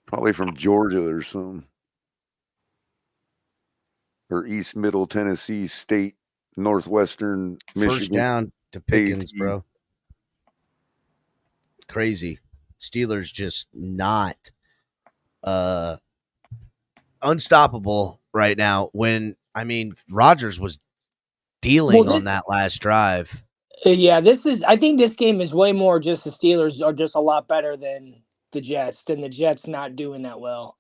Probably from Georgia or something. Or East Middle Tennessee State, Northwestern Michigan. First down to Pickens, bro. Crazy. Steelers just not unstoppable right now when, Rodgers was dealing on that last drive. Yeah, I think this game is way more just the Steelers are just a lot better than the Jets not doing that well.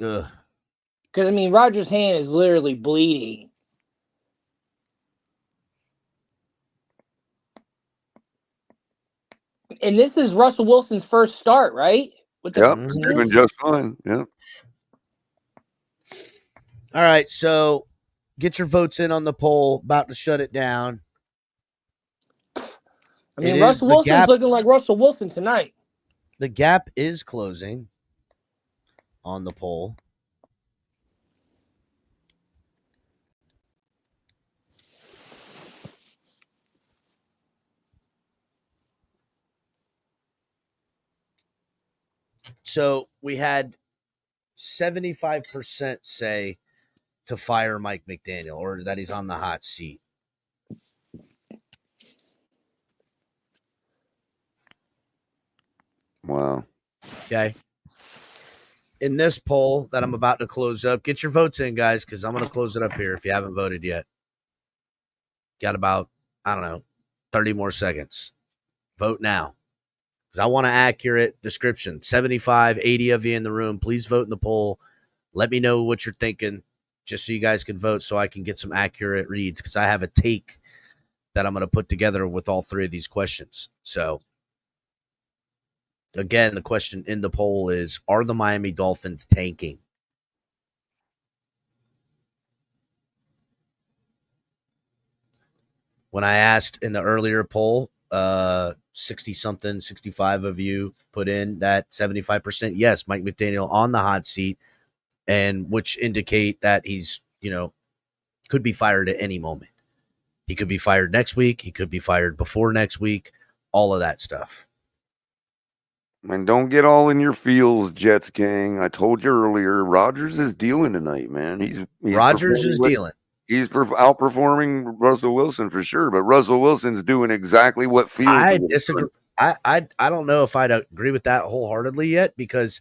Ugh. Because, Rodgers' hand is literally bleeding. And this is Russell Wilson's first start, right? He's doing just fine. Yep. All right, so get your votes in on the poll. About to shut it down. Russell Wilson's looking like Russell Wilson tonight. The gap is closing on the poll. So we had 75% say to fire Mike McDaniel or that he's on the hot seat. Wow. Okay. In this poll that I'm about to close up, get your votes in, guys, because I'm going to close it up here if you haven't voted yet. Got about, 30 more seconds. Vote now. Because I want an accurate description. 75, 80 of you in the room, please vote in the poll. Let me know what you're thinking, just so you guys can vote so I can get some accurate reads, because I have a take that I'm going to put together with all three of these questions. So, again, the question in the poll is, are the Miami Dolphins tanking? When I asked in the earlier poll, 60-something, 65 of you put in that 75%, yes, Mike McDaniel on the hot seat, and which indicate that he's, could be fired at any moment. He could be fired next week. He could be fired before next week. All of that stuff. And don't get all in your feels, Jets gang. I told you earlier, Rodgers is dealing tonight, man. He's Rodgers is dealing. He's outperforming Russell Wilson for sure, but Russell Wilson's doing exactly what Fields. I disagree. I don't know if I'd agree with that wholeheartedly yet, because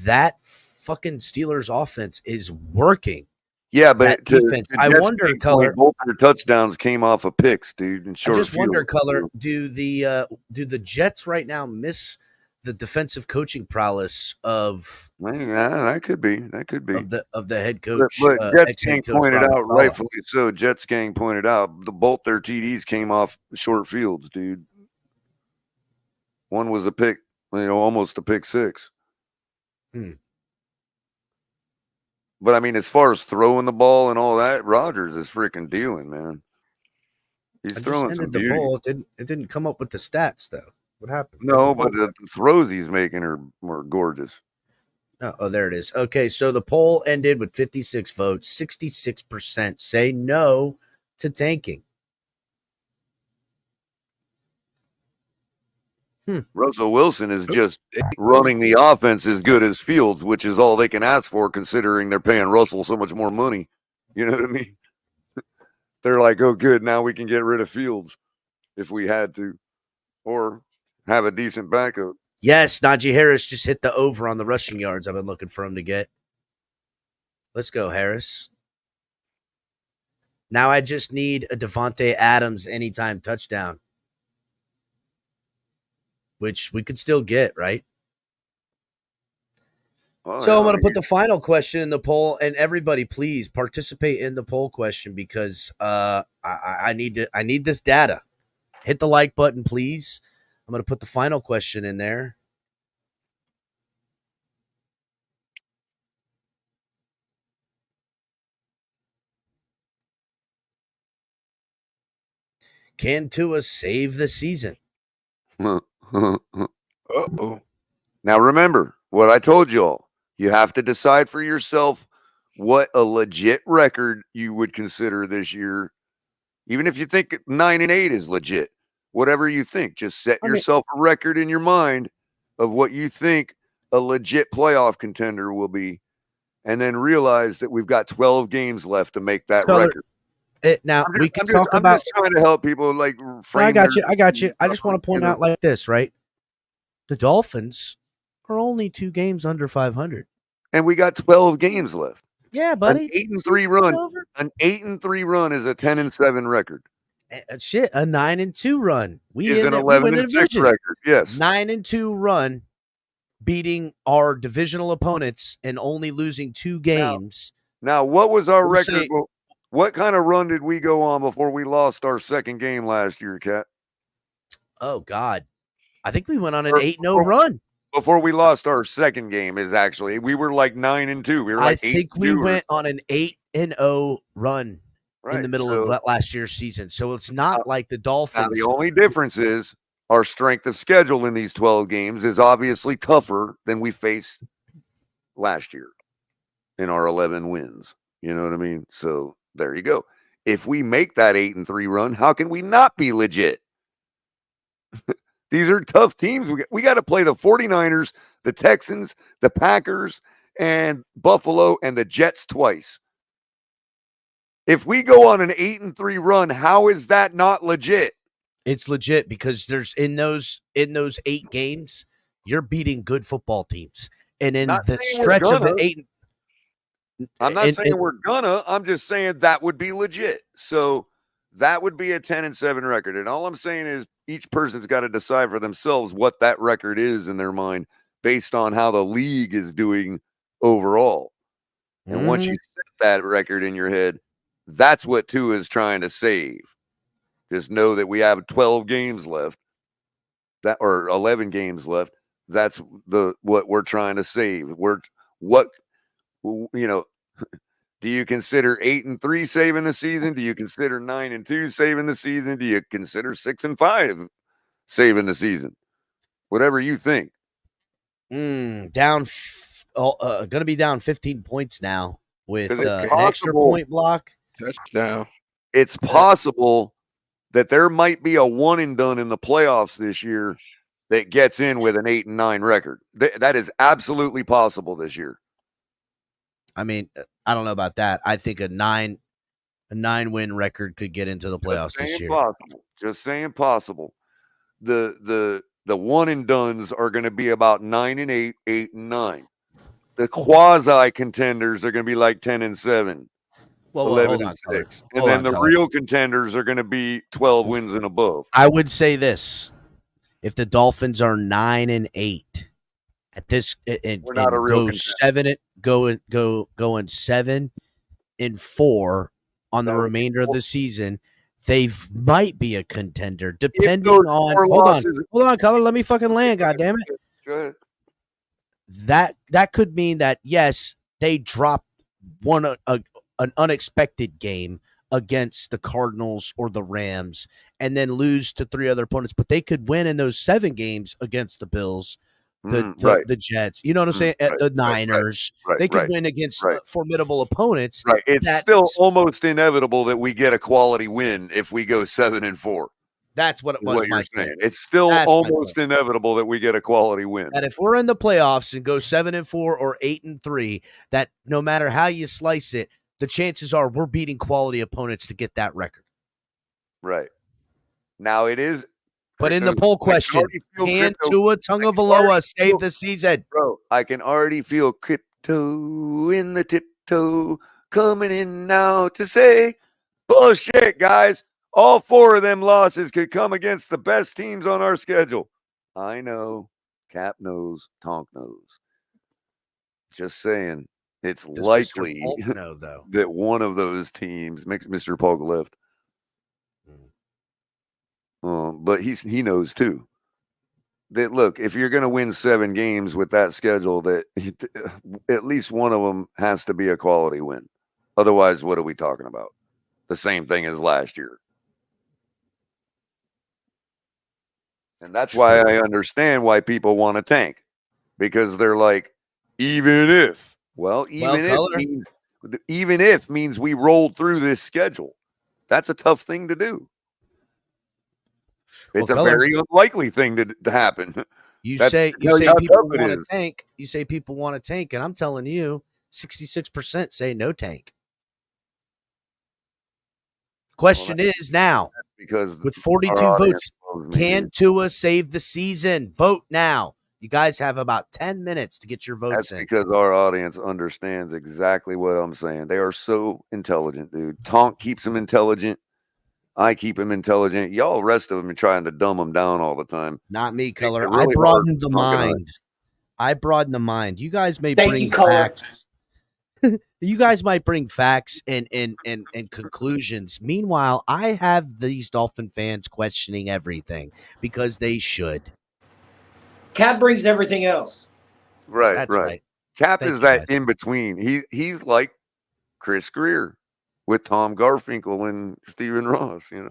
that fucking Steelers offense is working. Yeah, but defense. I wonder, Color. Both their touchdowns came off of picks, dude. And I just wonder, Color. Do the Jets right now miss the defensive coaching prowess of? That could be. That could be of the head coach. But Jets gang pointed out, rightfully so. Jets gang pointed out both their TDs came off short fields, dude. One was a pick, almost a pick six. But I mean, as far as throwing the ball and all that, Rodgers is freaking dealing, man. He's throwing some beauty. Ball. It didn't come up with the stats though. What happened? No, but the throws he's making are gorgeous. Oh, there it is. Okay, so the poll ended with 56 votes. 66% say no to tanking. Russell Wilson is just running the offense as good as Fields, which is all they can ask for, considering they're paying Russell so much more money. You know what I mean? They're like, oh, good, now we can get rid of Fields if we had to, or have a decent backup. Yes, Najee Harris just hit the over on the rushing yards I've been looking for him to get. Let's go, Harris. Now I just need a Devontae Adams anytime touchdown, which we could still get, right? So I'm going to put the final question in the poll, and everybody, please participate in the poll question, because I need this data. Hit the like button, please. I'm going to put the final question in there. Can Tua save the season? Uh-oh. Now remember what I told you all. You have to decide for yourself what a legit record you would consider this year. Even if you think 9-8 is legit, whatever you think, just set yourself a record in your mind of what you think a legit playoff contender will be, and then realize that we've got 12 games left to make that record. We can talk about. I'm just trying to help people frame. I got you. I just want to point out like this, right? The Dolphins are only 2 games under 500, and we got 12 games left. Yeah, buddy. An 8-3 run. An 8-3 run is a 10-7 record. A 9-2 run. We is an 11-6 record. Yes, 9-2 run, beating our divisional opponents and only losing 2 games. Now what was our record? What kind of run did we go on before we lost our second game last year, Cat? Oh, God. I think we went on an 8-0 run. Before we lost our second game we were like 9-2. We were like I think we went on an 8-0 run in the middle of that last year's season. So it's not like the Dolphins. Now the only difference is our strength of schedule in these 12 games is obviously tougher than we faced last year in our 11 wins. You know what I mean? So there you go. If we make that 8-3 run, how can we not be legit? These are tough teams. We got to play the 49ers, the Texans, the Packers, and Buffalo, and the Jets twice. If we go on an 8-3 run, how is that not legit? It's legit because there's in those 8 games, you're beating good football teams. And in the stretch of an 8, I'm not saying we're gonna. I'm just saying that would be legit. So that would be a 10-7 record. And all I'm saying is each person's got to decide for themselves what that record is in their mind based on how the league is doing overall. And once you set that record in your head, that's what Tua is trying to save. Just know that we have 12 games left, or 11 games left. That's what we're trying to save. Do you consider 8-3 saving the season? Do you consider 9-2 saving the season? Do you consider 6-5 saving the season? Whatever you think. Going to be down 15 points now with an extra point block. Touchdown. It's possible that there might be a one and done in the playoffs this year that gets in with an 8-9 record. That is absolutely possible this year. I mean, I don't know about that. I think a 9-win record could get into the playoffs this year. Just saying possible. The one and dones are going to be about 9-8, 8-9. The quasi contenders are going to be like 10-7. 11-6. And then the real contenders are going to be 12 wins and above. I would say this. If the Dolphins are 9-8 at this and go 7-4 on the remainder of the season, they might be a contender depending on hold on, Color, let me fucking land, goddammit. Go ahead. That could mean that yes, they drop an unexpected game against the Cardinals or the Rams and then lose to 3 other opponents, but they could win in those 7 games against the Bills, the Jets, you know what I'm saying? The Niners. They could win against formidable opponents. Right. It's still almost inevitable that we get a quality win if we go 7-4. That's what it was. What you're saying. It's still almost inevitable that we get a quality win. That if we're in the playoffs and go 7-4 or 8-3, that no matter how you slice it, the chances are we're beating quality opponents to get that record. Right. Now it is. But in the poll question, can Tua Tagovailoa save the season? Bro, I can already feel crypto in the tiptoe coming in now to say, bullshit, guys. All 4 of them losses could come against the best teams on our schedule. I know. Cap knows. Tonk knows. Just saying. It's likely that one of those teams makes Mr. Polk lift. But he knows too that, look, if you're going to win 7 games with that schedule, that at least one of them has to be a quality win. Otherwise, what are we talking about? The same thing as last year. And that's why I understand why people want to tank, because they're like, even if means we rolled through this schedule. That's a tough thing to do. It's a very unlikely thing to happen. You say people want to tank. You say people want to tank, and I'm telling you, 66% say no tank. Question is now, because with 42 votes, can Tua save the season? Vote now. You guys have about 10 minutes to get your votes in. That's because our audience understands exactly what I'm saying. They are so intelligent, dude. Tonk keeps them intelligent. I keep them intelligent. Y'all, rest of them are trying to dumb them down all the time. Not me, Color. Really, I broadened the mind. I broadened the mind. You guys may bring facts. You guys might bring facts and conclusions. Meanwhile, I have these Dolphin fans questioning everything because they should. Cap brings everything else. Right, That's right. Cap is that in between. He's like Chris Greer with Tom Garfinkel and Stephen Ross, you know.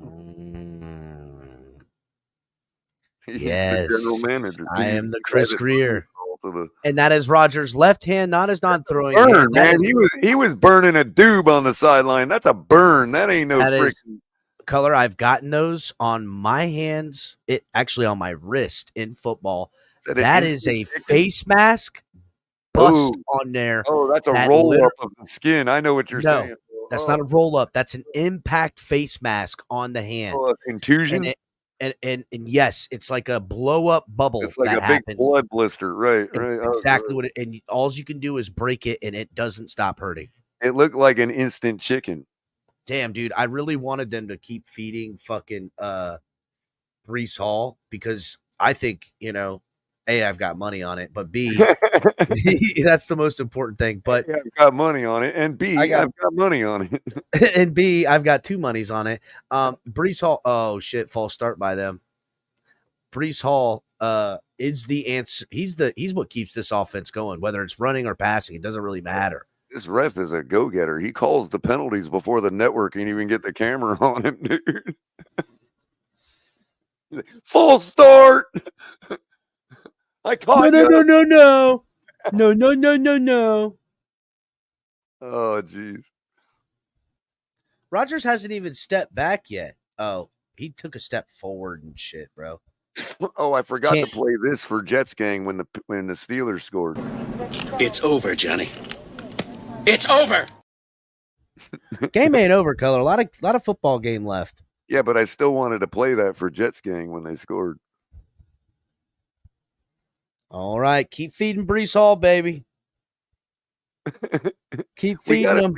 Yes, the general manager. I am the Chris Greer. And that is Rodgers' left hand, not his non-throwing burn, hand. Man. He was burning a doob on the sideline. That's a burn. That ain't no freaking Color. I've gotten those on my hands, actually on my wrist in football. That is a face mask bust on there. Oh, that's a roll-up of the skin. I know what you're saying. That's not a roll-up. That's an impact face mask on the hand. Oh, contusion? And yes, it's like a blow-up bubble. It's like that a happens. big blood blister. Right. It's exactly what it, and all you can do is break it, and it doesn't stop hurting. It looked like an instant chicken. Damn, dude. I really wanted them to keep feeding fucking Breece Hall because I think, A, I've got money on it, but B, that's the most important thing. But yeah, I've got money on it, and B, I've got money on it. And B, I've got two monies on it. Breece Hall, oh shit, false start by them. Breece Hall is the answer. He's what keeps this offense going, whether it's running or passing. It doesn't really matter. This ref is a go-getter. He calls the penalties before the network can even get the camera on him, dude. Full start. I caught no. No. Oh, jeez. Rodgers hasn't even stepped back yet. Oh, he took a step forward and shit, bro. Oh, I forgot to play this for Jets gang when the Steelers scored. It's over, Johnny. It's over. Game ain't over, Color. A lot of football game left. Yeah, but I still wanted to play that for Jets gang when they scored. All right, keep feeding Breece Hall, baby. Keep feeding them.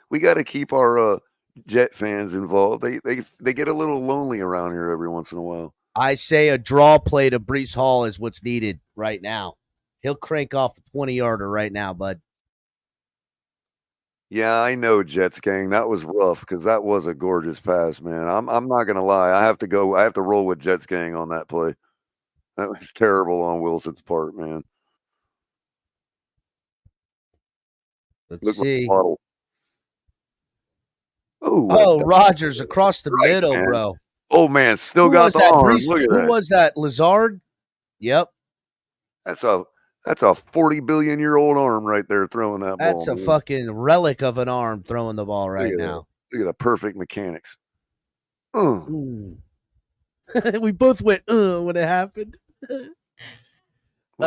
We gotta keep our Jet fans involved. They get a little lonely around here every once in a while. I say a draw play to Breece Hall is what's needed right now. He'll crank off a 20-yarder right now, bud. Yeah, I know, Jets gang. That was rough because that was a gorgeous pass, man. I'm not gonna lie. I have to roll with Jets gang on that play. That was terrible on Wilson's part, man. Let's see. Oh, Rodgers across the middle, man. Bro. Oh man, still got the arm. Look at that. Who was that? Lazard? Yep. That's a 40 billion year old arm right there throwing that ball. That's a fucking relic of an arm throwing the ball right now. Look at the perfect mechanics. We both went when it happened. All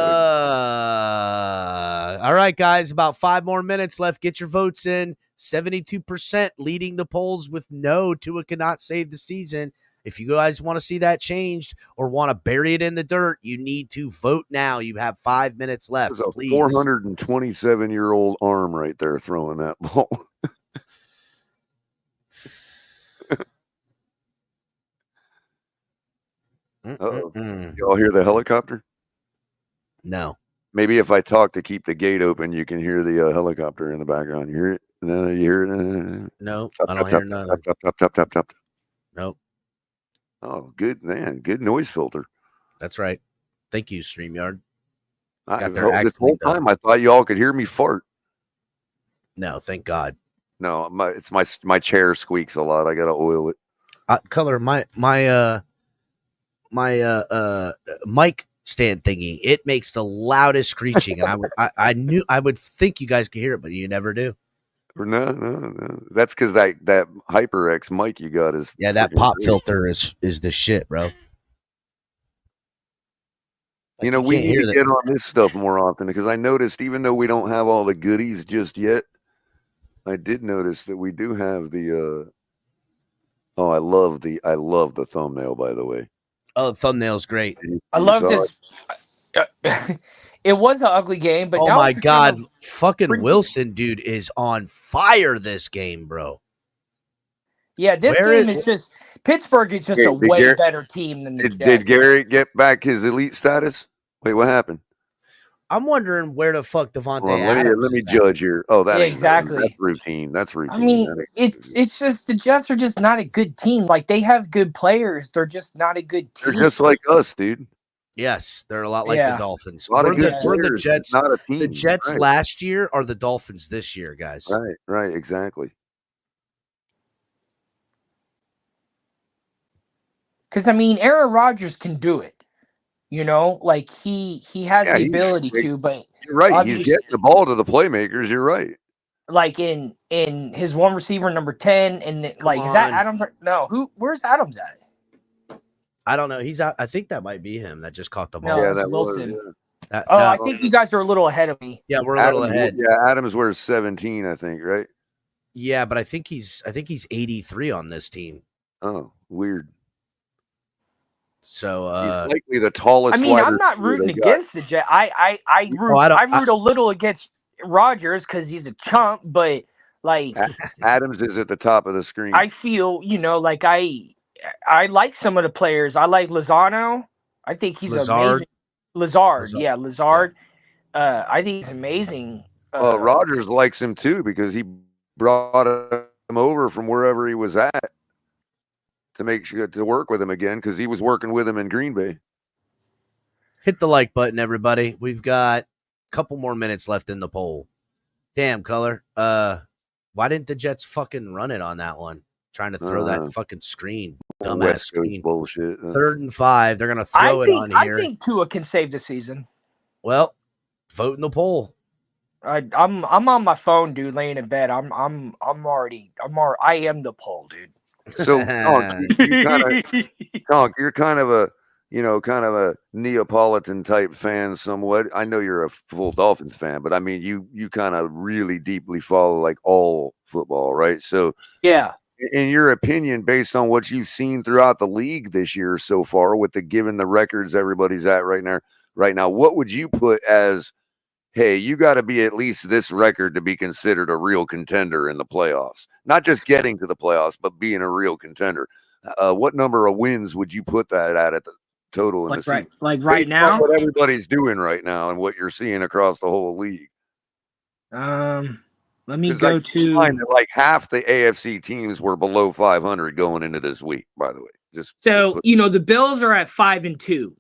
right, guys, about 5 more minutes left. Get your votes in. 72% leading the polls with no. Tua cannot save the season. If you guys want to see that changed or want to bury it in the dirt, you need to vote now. You have 5 minutes left. There's a please. 427-year-old arm right there throwing that ball. Y'all hear the helicopter? No. Maybe if I talk to keep the gate open, you can hear the helicopter in the background. You hear it? No, you hear it? No, I don't hear nothing. Tap. Nope. Oh, good, man. Good noise filter. That's right. Thank you, StreamYard. This whole time I thought y'all could hear me fart. No, thank God. No, my chair squeaks a lot. I gotta oil it. Color my mic stand thingy. It makes the loudest screeching, and I would think you guys could hear it, but you never do. No. That's because that HyperX mic you got is that pop filter is the shit, bro. We need to get on this stuff more often because I noticed even though we don't have all the goodies just yet, I did notice that we do have the I love the thumbnail, by the way. Oh, the thumbnail's great. I love this. It was an ugly game, but oh now my God, fucking Wilson, dude, is on fire this game, bro. Yeah, this game is just Pittsburgh is just a way better team than the Jets. Did Garrett get back his elite status? Wait, what happened? I'm wondering where the fuck Devontae Adams let me judge here. Oh, that exactly. That's routine. That's routine. I mean, it's just the Jets are just not a good team. Like they have good players, they're just not a good team. They're just like us, dude. Yes, they're a lot like the Dolphins. We're the Jets. Not a team. The Jets last year are the Dolphins this year, guys. Right, exactly. Because I mean, Aaron Rodgers can do it. Like he has the ability to, but you're right. He's getting the ball to the playmakers. You're right. Like in his one receiver number 10, and is that Adams? No, where's Adams at? I don't know. He's out. I think that might be him that just caught the ball. No, Yeah, it's that Wilson. was. I think you guys are a little ahead of me. Yeah, we're a little ahead. Yeah, Adams wears 17, I think, right? Yeah, but I think he's 83 on this team. Oh, weird. So he's likely the tallest. I mean, I'm not rooting against the Jets. I root a little against Rodgers because he's a chump, but like Adams is at the top of the screen. I feel, like I like some of the players. I like Lozano. I think he's amazing. Lazard. Yeah, Lazard. Yeah. I think he's amazing. Rodgers likes him too because he brought him over from wherever he was at to make sure to work with him again because he was working with him in Green Bay. Hit the like button, everybody. We've got a couple more minutes left in the poll. Damn, Color. Why didn't the Jets fucking run it on that one? Trying to throw that fucking screen. Dumbass screen. Bullshit. 3rd and 5. They're gonna throw it on here. I think Tua can save the season. Well, vote in the poll. I'm on my phone, dude, laying in bed. I am the poll, dude. So you're kind of a Neapolitan type fan somewhat. I know you're a full Dolphins fan, but I mean you kind of really deeply follow like all football, right? So yeah. In your opinion, based on what you've seen throughout the league this year so far, with given the records everybody's at right now, what would you put as, hey, you got to be at least this record to be considered a real contender in the playoffs? Not just getting to the playoffs, but being a real contender. What number of wins would you put that at the total in the season? Like right now? What everybody's doing right now and what you're seeing across the whole league. Let me go to like half the AFC teams were below 500 going into this week, by the way. The Bills are at 5-2.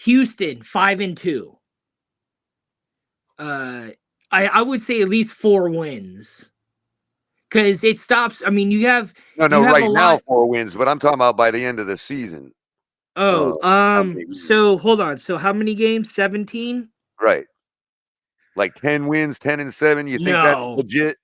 Houston 5-2. I would say at least 4 wins. Because it stops. I mean, you have right now 4 wins, but I'm talking about by the end of the season. So hold on. So how many games? 17? Right. Like 10 wins, 10-7. You think that's legit?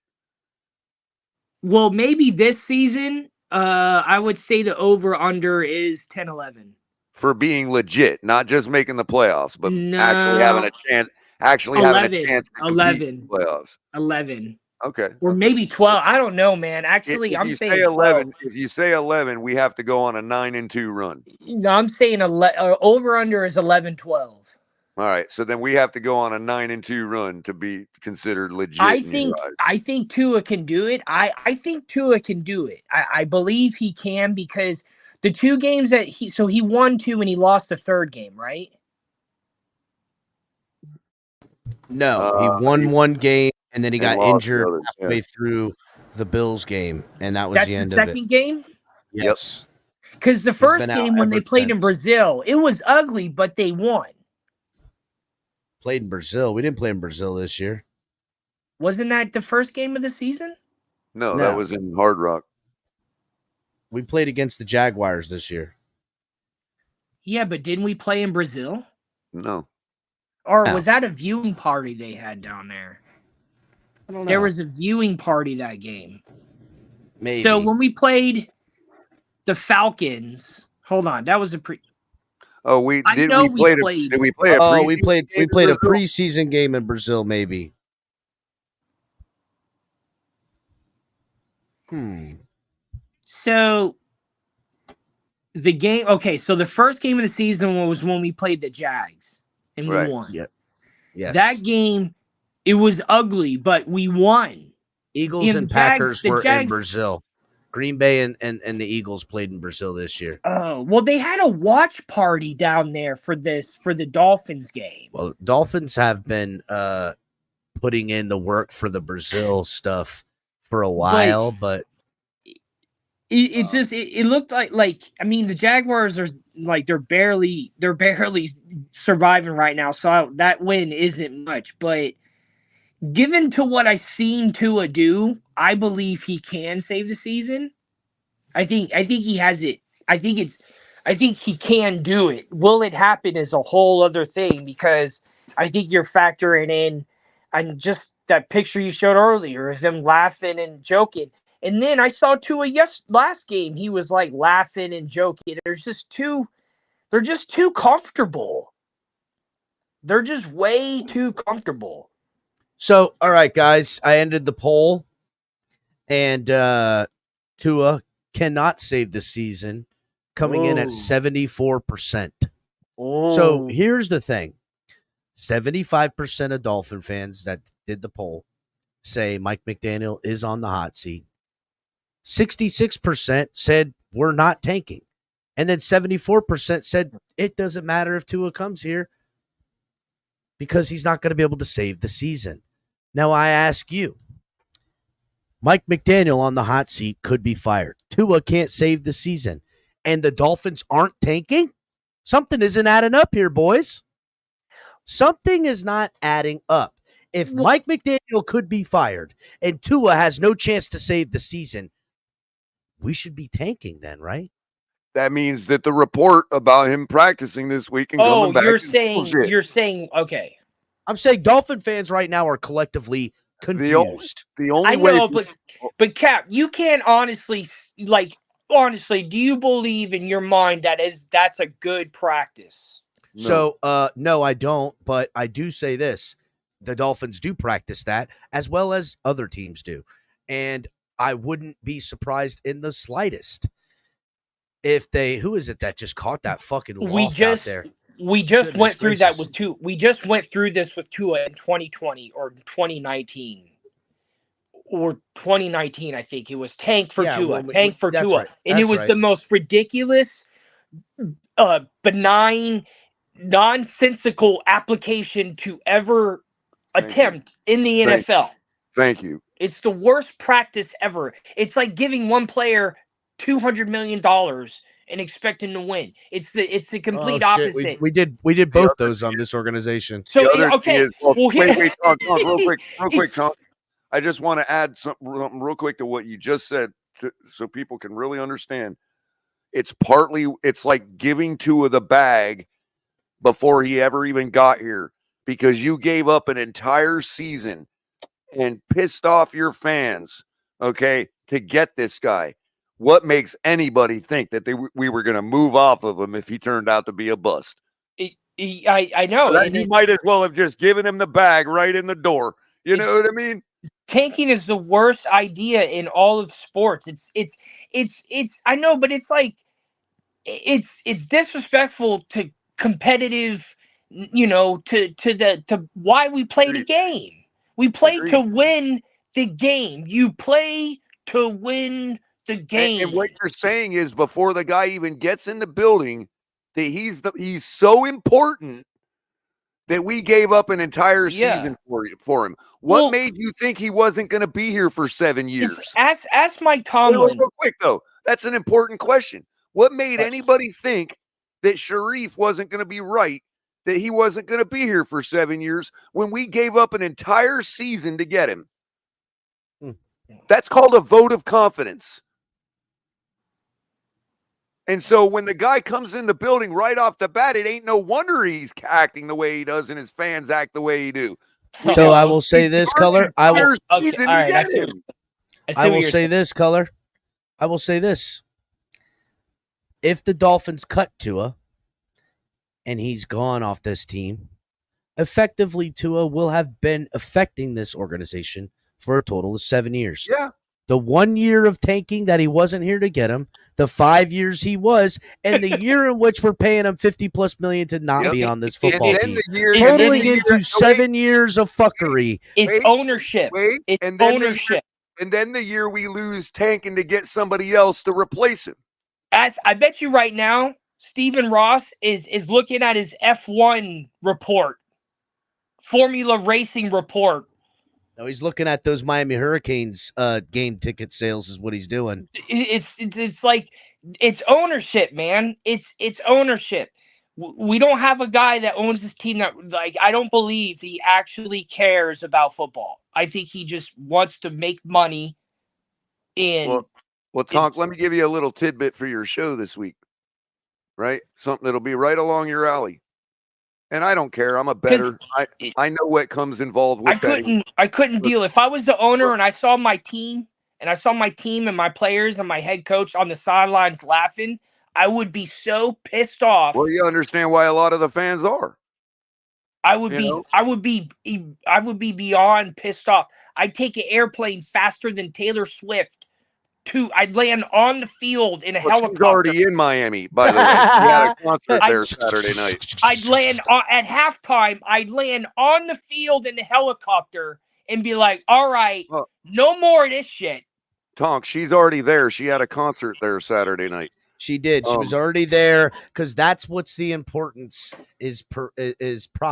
Well, maybe this season, I would say the over-under is 10-11. For being legit, not just making the playoffs, but actually having a chance. Having a chance to 11 playoffs. 11. Okay. Or maybe 12. I don't know, man. Actually, I'm saying 11. If you say 11, we have to go on a 9-2 run. No, I'm saying over-under is 11-12. All right, so then we have to go on a 9-2 run to be considered legit. I think Tua can do it. I think Tua can do it. I believe he can because the 2 games that he won 2 and he lost the 3rd game, right? No, he won 1 game and then he got injured halfway through the Bills game, and that's the end of it. Second game? Yes. Because the first game when they played in Brazil, it was ugly, but they won. Played in Brazil. We didn't play in Brazil this year. Wasn't that the first game of the season? No, that was in Hard Rock. We played against the Jaguars this year. Yeah, but didn't we play in Brazil? No. Or was that a viewing party they had down there? I don't know. There was a viewing party that game. Maybe. So when we played the Falcons, hold on, that was the pre. Oh, we play a preseason game in Brazil, maybe. So the game, so the first game of the season was when we played the Jags and we won. Yep. Yes. That game, it was ugly, but we won. Eagles and Packers were in Brazil. Green Bay and the Eagles played in Brazil this year. Oh, well, they had a watch party down there for the Dolphins game. Well, Dolphins have been putting in the work for the Brazil stuff for a while, but it looked like I mean the Jaguars are like they're barely surviving right now, so that win isn't much, but given to what I've seen Tua do, I believe he can save the season. I think he has it. I think he can do it. Will it happen is a whole other thing because I think you're factoring in and just that picture you showed earlier of them laughing and joking. And then I saw Tua last game. He was like laughing and joking. They're just too comfortable. They're just way too comfortable. So, all right, guys, I ended the poll, and Tua cannot save the season, coming in at 74%. So here's the thing. 75% of Dolphin fans that did the poll say Mike McDaniel is on the hot seat. 66% said we're not tanking. And then 74% said it doesn't matter if Tua comes here because he's not going to be able to save the season. Now, I ask you, Mike McDaniel on the hot seat could be fired. Tua can't save the season. And the Dolphins aren't tanking? Something isn't adding up here, boys. Something is not adding up. If Mike McDaniel could be fired and Tua has no chance to save the season, we should be tanking then, right? That means that the report about him practicing this week and coming back. You're saying, okay. I'm saying Dolphin fans right now are collectively confused. The only I way. know, but Cap, you can't honestly, do you believe in your mind that's a good practice? No. So, no, I don't. But I do say this. The Dolphins do practice that as well as other teams do. And I wouldn't be surprised in the slightest if who is it that just caught that fucking loft out there? We just went through that with Tua. We just went through this with Tua in 2020 or 2019. Or 2019, I think. It was tank for Tua. Tank for Tua. Right. And it was the most ridiculous, benign, nonsensical application to ever attempt in the NFL. Thank you. It's the worst practice ever. It's like giving one player $200 million and expecting to win. It's the complete opposite. We did both those on this organization. So okay. Wait, Tom, real quick, Tom. I just want to add something real quick to what you just said, so people can really understand. It's like giving Tua the bag before he ever even got here, because you gave up an entire season and pissed off your fans, okay, to get this guy. What makes anybody think that we were going to move off of him if he turned out to be a bust? I know. You might as well have just given him the bag right in the door. You know what I mean? Tanking is the worst idea in all of sports. It's I know, but it's like it's disrespectful to competitive, to why we play the game. We play to win the game. You play to win the game. And what you're saying is, before the guy even gets in the building, that he's so important that we gave up an entire season for him. What made you think he wasn't going to be here for 7 years? Ask Mike Tomlin. Real quick though, that's an important question. What made anybody think that Sharif wasn't going to be right, that he wasn't going to be here for 7 years when we gave up an entire season to get him? That's called a vote of confidence. And so when the guy comes in the building right off the bat, it ain't no wonder he's acting the way he does and his fans act the way he do. So I will say this, Color. I will say this, Color. I will say this. If the Dolphins cut Tua and he's gone off this team, effectively Tua will have been affecting this organization for a total of 7 years. Yeah. The 1 year of tanking that he wasn't here to get him, the 5 years he was, and the year in which we're paying him $50+ million to not be on this football team. Totaling into 7 years of fuckery. It's ownership. It's ownership. And then the year we lose tanking to get somebody else to replace him. I bet you right now, Stephen Ross is looking at his F1 report, Formula Racing report. No, he's looking at those Miami Hurricanes game ticket sales is what he's doing. It's like, it's ownership, man. It's ownership. We don't have a guy that owns this team that, like, I don't believe he actually cares about football. I think he just wants to make money. Well, Tonk, let me give you a little tidbit for your show this week, right? Something that'll be right along your alley. And I don't care. I'm a bettor. I know what comes involved with betting. I couldn't deal. If I was the owner and I saw my team and I saw my team and my players and my head coach on the sidelines laughing, I would be so pissed off. Well, you understand why a lot of the fans are. I would be beyond pissed off. I'd take an airplane faster than Taylor Swift. I'd land on the field in a helicopter. She's already in Miami, by the way. She had a concert there Saturday night. I'd land at halftime. I'd land on the field in a helicopter and be like, "All right, no more of this shit." Tonk, she's already there. She had a concert there Saturday night. She did. She was already there because that's what's the importance is profits.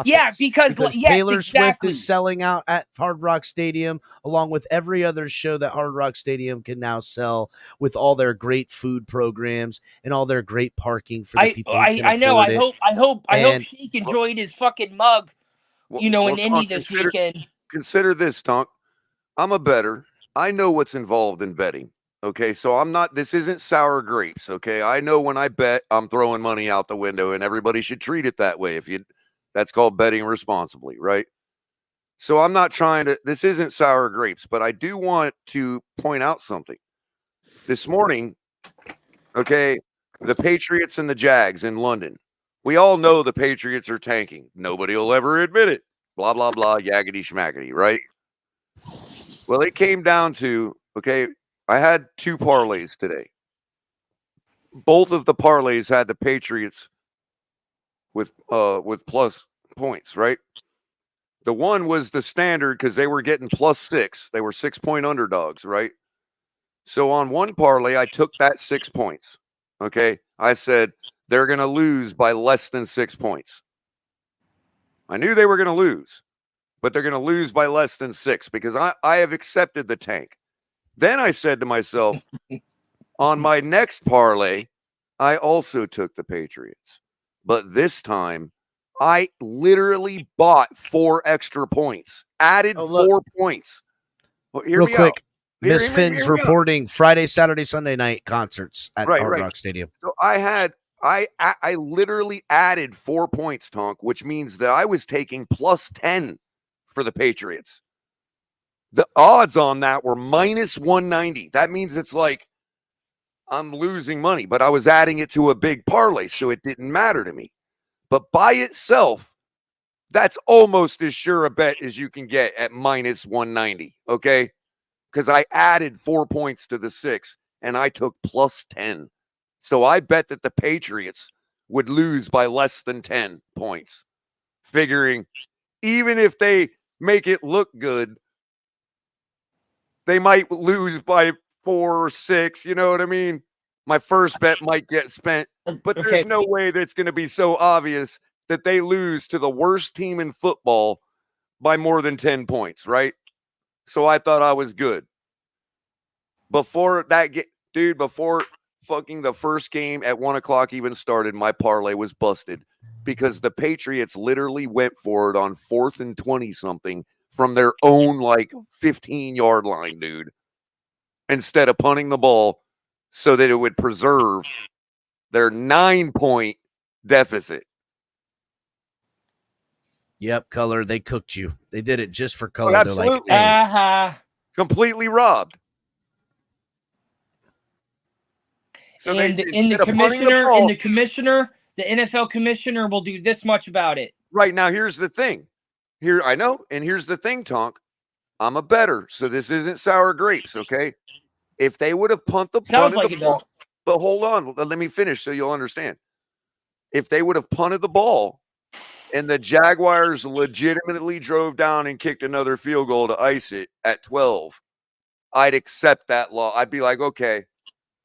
Yeah, because Taylor Swift is selling out at Hard Rock Stadium along with every other show that Hard Rock Stadium can now sell with all their great food programs and all their great parking for the people. I know. I hope Sheik enjoyed his fucking mug. In Indy this weekend. Consider this, Tonk. I'm a bettor. I know what's involved in betting. Okay, so this isn't sour grapes, okay? I know when I bet, I'm throwing money out the window, and everybody should treat it that way. That's called betting responsibly, right? So I'm not this isn't sour grapes, but I do want to point out something. This morning, okay, the Patriots and the Jags in London. We all know the Patriots are tanking. Nobody will ever admit it. Blah, blah, blah, yaggity schmaggity, right? Well, it came down to, okay, I had 2 parlays today. Both of the parlays had the Patriots with plus points, right? The one was the standard because they were getting +6. They were 6-point underdogs, right? So on one parlay, I took that 6 points. Okay. I said they're going to lose by less than 6 points. I knew they were going to lose, but they're going to lose by less than 6 because I have accepted the tank. Then I said to myself, on my next parlay, I also took the Patriots. But this time, I literally bought 4 extra points, added 4 points. Well, real quick, Miss Finn's reporting Friday, Saturday, Sunday night concerts at Hard Rock Stadium. So I literally added 4 points, Tonk, which means that I was taking +10 for the Patriots. The odds on that were -190. That means it's like I'm losing money, but I was adding it to a big parlay, so it didn't matter to me. But by itself, that's almost as sure a bet as you can get at -190, okay? Because I added 4 points to the 6, and I took +10. So I bet that the Patriots would lose by less than 10 points, figuring even if they make it look good, they might lose by 4 or 6. You know what I mean? My first bet might get spent, but there's no way that it's going to be so obvious that they lose to the worst team in football by more than 10 points, right? So I thought I was good. Before fucking the first game at 1 o'clock even started, my parlay was busted because the Patriots literally went for it on 4th and 20 something from their own 15-yard line, dude, instead of punting the ball so that it would preserve their 9-point deficit. Yep, Color, they cooked you. They did it just for Color. Oh, absolutely. They're like, completely robbed. So the NFL commissioner will do this much about it. Right, now here's the thing. I know, and here's the thing, Tonk. I'm a bettor, so this isn't sour grapes, okay? If they would have punted the ball, but hold on, let me finish so you'll understand. If they would have punted the ball and the Jaguars legitimately drove down and kicked another field goal to ice it at 12, I'd accept that law. I'd be like, okay,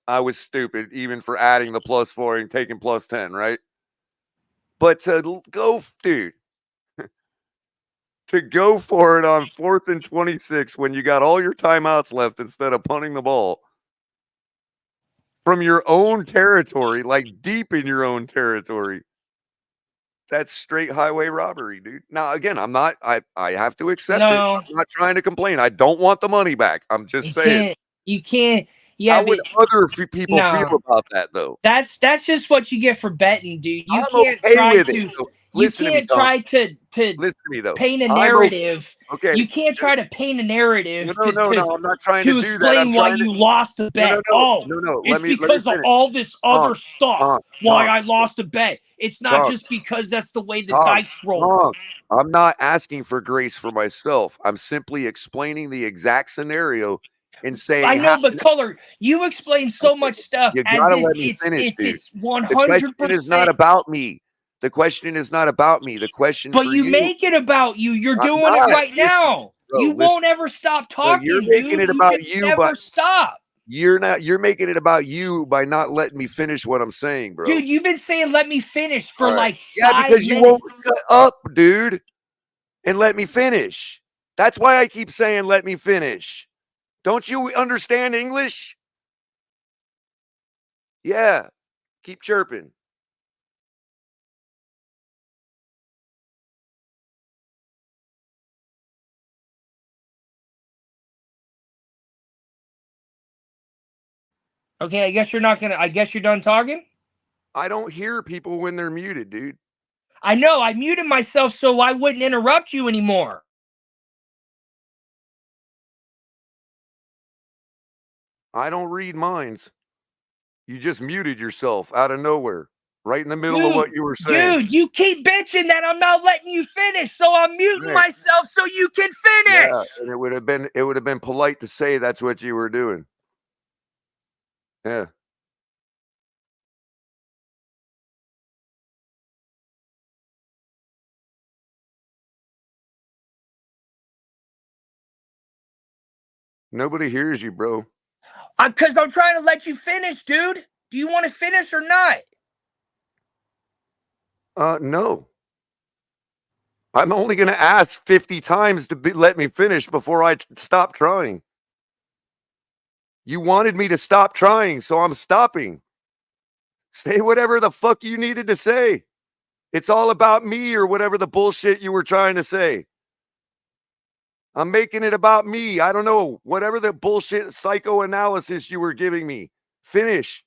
I was stupid even for adding the +4 and taking +10, right? But to go, dude, to go for it on 4th and 26 when you got all your timeouts left instead of punting the ball from your own territory, like deep in your own territory, that's straight highway robbery, dude. Now, again, I have to accept it. I'm not trying to complain. I don't want the money back. I'm just saying. You can't. Yeah, how would other people feel about that, though? That's just what you get for betting, dude. You I'm can't okay try with to. it. you can't try to listen to me though. paint a narrative. Okay. You can't try to paint a narrative No. I'm not trying to do that. explain why you lost a bet. No. It's because of all this other stuff why I lost a bet. It's not just because that's the way the dice roll. I'm not asking for grace for myself. I'm simply explaining the exact scenario and saying I know, but Color, you explain so much stuff you as gotta if let me finish, dude. it's 100%. The question is not about me. The question is not about me. The question But for you make it about you. You're doing it right now. Bro, you won't ever stop talking. You're making it about you, never stop. You're making it about you by not letting me finish what I'm saying, bro. Dude, you've been saying let me finish for like 5 minutes. Because you won't shut up, dude, and let me finish. That's why I keep saying let me finish. Don't you understand English? Yeah. Keep chirping. Okay, I guess you're done talking? I don't hear people when they're muted, dude. I know. I muted myself so I wouldn't interrupt you anymore. I don't read minds. You just muted yourself out of nowhere, right in the middle of what you were saying. Dude, you keep bitching that I'm not letting you finish, so I'm muting myself so you can finish. Yeah, and it would have been polite to say that's what you were doing. Yeah. Nobody hears you, bro. Because I'm trying to let you finish, dude. Do you want to finish or not? No. I'm only going to ask 50 times to let me finish before I stop trying. You wanted me to stop trying, so I'm stopping. Say whatever the fuck you needed to say. It's all about me or whatever the bullshit you were trying to say. I'm making it about me. I don't know. Whatever the bullshit psychoanalysis you were giving me. Finish.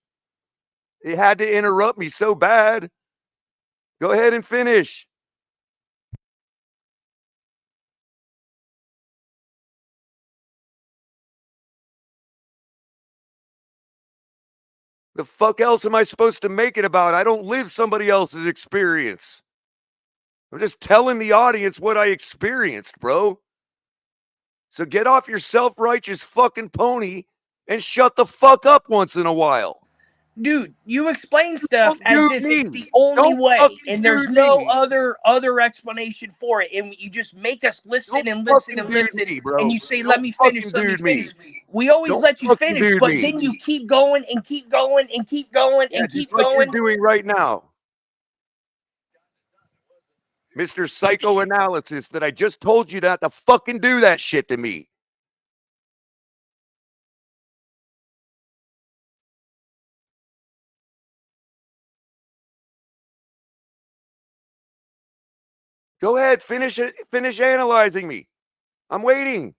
It had to interrupt me so bad. Go ahead and finish. The fuck else am I supposed to make it about? I don't live somebody else's experience. I'm just telling the audience what I experienced, bro. So get off your self-righteous fucking pony and shut the fuck up once in a while. Dude, you explain stuff as if it's the only way, and there's no other explanation for it. And you just make us listen and listen and listen, and you say, let me finish, let me finish. We always let you finish, but then you keep going and keep going and keep going and keep going. Like you're doing right now. Mr. Psychoanalysis, that I just told you not to fucking do that shit to me. Go ahead, finish it. Finish analyzing me. I'm waiting.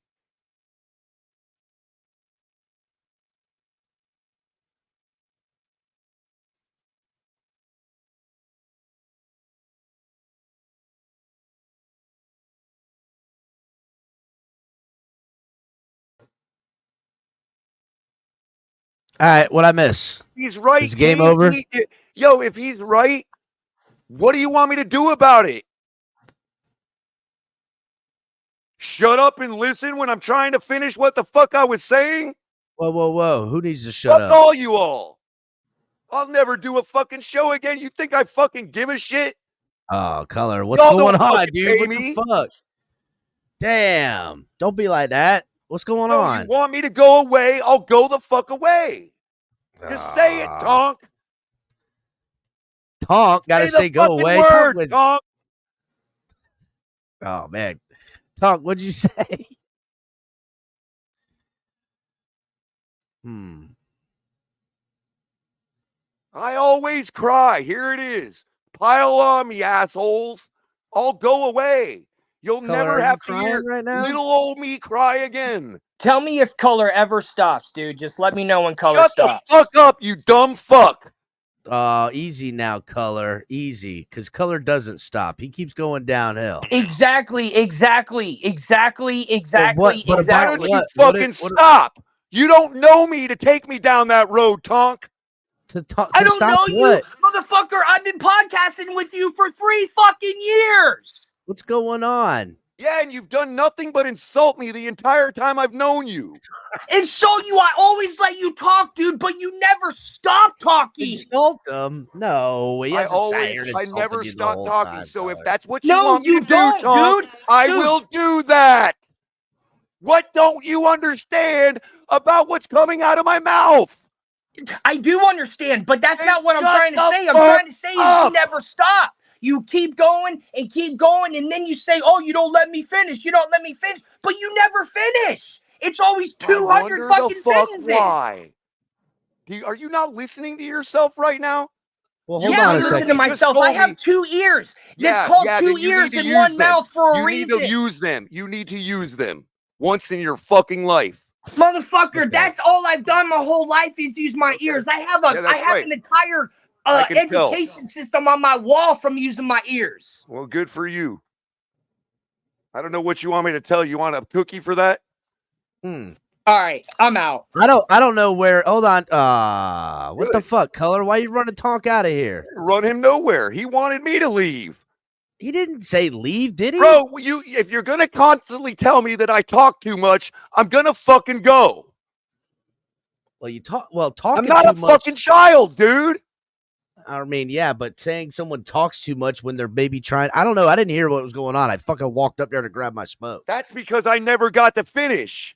All right, what I miss? He's right. Is game over? Yo, if he's right, what do you want me to do about it? Shut up and listen when I'm trying to finish what the fuck I was saying? Whoa. Who needs to shut up? Fuck all you all. I'll never do a fucking show again. You think I fucking give a shit? Oh, Color, what's going on, dude? What the fuck? Damn. Don't be like that. What's going on? You want me to go away? I'll go the fuck away. Just say it, Tonk. Tonk, gotta say go away. Tonk. Oh, man. Tonk, what'd you say? I always cry. Here it is. Pile on me, assholes. I'll go away. You'll never have to hear little old me cry again. Tell me if Color ever stops, dude. Just let me know when Color stops. Shut the fuck up, you dumb fuck. Easy now, Color. Easy, because Color doesn't stop. He keeps going downhill. Exactly. But Why about don't you what? fucking stop? You don't know me to take me down that road, Tonk. I don't stop know what? you, motherfucker. I've been podcasting with you for 3 fucking years. What's going on? Yeah, and you've done nothing but insult me the entire time I've known you. And so I always let you talk, dude, but you never stop talking. Insult him? No, he hasn't I never stop talking. Time, so Color. if that's what you want me to don't, do, Tonk, dude. I will do that. What don't you understand about what's coming out of my mouth? I do understand, but that's not what I'm shut trying to the say. I'm fuck trying to say is you up. never stop. You keep going, and then you say, "Oh, you don't let me finish. You don't let me finish," but you never finish. It's always 200 fucking sentences. Why? Are you not listening to yourself right now? Well, hold on a listen second. to myself. I have 2 ears. That's called 2 ears and 1 mouth for a reason. You need to use them. You need to use them once in your fucking life. Motherfucker, that's all I've done my whole life is use my ears. I have an entire education system on my wall from using my ears. Well, good for you. I don't know what you want me to tell you. You want a cookie for that? All right, I'm out. I don't know where. Hold on. What the fuck, Color? Why you running Tonk out of here? Run him nowhere. He wanted me to leave. He didn't say leave, did he? Bro, if you're gonna constantly tell me that I talk too much, I'm gonna fucking go. Well, talking I'm not too a much, fucking child, dude. I mean, yeah, but saying someone talks too much when they're maybe trying, I don't know. I didn't hear what was going on. I fucking walked up there to grab my smoke. That's because I never got to finish.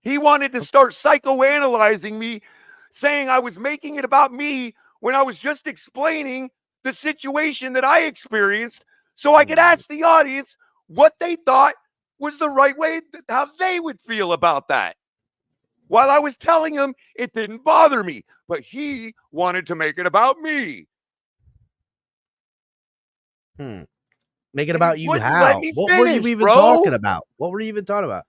He wanted to start psychoanalyzing me, saying I was making it about me when I was just explaining the situation that I experienced so I could ask the audience what they thought was the right way, how they would feel about that. While I was telling him it didn't bother me, but he wanted to make it about me. Make it about you how? Let me What finish, were you even talking about? What were you even talking about?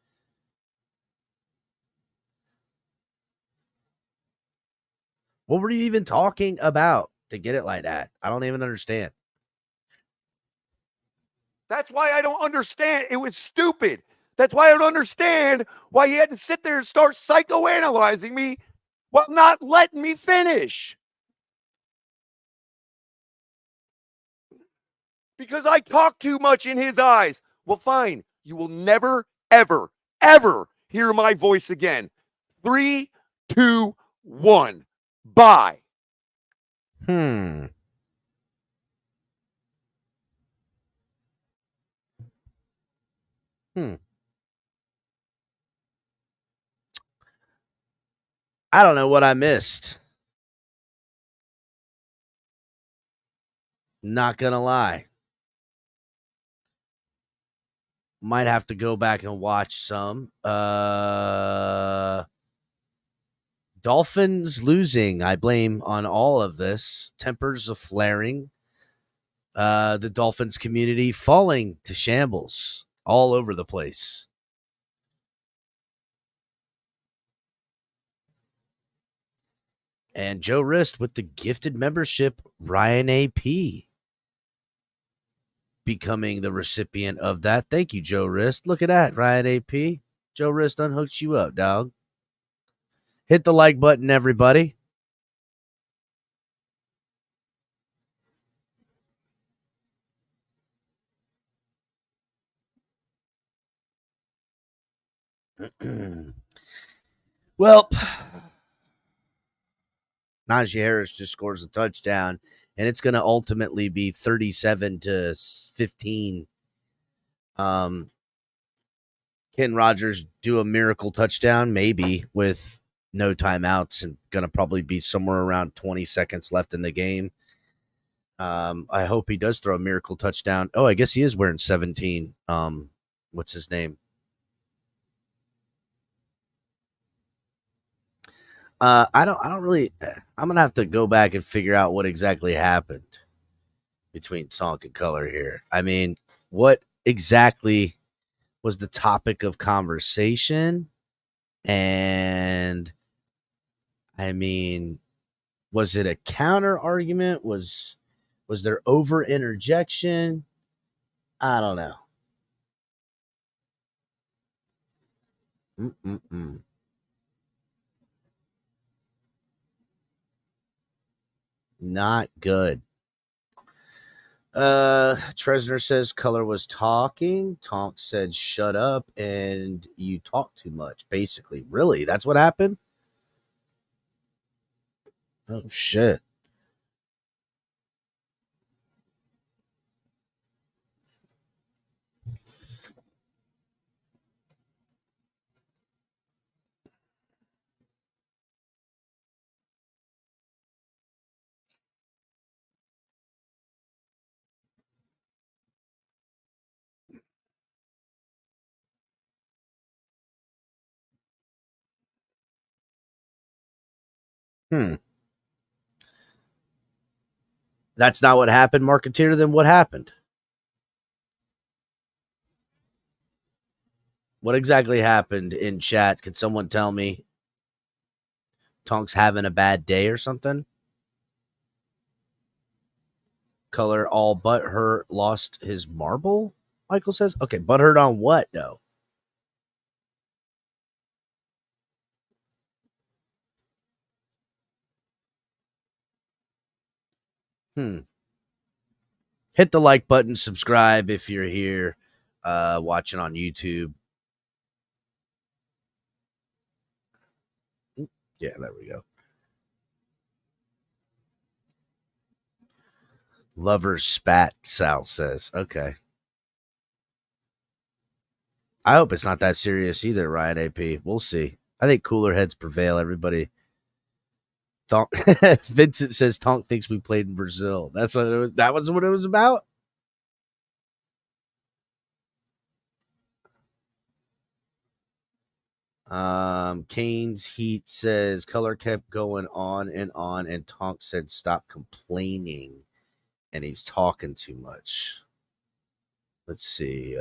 What were you even talking about to get it like that? I don't even understand. That's why I don't understand. It was stupid. That's why I don't understand why he had to sit there and start psychoanalyzing me while not letting me finish. Because I talk too much in his eyes. Well, fine. You will never, ever, ever hear my voice again. 3, 2, 1. Bye. I don't know what I missed. Not gonna lie. Might have to go back and watch some. Dolphins losing, I blame on all of this. Tempers of flaring. The Dolphins community falling to shambles all over the place. And Joe Rist with the gifted membership, Ryan AP becoming the recipient of that. Thank you, Joe Rist. Look at that, Ryan AP. Joe Rist unhooked you up, dog. Hit the like button, everybody. Well, Najee Harris just scores a touchdown, and it's going to ultimately be 37-15. Can Rodgers do a miracle touchdown? Maybe, with no timeouts and going to probably be somewhere around 20 seconds left in the game. I hope he does throw a miracle touchdown. Oh, I guess he is wearing 17. What's his name? I don't really. I'm gonna have to go back and figure out what exactly happened between Sonk and Color here. I mean, what exactly was the topic of conversation? And I mean, Was it a counter argument? Was there over interjection? I don't know. Not good. Tresner says Color was talking. Tonk said shut up and you talk too much. Basically, really, that's what happened. Oh shit. That's not what happened, Marketeer. Then what happened? What exactly happened in chat? Can someone tell me? Tonk's having a bad day or something? Color all but hurt, lost his marble, Michael says. Okay, but hurt on what, though? Hit the like button, subscribe if you're here watching on YouTube. Yeah, there we go. Lovers spat, Sal says. Okay. I hope it's not that serious either, Ryan AP. We'll see. I think cooler heads prevail, everybody. Vincent says Tonk thinks we played in Brazil. That's what it was. That was what it was about. Kane's Heat says Color kept going on, and Tonk said stop complaining, and he's talking too much. Let's see.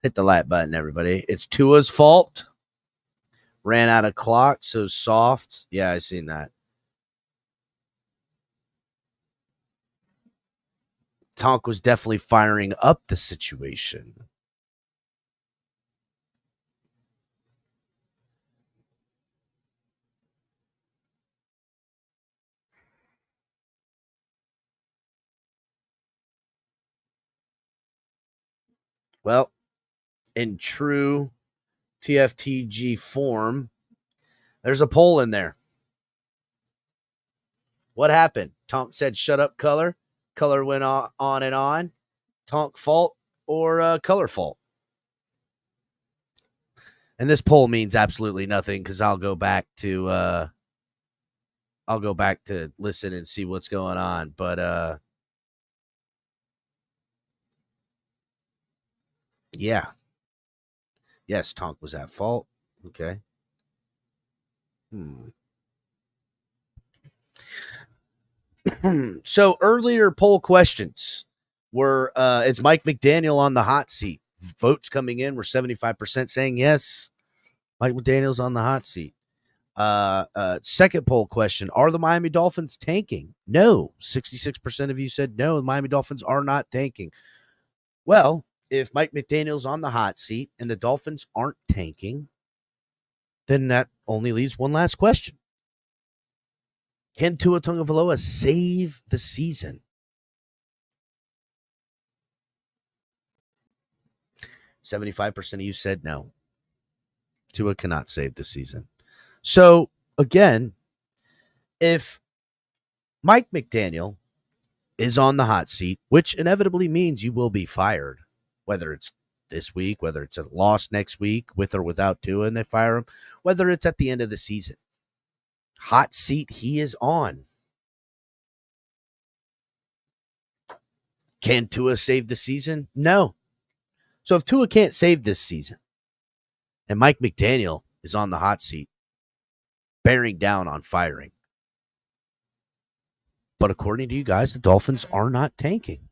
Hit the like button, everybody. It's Tua's fault. Ran out of clock, so soft. Yeah, I seen that. Tonk was definitely firing up the situation. Well, in true TFTG form, there's a poll in there. What happened? Tonk said, shut up, Color. Color went on and on. Tonk fault or Color fault? And this poll means absolutely nothing because I'll go back to listen and see what's going on. But yeah. Yes, Tonk was at fault. Okay. So earlier poll questions were is Mike McDaniel on the hot seat? Votes coming in were 75% saying yes, Mike McDaniel's on the hot seat. Second poll question, are the Miami Dolphins tanking? No. 66% of you said no, the Miami Dolphins are not tanking. Well, if Mike McDaniel's on the hot seat and the Dolphins aren't tanking, then that only leaves one last question. Can Tua Tagovailoa save the season? 75% of you said no. Tua cannot save the season. So, again, if Mike McDaniel is on the hot seat, which inevitably means you will be fired, whether it's this week, whether it's a loss next week, with or without Tua, and they fire him, whether it's at the end of the season. Hot seat he is on. Can Tua save the season? No. So if Tua can't save this season and Mike McDaniel is on the hot seat, bearing down on firing, But according to you guys, the Dolphins are not tanking.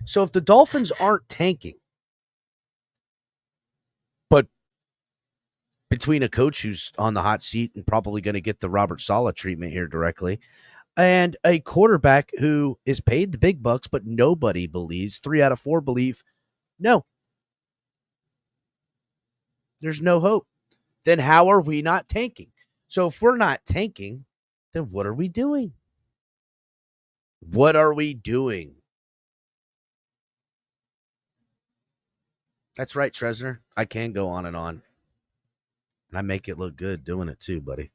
So if the Dolphins aren't tanking, but between a coach who's on the hot seat and probably going to get the Robert Saleh treatment here directly, and a quarterback who is paid the big bucks, but nobody believes, 3 out of 4 believe, no, there's no hope. Then how are we not tanking? So if we're not tanking, then what are we doing? What are we doing? That's right, Tresner. I can go on. And I make it look good doing it too, buddy.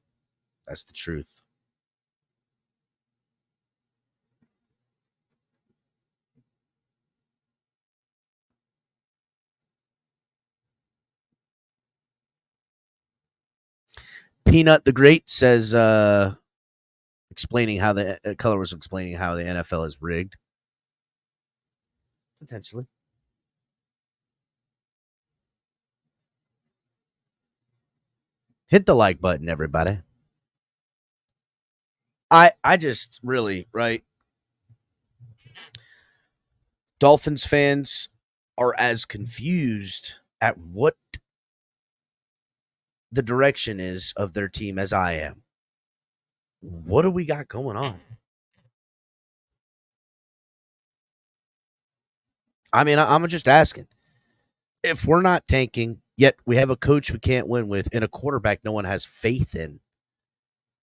That's the truth. Peanut the Great says, explaining how the color was explaining how the NFL is rigged. Potentially. Hit the like button, everybody. I just really, right? Dolphins fans are as confused at what the direction is of their team as I am. What do we got going on? I mean, I'm just asking. If we're not tanking, yet we have a coach we can't win with and a quarterback no one has faith in,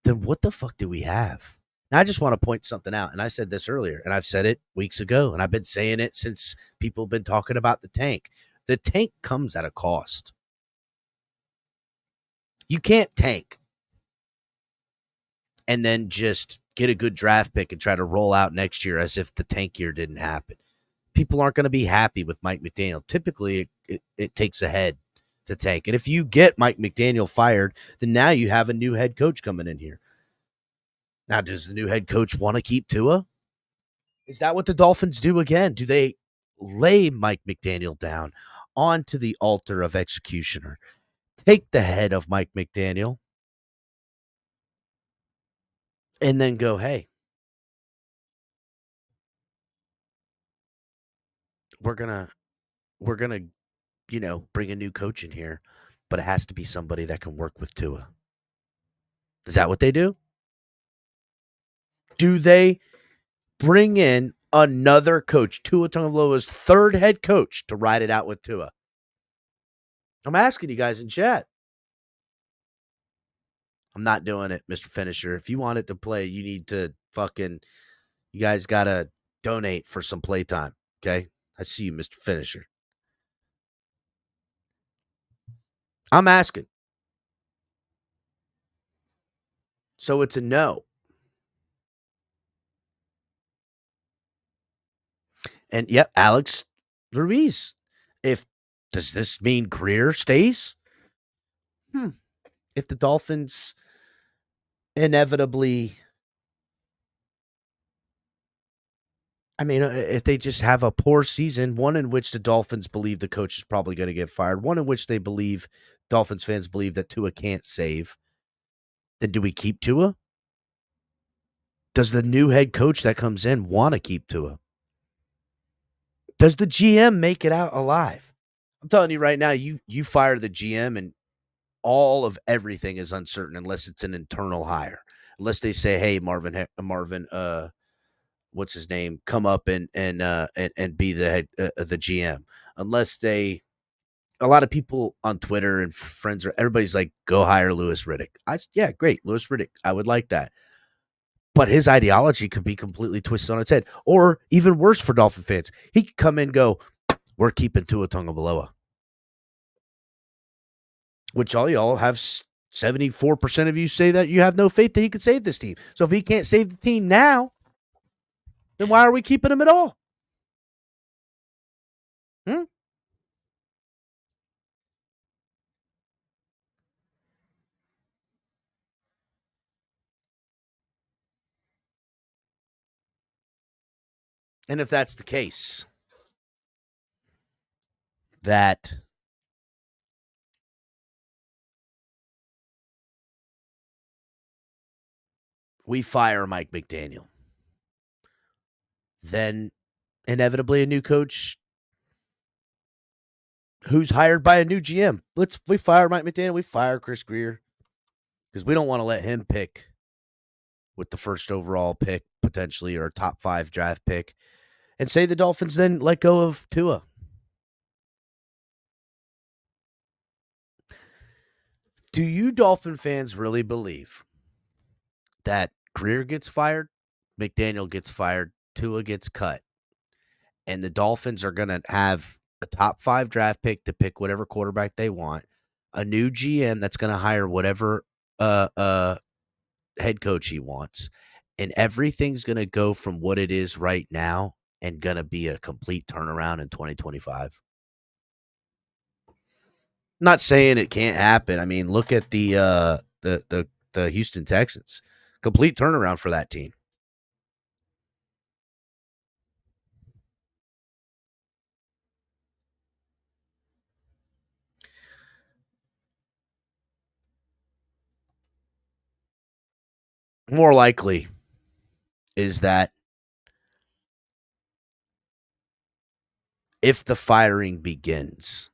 then what the fuck do we have? Now, I just want to point something out, and I said this earlier, and I've said it weeks ago, and I've been saying it since people have been talking about the tank. The tank comes at a cost. You can't tank and then just get a good draft pick and try to roll out next year as if the tank year didn't happen. People aren't going to be happy with Mike McDaniel. Typically, it takes a head to tank. And if you get Mike McDaniel fired, then now you have a new head coach coming in here. Now, does the new head coach want to keep Tua? Is that what the Dolphins do again? Do they lay Mike McDaniel down onto the altar of executioner, take the head of Mike McDaniel, and then go, hey, we're gonna, bring a new coach in here, but it has to be somebody that can work with Tua. Is that what they do? Do they bring in another coach, Tua Tagovailoa's third head coach, to ride it out with Tua? I'm asking you guys in chat. I'm not doing it, Mr. Finisher. If you want it to play, you need to you guys got to donate for some playtime, okay? I see you, Mr. Finisher. I'm asking. So it's a no. And yep, Alex Ruiz. Does this mean Greer stays? If the Dolphins inevitably, if they just have a poor season, one in which the Dolphins believe the coach is probably going to get fired, one in which Dolphins fans believe that Tua can't save, then do we keep Tua? Does the new head coach that comes in want to keep Tua? Does the GM make it out alive? I'm telling you right now, you fire the GM and all of everything is uncertain unless it's an internal hire. Unless they say, hey, Marvin, what's his name, come up and be the head, the GM. Unless a lot of people on Twitter and friends, everybody's like, go hire Louis Riddick. Yeah, great, Louis Riddick. I would like that. But his ideology could be completely twisted on its head. Or even worse for Dolphin fans, he could come in and go, we're keeping Tua Tagovailoa. Which all y'all have 74% of you say that you have no faith that he could save this team. So if he can't save the team now, then why are we keeping him at all? And if that's the case, that we fire Mike McDaniel. Then inevitably a new coach who's hired by a new GM. We fire Mike McDaniel. We fire Chris Grier because we don't want to let him pick with the first overall pick potentially or top 5 draft pick and say the Dolphins then let go of Tua. Do you Dolphin fans really believe that Grier gets fired, McDaniel gets fired, Tua gets cut, and the Dolphins are going to have a top 5 draft pick to pick whatever quarterback they want, a new GM that's going to hire whatever head coach he wants, and everything's going to go from what it is right now and going to be a complete turnaround in 2025? Not saying it can't happen. I mean, look at the Houston Texans. Complete turnaround for that team. More likely is that if the firing begins,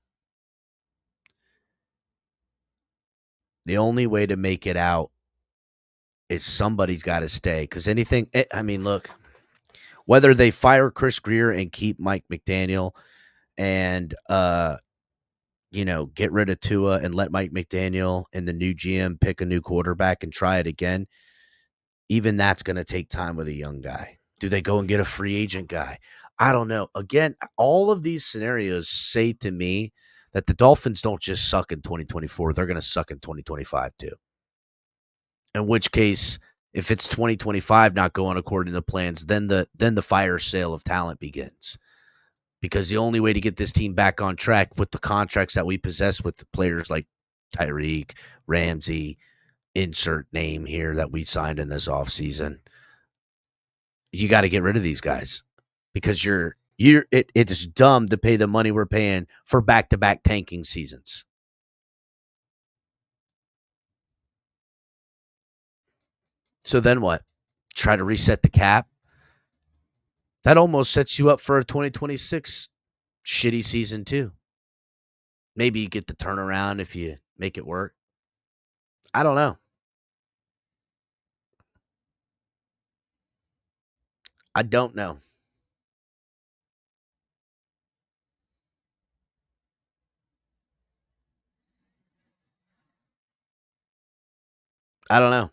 the only way to make it out is somebody's got to stay. Because look, whether they fire Chris Grier and keep Mike McDaniel and, get rid of Tua and let Mike McDaniel and the new GM pick a new quarterback and try it again, even that's going to take time with a young guy. Do they go and get a free agent guy? I don't know. Again, all of these scenarios say to me that the Dolphins don't just suck in 2024. They're going to suck in 2025 too. In which case, if it's 2025 not going according to plans, then the fire sale of talent begins. Because the only way to get this team back on track with the contracts that we possess with the players like Tyreek, Ramsey, insert name here that we signed in this offseason, you got to get rid of these guys because it is dumb to pay the money we're paying for back-to-back tanking seasons. So then what? Try to reset the cap? That almost sets you up for a 2026 shitty season too. Maybe you get the turnaround if you make it work. I don't know. I don't know. I don't know.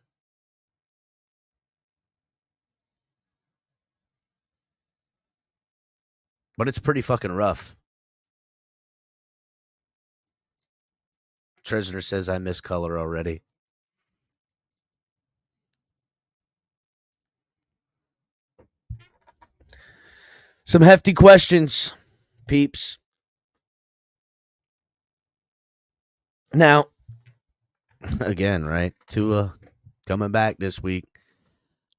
But it's pretty fucking rough. Treasurer says I miss color already. Some hefty questions, peeps. Now, again, right? Tua coming back this week.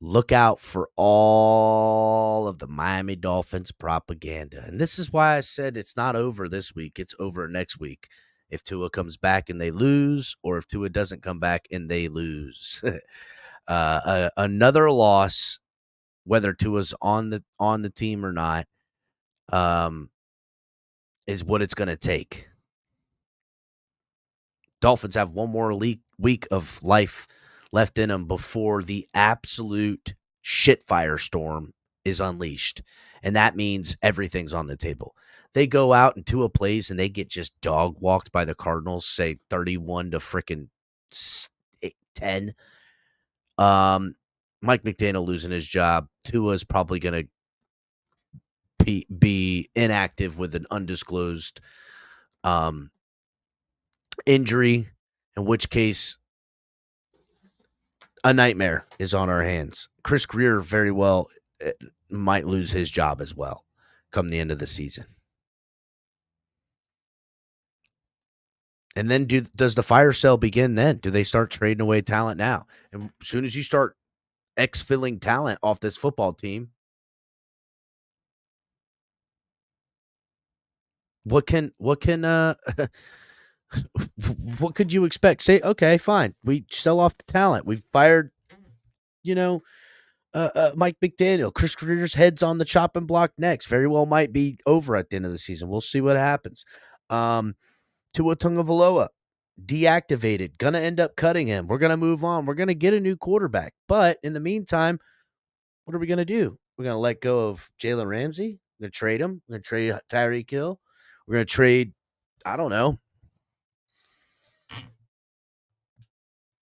Look out for all of the Miami Dolphins propaganda. And this is why I said it's not over this week. It's over next week. If Tua comes back and they lose, or if Tua doesn't come back and they lose. Another loss, whether Tua's on the team or not, is what it's going to take. Dolphins have one more week of life left in them before the absolute shit firestorm is unleashed. And that means everything's on the table. They go out and Tua plays and they get just dog walked by the Cardinals, say 31 to freaking 10. Mike McDaniel losing his job. Tua's probably going to be inactive with an undisclosed injury, in which case a nightmare is on our hands. Chris Grier very well might lose his job as well come the end of the season. And then does the fire sale begin then? Do they start trading away talent now? And as soon as you start exfilling talent off this football team, what could you expect? Say, okay, fine. We sell off the talent. We've fired Mike McDaniel. Chris Greer's head's on the chopping block next. Very well might be over at the end of the season. We'll see what happens. Tua Tagovailoa, deactivated. Gonna end up cutting him. We're gonna move on. We're gonna get a new quarterback. But in the meantime, what are we gonna do? We're gonna let go of Jalen Ramsey. We're gonna trade him. We're gonna trade Tyreek Hill. We're gonna trade, I don't know,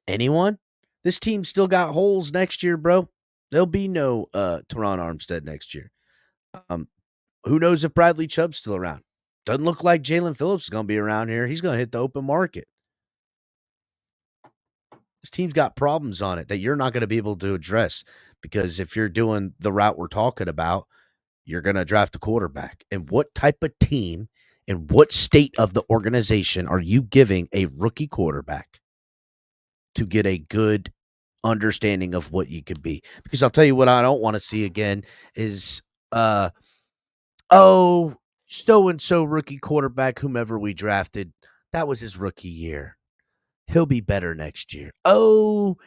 anyone. This team still got holes next year, bro. There'll be no Teron Armstead next year. Who knows if Bradley Chubb's still around? Doesn't look like Jalen Phillips is going to be around here. He's going to hit the open market. This team's got problems on it that you're not going to be able to address, because if you're doing the route we're talking about, you're going to draft a quarterback. And what type of team and what state of the organization are you giving a rookie quarterback to get a good understanding of what you could be? Because I'll tell you what I don't want to see again is, so-and-so rookie quarterback, whomever we drafted, that was his rookie year. He'll be better next year. Oh,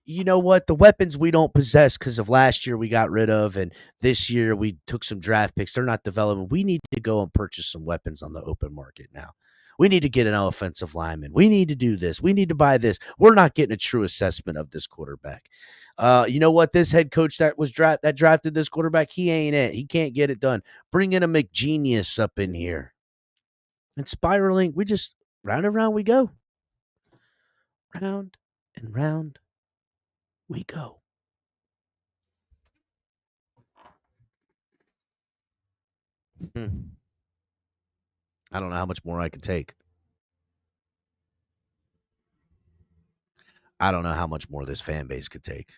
you know what? The weapons we don't possess because of last year we got rid of, and this year we took some draft picks. They're not developing. We need to go and purchase some weapons on the open market now. We need to get an offensive lineman. We need to do this. We need to buy this. We're not getting a true assessment of this quarterback. You know what? This head coach that was drafted this quarterback, he ain't it. He can't get it done. Bring in a McGenius up in here. And spiraling, we just round and round we go. Round and round we go. I don't know how much more I can take. I don't know how much more this fan base could take.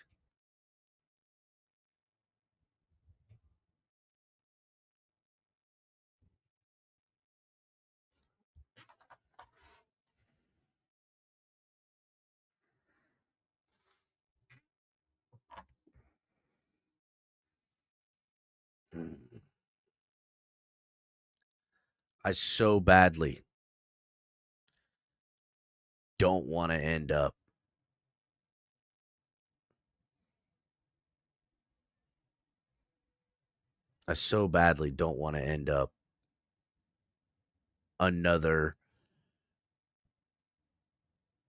I so badly don't want to end up another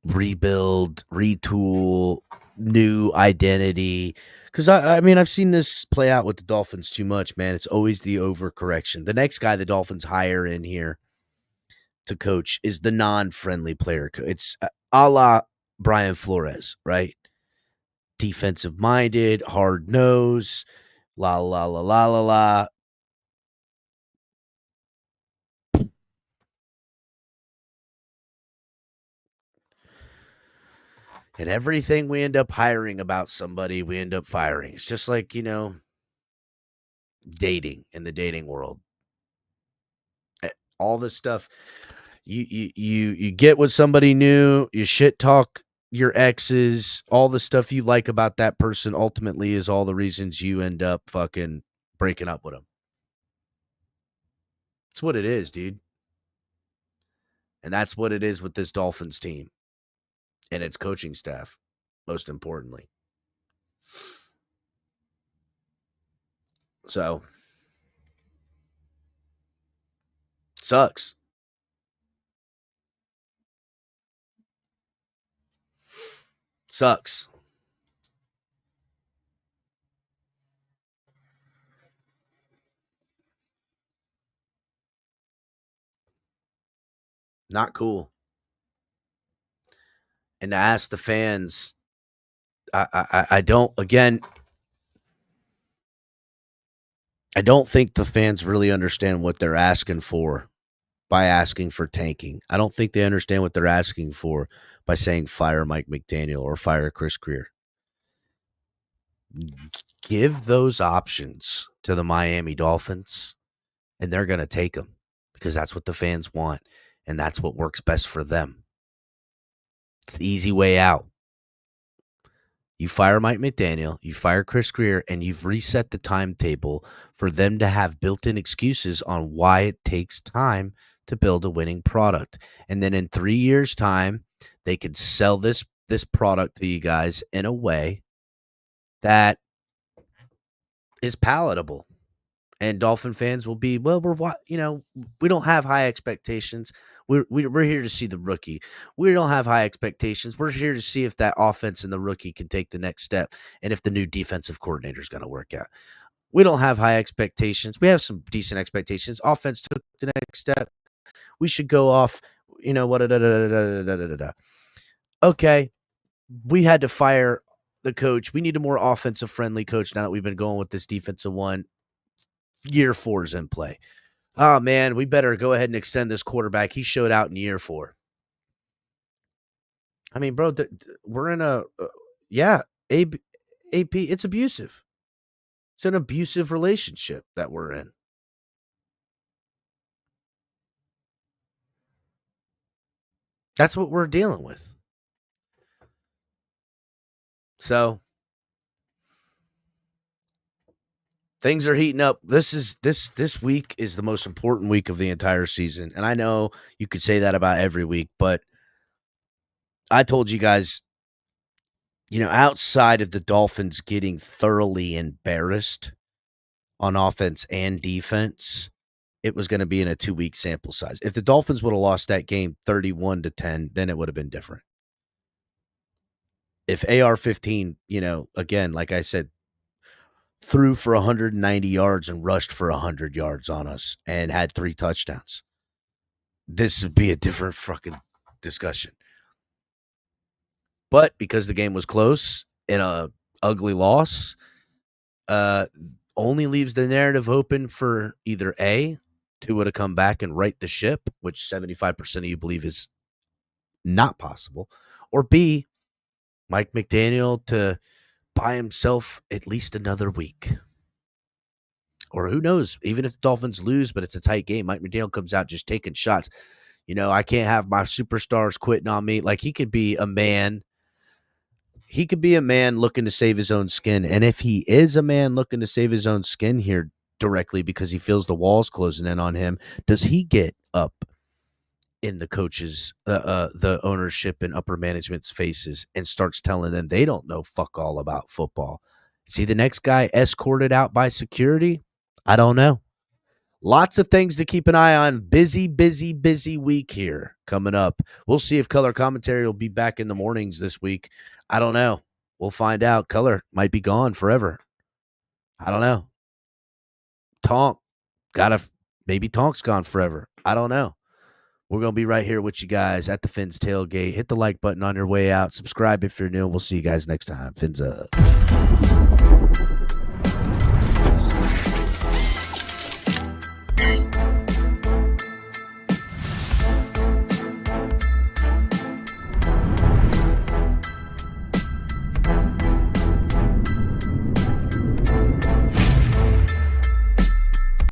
rebuild, retool, new identity. Because, I mean, I've seen this play out with the Dolphins too much, man. It's always the overcorrection. The next guy the Dolphins hire in here to coach is the non-friendly player. It's a la Brian Flores, right? Defensive-minded, hard-nosed, la, la, la, la, la, la. And everything we end up hiring about somebody, we end up firing. It's just like, dating in the dating world. All this stuff, you get with somebody new, you shit talk your exes, all the stuff you like about that person ultimately is all the reasons you end up fucking breaking up with them. That's what it is, dude. And that's what it is with this Dolphins team and its coaching staff, most importantly. So, sucks. Sucks. Not cool. And to ask the fans, I don't think the fans really understand what they're asking for by asking for tanking. I don't think they understand what they're asking for by saying fire Mike McDaniel or fire Chris Greer. Give those options to the Miami Dolphins, and they're going to take them because that's what the fans want, and that's what works best for them. It's the easy way out. You fire Mike McDaniel, you fire Chris Greer, and you've reset the timetable for them to have built-in excuses on why it takes time to build a winning product. And then in 3 years' time, they could sell this product to you guys in a way that is palatable. And Dolphin fans will be, well, we don't have high expectations. We're here to see the rookie. We don't have high expectations. We're here to see if that offense and the rookie can take the next step and if the new defensive coordinator is going to work out. We don't have high expectations. We have some decent expectations. Offense took the next step. We should go off, Okay, we had to fire the coach. We need a more offensive-friendly coach now that we've been going with this defensive one. Year 4 is in play. Oh, man, we better go ahead and extend this quarterback. He showed out in year 4. I mean, bro, we're in AP, it's abusive. It's an abusive relationship that we're in. That's what we're dealing with. So things are heating up. This week is the most important week of the entire season. And I know you could say that about every week, but I told you guys, outside of the Dolphins getting thoroughly embarrassed on offense and defense, it was going to be in a 2-week sample size. If the Dolphins would have lost that game 31-10, then it would have been different. If AR-15, again, like I said, threw for 190 yards and rushed for 100 yards on us and had 3 touchdowns, this would be a different fucking discussion. But because the game was close in a ugly loss, only leaves the narrative open for either A, Tua to come back and right the ship, which 75% of you believe is not possible, or B, Mike McDaniel to buy himself at least another week. Or who knows, even if the Dolphins lose, but it's a tight game, Mike McDaniel comes out just taking shots. I can't have my superstars quitting on me. Like, he could be a man. He could be a man looking to save his own skin. And if he is a man looking to save his own skin here directly because he feels the walls closing in on him, does he get up in the coaches, the ownership and upper management's faces and starts telling them they don't know fuck all about football? See the next guy escorted out by security? I don't know. Lots of things to keep an eye on. Busy week here coming up. We'll see if color commentary will be back in the mornings this week. I don't know. We'll find out. Color might be gone forever. I don't know. Maybe Tonk's gone forever. I don't know. We're going to be right here with you guys at the Fins Tailgate. Hit the like button on your way out. Subscribe if you're new. We'll see you guys next time. Fins up.